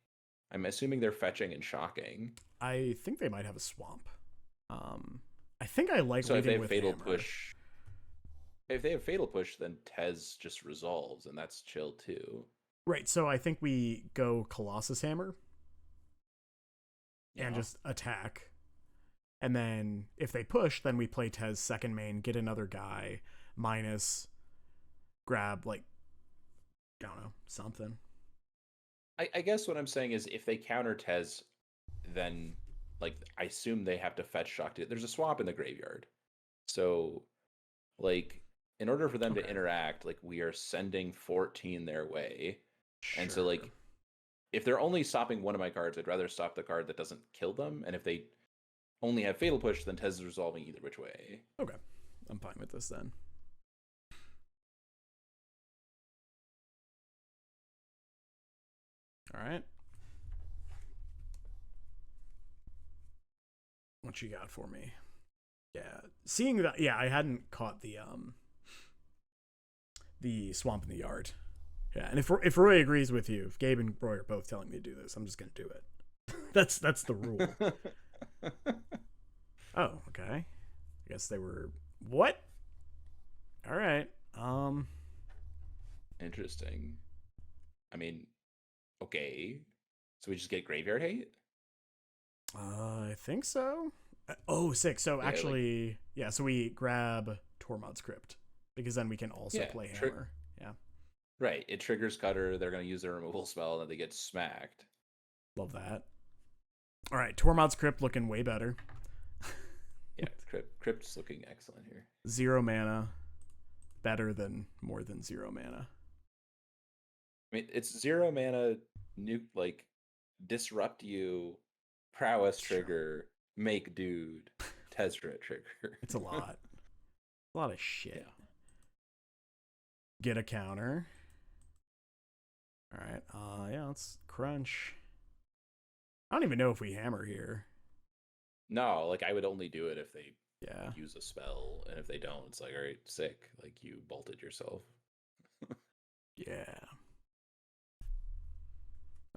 I'm assuming they're fetching and shocking. I think they might have a swamp. I think I like so if they have with fatal hammer. push. If they have fatal push, then Tezz just resolves, and that's chill too. Right, so I think we go Colossus Hammer and just attack. And then if they push, then we play Tezz second main, get another guy, minus grab, like, I don't know, something. I guess what I'm saying is if they counter Tezz, then, like, I assume they have to fetch shock. There's a swamp in the graveyard. So, like, in order for them to interact, like, we are sending 14 their way. Sure. And so, like, if they're only stopping one of my cards, I'd rather stop the card that doesn't kill them. And if they only have fatal push, then Tezz is resolving either which way. Okay. I'm fine with this then. All right. What you got for me? Yeah. Seeing that, yeah, I hadn't caught the swamp in the yard. Yeah, and if Roy agrees with you, if Gabe and Roy are both telling me to do this, I'm just gonna do it. that's the rule. Oh, okay. I guess they were what? All right. Interesting. I mean, okay. So we just get graveyard hate? I think so. Oh, sick. So yeah, actually, like, yeah. So we grab Tormod's Crypt because then we can also play hammer. Yeah. Right. It triggers cutter. They're going to use their removal spell, and then they get smacked. Love that. All right, Tormod's Crypt looking way better. Yeah, Crypt's looking excellent here. 0 mana, better than more than 0 mana. I mean, it's 0 mana, like, disrupt you, prowess trigger, make dude, Tezzeret trigger. It's a lot. A lot of shit. Yeah. Get a counter. All right. Yeah, let's crunch. I don't even know if we hammer here. No, like, I would only do it if they use a spell, and if they don't, it's like, all right, sick. Like, you bolted yourself. Yeah.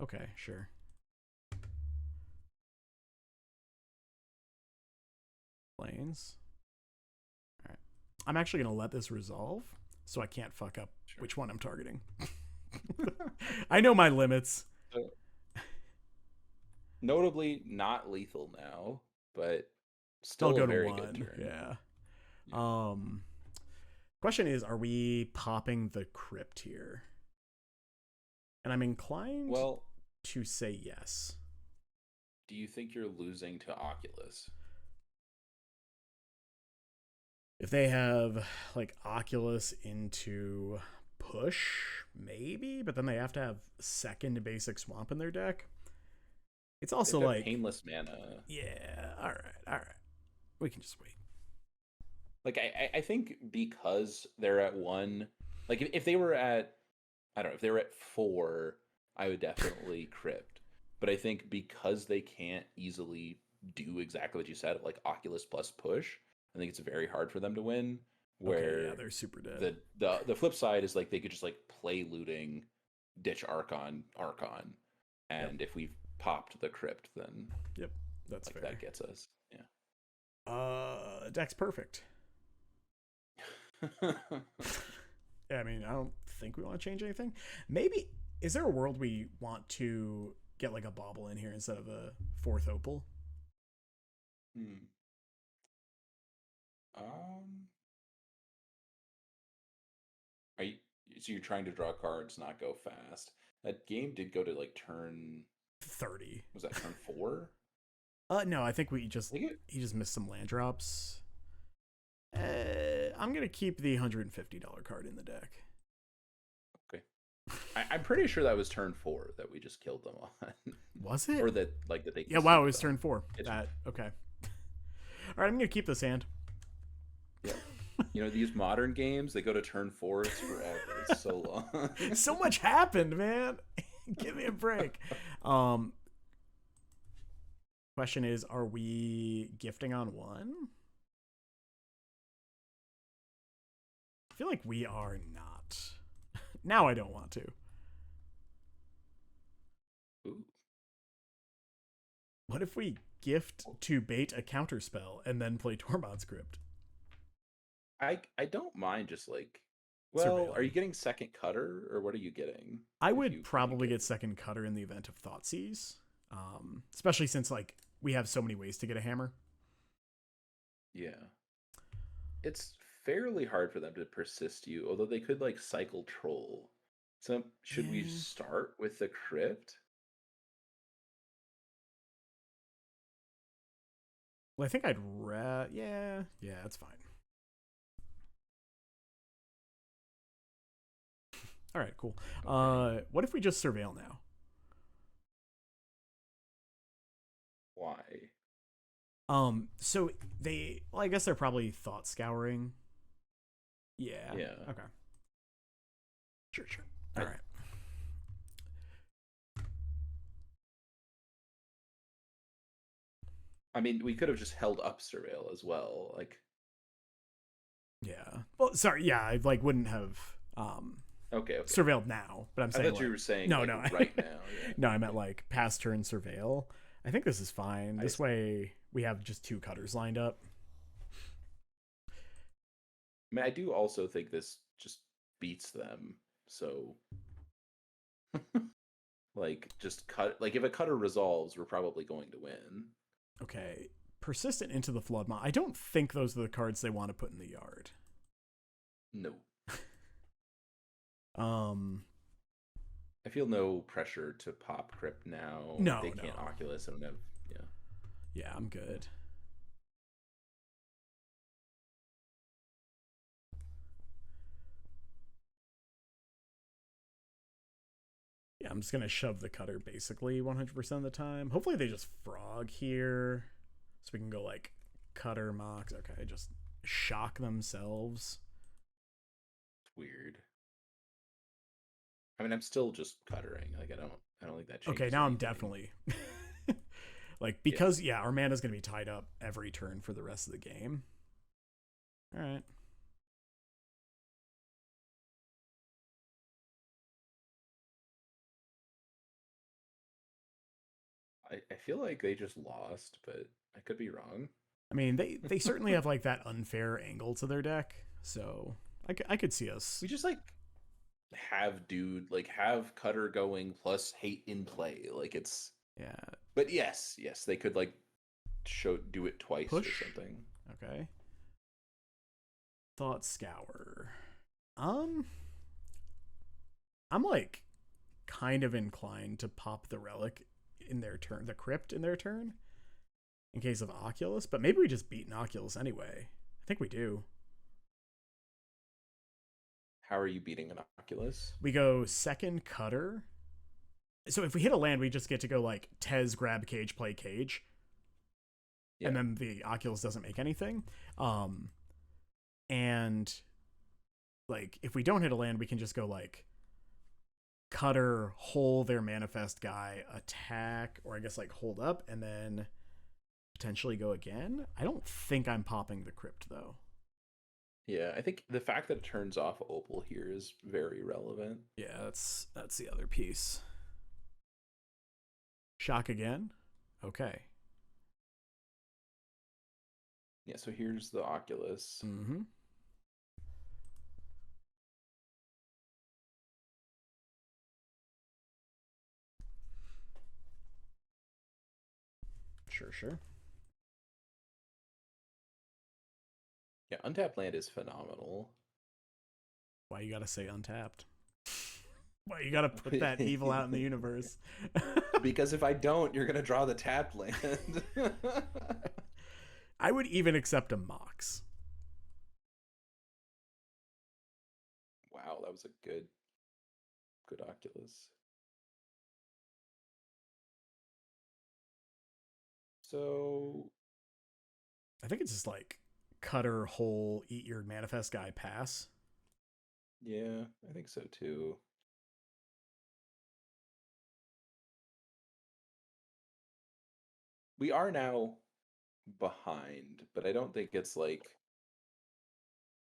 Okay, sure. Planes. All right. I'm actually going to let this resolve so I can't fuck up which one I'm targeting. I know my limits. Notably not lethal now, but I'll still a go to very good 1. turn. Yeah. Yeah. Question is, are we popping the crypt here? And I'm inclined Well, to say yes. do you think you're losing to Oculus? If they have like Oculus into push, maybe, but then they have to have second basic swamp in their deck. It's also They've got like painless mana. yeah, all right. We can just wait. Like I think because they're at 1, like if they were at, I don't know, if they were at 4, I would definitely crypt. But I think because they can't easily do exactly what you said, like Oculus plus push, I think it's very hard for them to win. Okay, yeah, Where they're super dead. the flip side is like they could just like play looting, ditch Archon, Yep. and if we've popped the crypt, then Yep, that's like fair. that gets us. Deck's perfect. Yeah, I mean, I don't think we want to change anything. Maybe is there a world we want to get like a bauble in here instead of a 4th opal? Hmm. Um. Are you, so you're trying to draw cards, not go fast. That game did go to like turn. 30. Was that turn 4? No, I think I think it, he just missed some land drops. I'm gonna keep the $150 card in the deck. okay. I'm pretty sure that was turn 4 that we just killed them on. Was it? Or that like that they. Yeah, wow, it was them. turn 4. That okay. All right, I'm gonna keep this hand. Yeah. You know, these modern games, they go to turn 4, it's forever. It's so long. So much happened, man. Give me a break. Question is, are we gifting on 1? I feel like we are not. Now I don't want to. Ooh. What if we gift to bait a counterspell and then play Tormod's Crypt? I don't mind just like, well, Surveilling. are you getting second cutter or what are you getting? I would probably get second cutter in the event of Thoughtseize, especially since like we have so many ways to get a hammer. Yeah. It's fairly hard for them to persist you, although they could like cycle troll. So should we start with the crypt? Well, I think I'd yeah, that's fine. All right, cool. Okay. What if we just surveil now? Why? So well, I guess they're probably thought scouring. Yeah. Yeah. Okay. Sure. All right. I mean, we could have just held up surveil as well. Like, yeah. Well, sorry. Yeah, I like wouldn't have okay. surveilled now, but I'm saying I thought like, you were saying no, like, no, right now. Yeah. No, I meant like past turn surveil. I think this is fine. This see. way we have just 2 cutters lined up. I mean, I do also think this just beats them. So, like, just cut. Like, if a cutter resolves, we're probably going to win. Okay. Persistent into the Floodmaw. I don't think those are the cards they want to put in the yard. No. I feel no pressure to pop crypt now. No, they can't Oculus. I don't have. Yeah. Yeah, I'm good. Yeah, I'm just gonna shove the cutter basically 100% of the time. Hopefully they just frog here, so we can go like cutter Mox. Okay, just shock themselves. It's weird. I mean, I'm still just cuttering. Like, I don't think that changes. Okay, now anything. I'm definitely like, because yeah, our mana's gonna be tied up every turn for the rest of the game. All right. I feel like they just lost, but I could be wrong. I mean, they certainly have like that unfair angle to their deck, so I could see us. We just like have have cutter going plus hate in play. Like, it's Yeah. But yes, they could like do it twice Push. or something. Okay. Thought Scour. I'm like kind of inclined to pop the relic in their turn, the crypt in their turn, in case of Oculus, but maybe we just beat an Oculus anyway. I think we do. How are you beating an Oculus? We go second Cutter. So if we hit a land, we just get to go like Tezz, grab cage, play cage. Yeah. And then the Oculus doesn't make anything. And like if we don't hit a land, we can just go like Cutter, hole their manifest guy, attack, or I guess like hold up, and then potentially go again. I don't think I'm popping the crypt though. Yeah, I think the fact that it turns off Opal here is very relevant. Yeah, that's the other piece. Shock again? Okay. Yeah, so here's the Oculus. Mm-hmm. Sure. Yeah, untapped land is phenomenal. Why you gotta say untapped? Why you gotta put that evil out in the universe? Because if I don't, you're gonna draw the tapped land. I would even accept a Mox. Wow, that was a good Oculus. So I think it's just like Cutter, hole, eat your manifest guy, pass. Yeah, I think so too. We are now behind, but I don't think it's like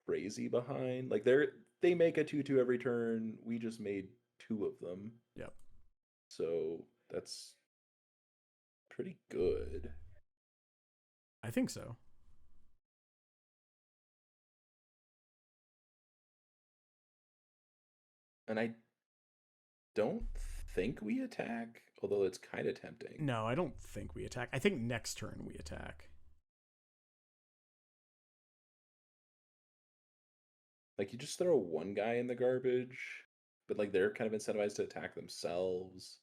crazy behind. Like they make a 2/2 every turn. We just made 2 of them. Yep. So that's pretty good. I think so. And I don't think we attack, although it's kind of tempting. No, I don't think we attack. I think next turn we attack. Like you just throw one guy in the garbage, but like they're kind of incentivized to attack themselves.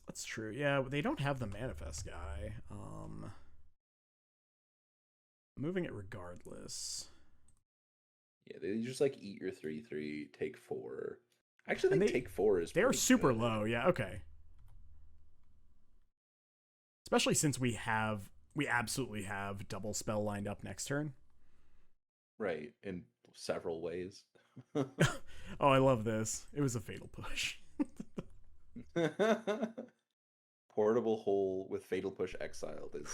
That's true. Yeah, they don't have the manifest guy. Moving it regardless. Yeah, they just like eat your 3/3, take 4. Actually, take 4 is they're super good. low. Yeah, okay. Especially since we absolutely have double spell lined up next turn. Right, in several ways. Oh, I love this. It was a fatal push. Portable hole with fatal push exiled is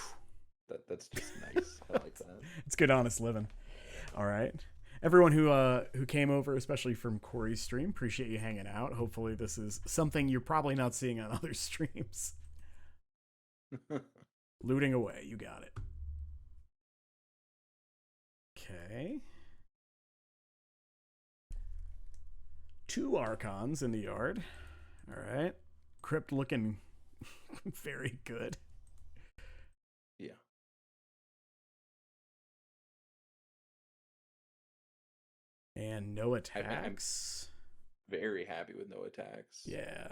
that's just nice. I like that. It's good honest living. All right. Everyone who came over, especially from Corey's stream, appreciate you hanging out. Hopefully this is something you're probably not seeing on other streams. Looting away, you got it. Okay. 2 Archons in the yard. All right. Crypt looking very good. Yeah. And no attacks. I'm very happy with no attacks. Yeah.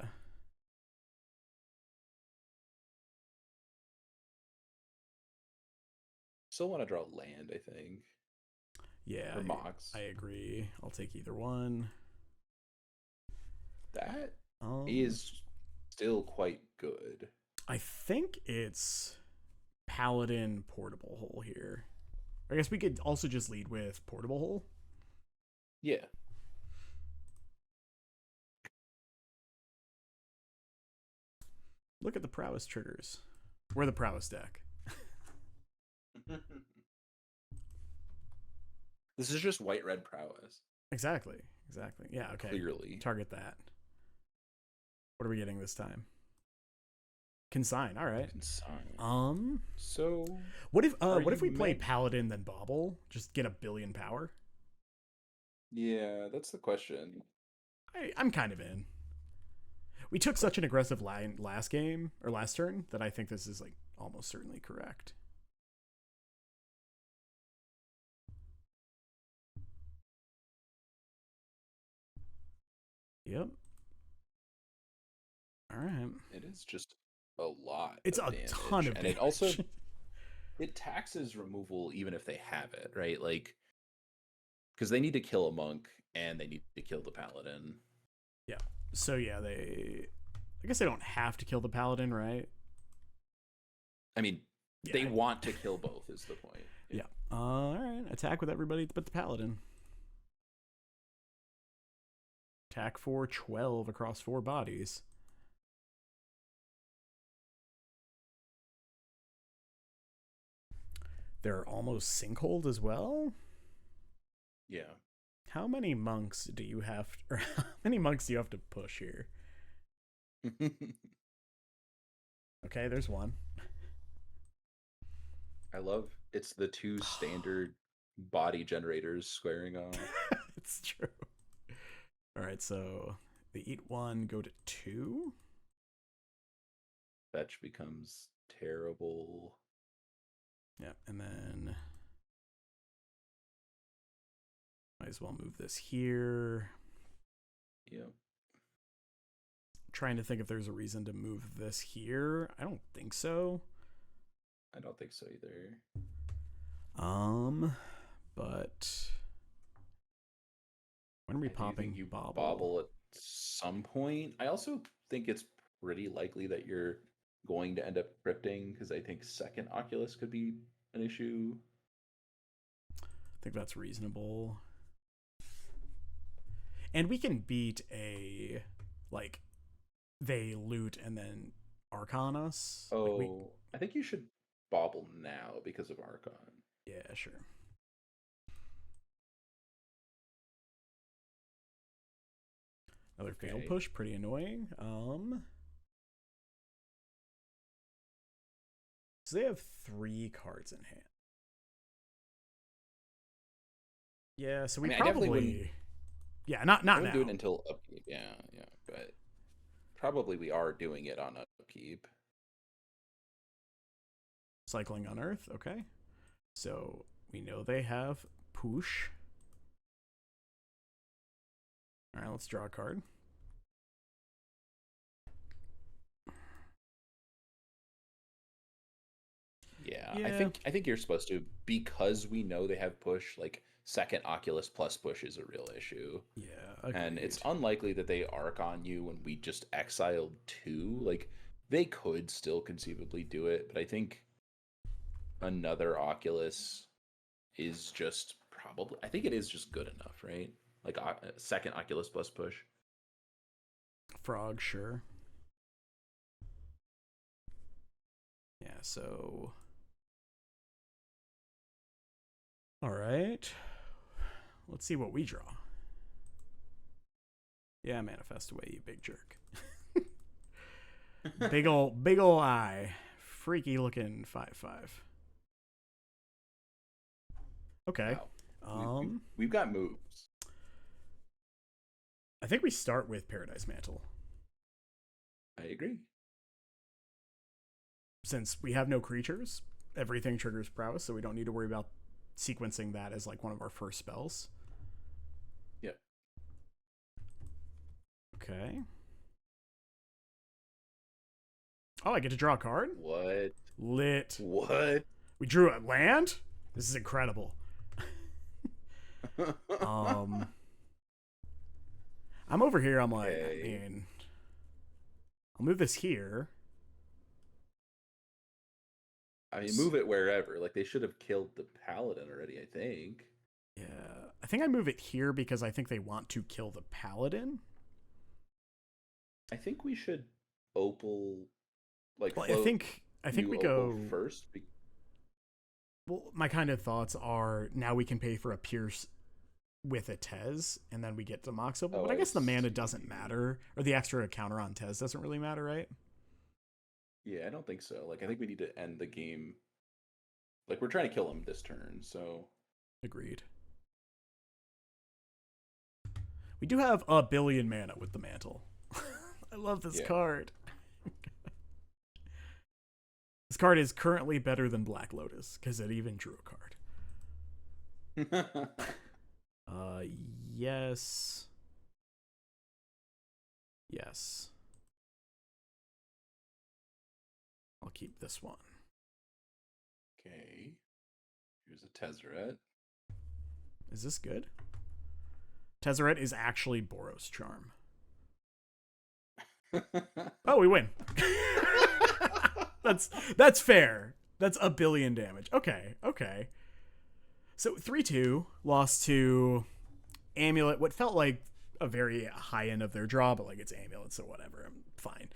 Still want to draw land, I think. Yeah. Or Mox. I agree. I'll take either one. That is still quite good. I think it's Paladin Portable Hole here. I guess we could also just lead with Portable Hole. Yeah. Look at the prowess triggers. We're the prowess deck. This is just white-red prowess. Exactly. Yeah, okay. Clearly. Target that. What are we getting this time? Consign. All right. Consign. So what if we play Paladin then Bauble? Just get 1 billion power? Yeah, that's the question. I'm kind of in. We took such an aggressive line last game, or last turn, that I think this is, like, almost certainly correct. Yep. All right. It is just a lot. It's of a damage. ton of and damage. it also it taxes removal even if they have it, right? Like, because they need to kill a monk and they need to kill the paladin. Yeah. So yeah, I guess they don't have to kill the paladin, right? I mean, Yeah. they want to kill both is the point. Yeah. All right. Attack with everybody but the paladin. Attack for 12 across 4 bodies. They're almost sinkholed as well. Yeah. How many monks do you have, or how many monks do you have to push here? Okay, there's one. I love it's the 2 standard body generators squaring off. It's true. All right, so they eat 1, go to 2. Fetch becomes terrible. Yeah, and then might as well move this here. Yep. Trying to think if there's a reason to move this here. I don't think so. I don't think so either. But when are we popping? You bobble at some point. I also think it's pretty likely that you're going to end up crypting because I think second Oculus could be an issue. I think that's reasonable. And we can beat a, like, they loot and then Archon us. Oh, like I think you should bobble now because of Archon. Yeah, sure. Another fatal push, pretty annoying. So they have 3 cards in hand. Yeah, so we probably not now. Do it until upkeep. Yeah, but probably we are doing it on upkeep. Cycling Unearth, okay. So we know they have push. All right, let's draw a card. Yeah, I think you're supposed to, because we know they have push. Like, second Oculus plus push is a real issue. Yeah, agreed. And it's unlikely that they arc on you when we just exiled 2. Like, they could still conceivably do it, but I think another Oculus is just probably, I think it is just good enough, right? Like, second Oculus plus push. Frog, sure. Yeah, so all right. Let's see what we draw. Yeah, manifest away, you big jerk. big ol' eye. Freaky looking 5/5. Okay. Wow. We've got moves. I think we start with Paradise Mantle. I agree. Since we have no creatures, everything triggers prowess, so we don't need to worry about sequencing that as like one of our first spells. Yep. Okay. Oh, I get to draw a card? What? Lit. What? We drew a land? This is incredible. I'm over here, I'm like, man, I'll move this here. I mean, move it wherever. Like, they should have killed the paladin already, I think. Yeah. I think I move it here because I think they want to kill the paladin. I think we should opal, like, well, I think we go first. Well, my kind of thoughts are now we can pay for a Pierce with a Tezz, and then we get the Mox Opal. But I guess the mana doesn't matter, or the extra counter on Tezz doesn't really matter, right? Yeah, I don't think so. Like, I think we need to end the game. Like, we're trying to kill him this turn, so. Agreed. We do have a billion mana with the mantle. I love this Yeah. card. This card is currently better than Black Lotus because it even drew a card. Uh, yes. Yes. I'll keep this one. Okay. Here's a Tezzeret. Is this good? Tezzeret is actually Boros Charm. Oh, we win. That's fair. That's a billion damage. Okay, okay. So 3-2 lost to Amulet, what felt like a very high end of their draw, but like it's Amulet, so whatever. I'm fine.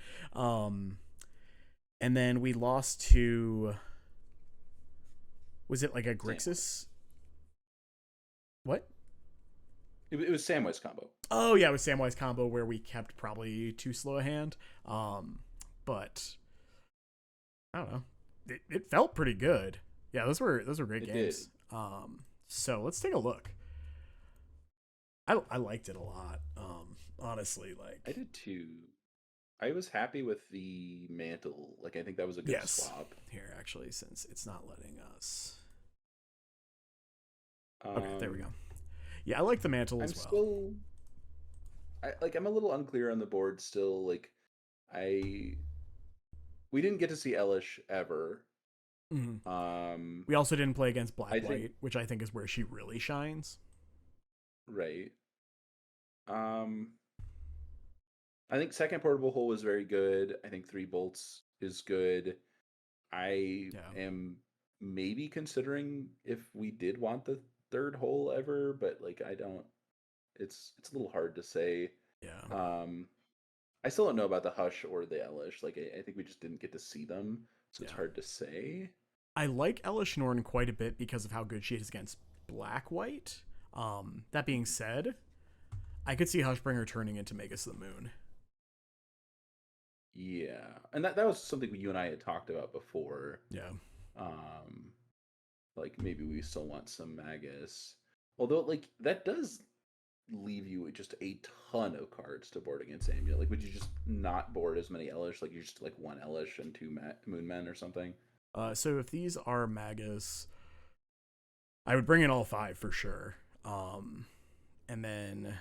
And then we lost to, was it like a Grixis? What? It was Samwise combo. Oh yeah, it was Samwise combo where we kept probably too slow a hand. But I don't know. It felt pretty good. Yeah, those were great games. Did. So let's take a look. I liked it a lot. Honestly, like I did too. I was happy with the mantle. Like I think that was a good swap. Here, actually, since it's not letting us. Okay, there we go. Yeah, I like the mantle as well. I'm a little unclear on the board still. Like, we didn't get to see Elish ever. Mm-hmm. We also didn't play against Black White, which I think is where she really shines. Right. I think second portable hole was very good. I think 3 bolts is good. I am maybe considering if we did want the third hole ever, but like I don't. It's a little hard to say. Yeah. I still don't know about the Hush or the Elish. Like I think we just didn't get to see them, so it's hard to say. I like Elish Norn quite a bit because of how good she is against Black White. That being said, I could see Hushbringer turning into Magus of the Moon. Yeah, and that was something you and I had talked about before. Yeah. Like maybe we still want some Magus, although like that does leave you with just a ton of cards to board against Amulet. Like, would you just not board as many Elish? Like, you just like 1 Elish and 2 Moonmen or something? So if these are Magus, I would bring in all 5 for sure. And then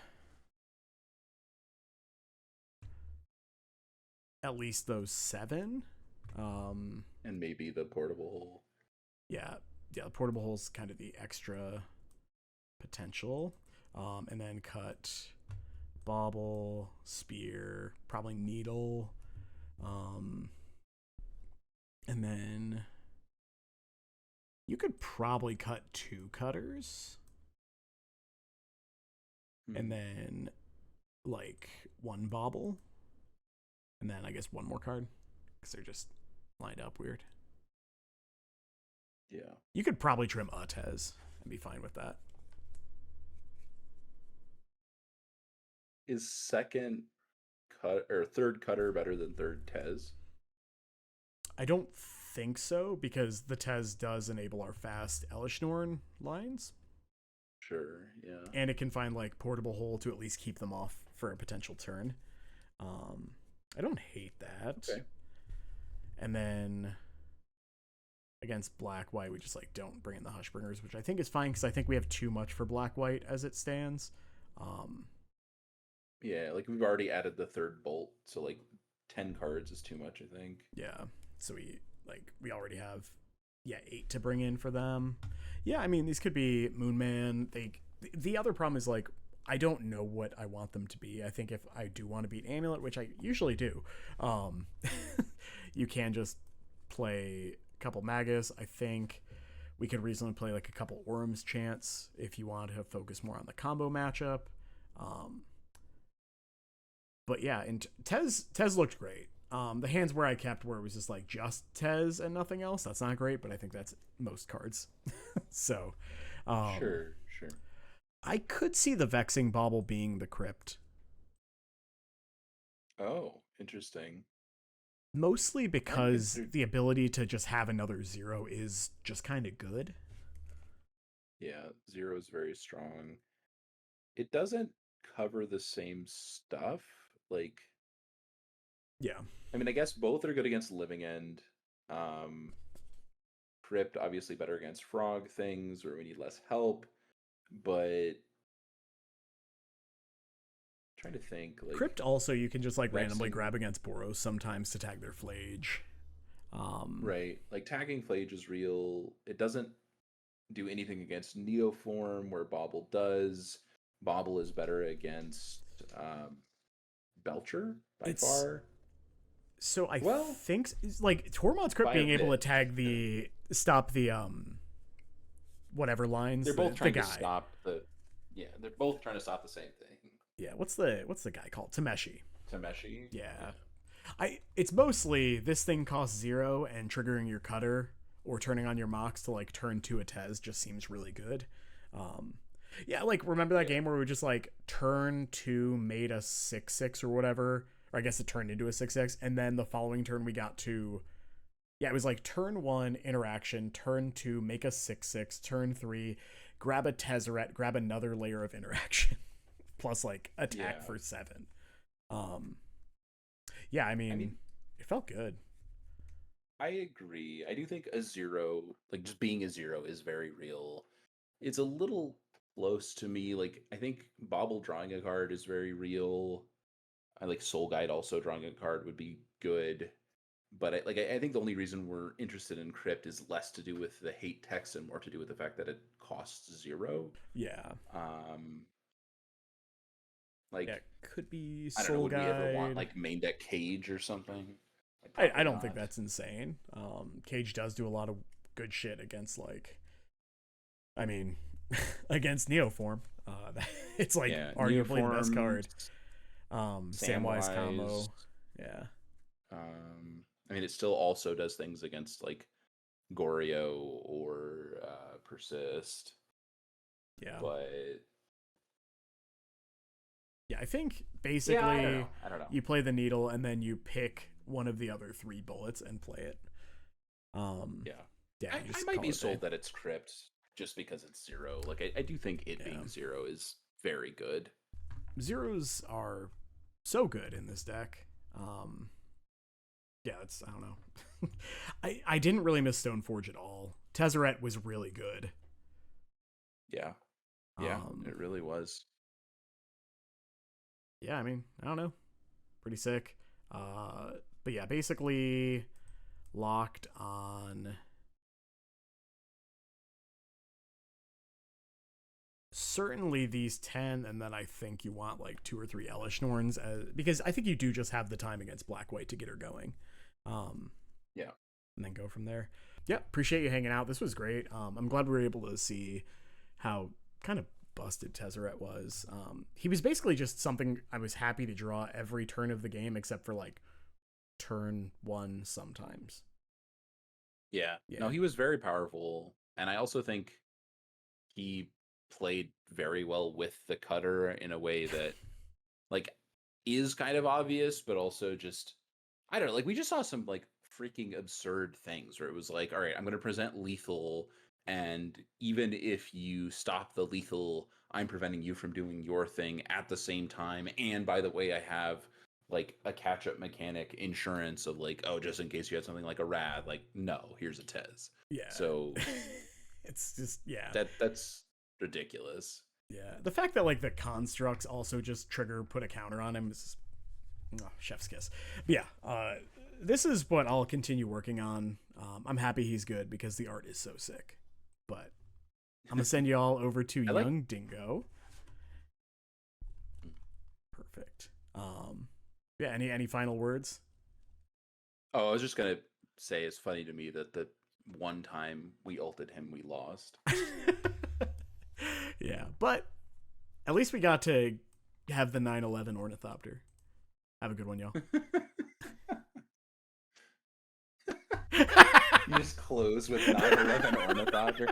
at least those 7. And maybe the portable hole. Yeah, the portable hole's kind of the extra potential. And then cut Bauble, Spear, probably Needle. And then you could probably cut 2 cutters. And then like 1 Bauble. And then I guess 1 more card. Because they're just lined up weird. Yeah. You could probably trim a Tezz and be fine with that. Is second cut or third cutter better than third Tezz? I don't think so, because the Tezz does enable our fast Elishnorn lines. Sure, yeah. And it can find like portable hole to at least keep them off for a potential turn. I don't hate that. Okay. And then against Black White, we just like don't bring in the Hushbringers, which I think is fine because I think we have too much for Black White as it stands. Yeah, like we've already added the third bolt, so like 10 cards is too much, I think. Yeah, so we already have 8 to bring in for them. Yeah, I mean these could be Moonman. The other problem is like I don't know what I want them to be. I think if I do want to beat Amulet, which I usually do, you can just play a couple Magus. I think we could reasonably play like a couple Orum's Chance if you want to focus more on the combo matchup. But yeah, and Tezz looked great. The hands where I kept where it was just like just Tezz and nothing else, that's not great, but I think that's most cards. So sure. I could see the Vexing Bauble being the Crypt. Oh, interesting. Mostly because the ability to just have another 0 is just kind of good. Yeah, 0 is very strong. It doesn't cover the same stuff. Like, Yeah. I mean, I guess both are good against Living End. Um, Crypt obviously better against frog things where we need less help, but trying to think like Crypt also you can just like randomly Vexing, grab against Boros sometimes to tag their Flage. right? Like tagging Flage is real. It doesn't do anything against Neoform where Bobble does. Bobble is better against Belcher by It's far. so I Well, think like Tormod's Crypt by a being able to bit. tag the stop the whatever lines They're both the trying to guy. stop the. Yeah, they're both trying to stop the same thing. Yeah, what's the guy called? Tameshi. Tameshi. Yeah. It's mostly this thing costs 0 and triggering your cutter or turning on your Mox to like turn to a Tezz just seems really good. Um yeah, like remember that game where we just like turn 2 made a 6/6 or whatever, or I guess it turned into a 6/6 and then the following turn we got to yeah, it was like turn 1 interaction, turn 2 make a 6/6, turn 3 grab a Tezzeret, grab another layer of interaction plus like attack Yeah. for 7. Um yeah, I I mean, mean, it felt good. I agree. I do think a 0, like just being a 0, is very real. It's a little close to me. Like I think Bobble drawing a card is very real. I like Soul Guide also drawing a card would be good. But I think the only reason we're interested in Crypt is less to do with the hate text and more to do with the fact that it costs 0. Yeah. Um, Yeah, like it could be I don't know, Soul would we ever want Guide. like main deck Cage or something? Like, I probably don't think not. that's insane. Cage does do a lot of good shit against like I mean against Neoform. It's like Yeah, arguably the best Neoform, card. Samwise combo. Samwise. Yeah. I mean, it still also does things against like Goryo or Persist, Yeah. but Yeah, I think yeah, I don't basically know. I don't know. you play the needle and then you pick one of the other 3 bullets and play it. Um Yeah, yeah, I, you I just might call be it a day. sold that it's Crypt just because it's 0. Like I do think it Yeah. being 0 is very good. Zeros are so good in this deck. Yeah, it's I don't know. I didn't really miss Stoneforge at all. Tezzeret was really good. Yeah, yeah, Um, it really was. yeah, I mean, I don't know. Pretty sick. But yeah, basically locked on certainly these 10, and then I think you want like 2 or 3 Elish Norns because I think you do just have the time against Black White to get her going. Um, Yeah, and then go from there. Yeah, appreciate you hanging out. This was great. I'm glad we were able to see how kind of busted Tezzeret was. He was basically just something I was happy to draw every turn of the game except for like turn 1 sometimes. yeah. Yeah. No, he was very powerful, and I also think he played very well with the cutter in a way that like is kind of obvious, but also just I don't know. Like we just saw some like freaking absurd things where it was like, all right, I'm going to present lethal, and even if you stop the lethal, I'm preventing you from doing your thing at the same time. And by the way, I have like a catch up mechanic insurance of like, oh, just in case you had something like a rad, like no, here's a Tezz. Yeah. So It's just yeah. that's ridiculous. Yeah. The fact that like the constructs also just trigger put a counter on him is chef's kiss. But yeah, this is what I'll continue working on. I'm happy he's good because the art is so sick. But I'm gonna send you all over to Young Dingo. Perfect. Yeah. Any final words? Oh, I was just gonna say it's funny to me that the one time we ulted him, we lost. Yeah, but at least we got to have the 9/11 ornithopter. Have a good one, y'all. You just close with 9/11 ornithopter.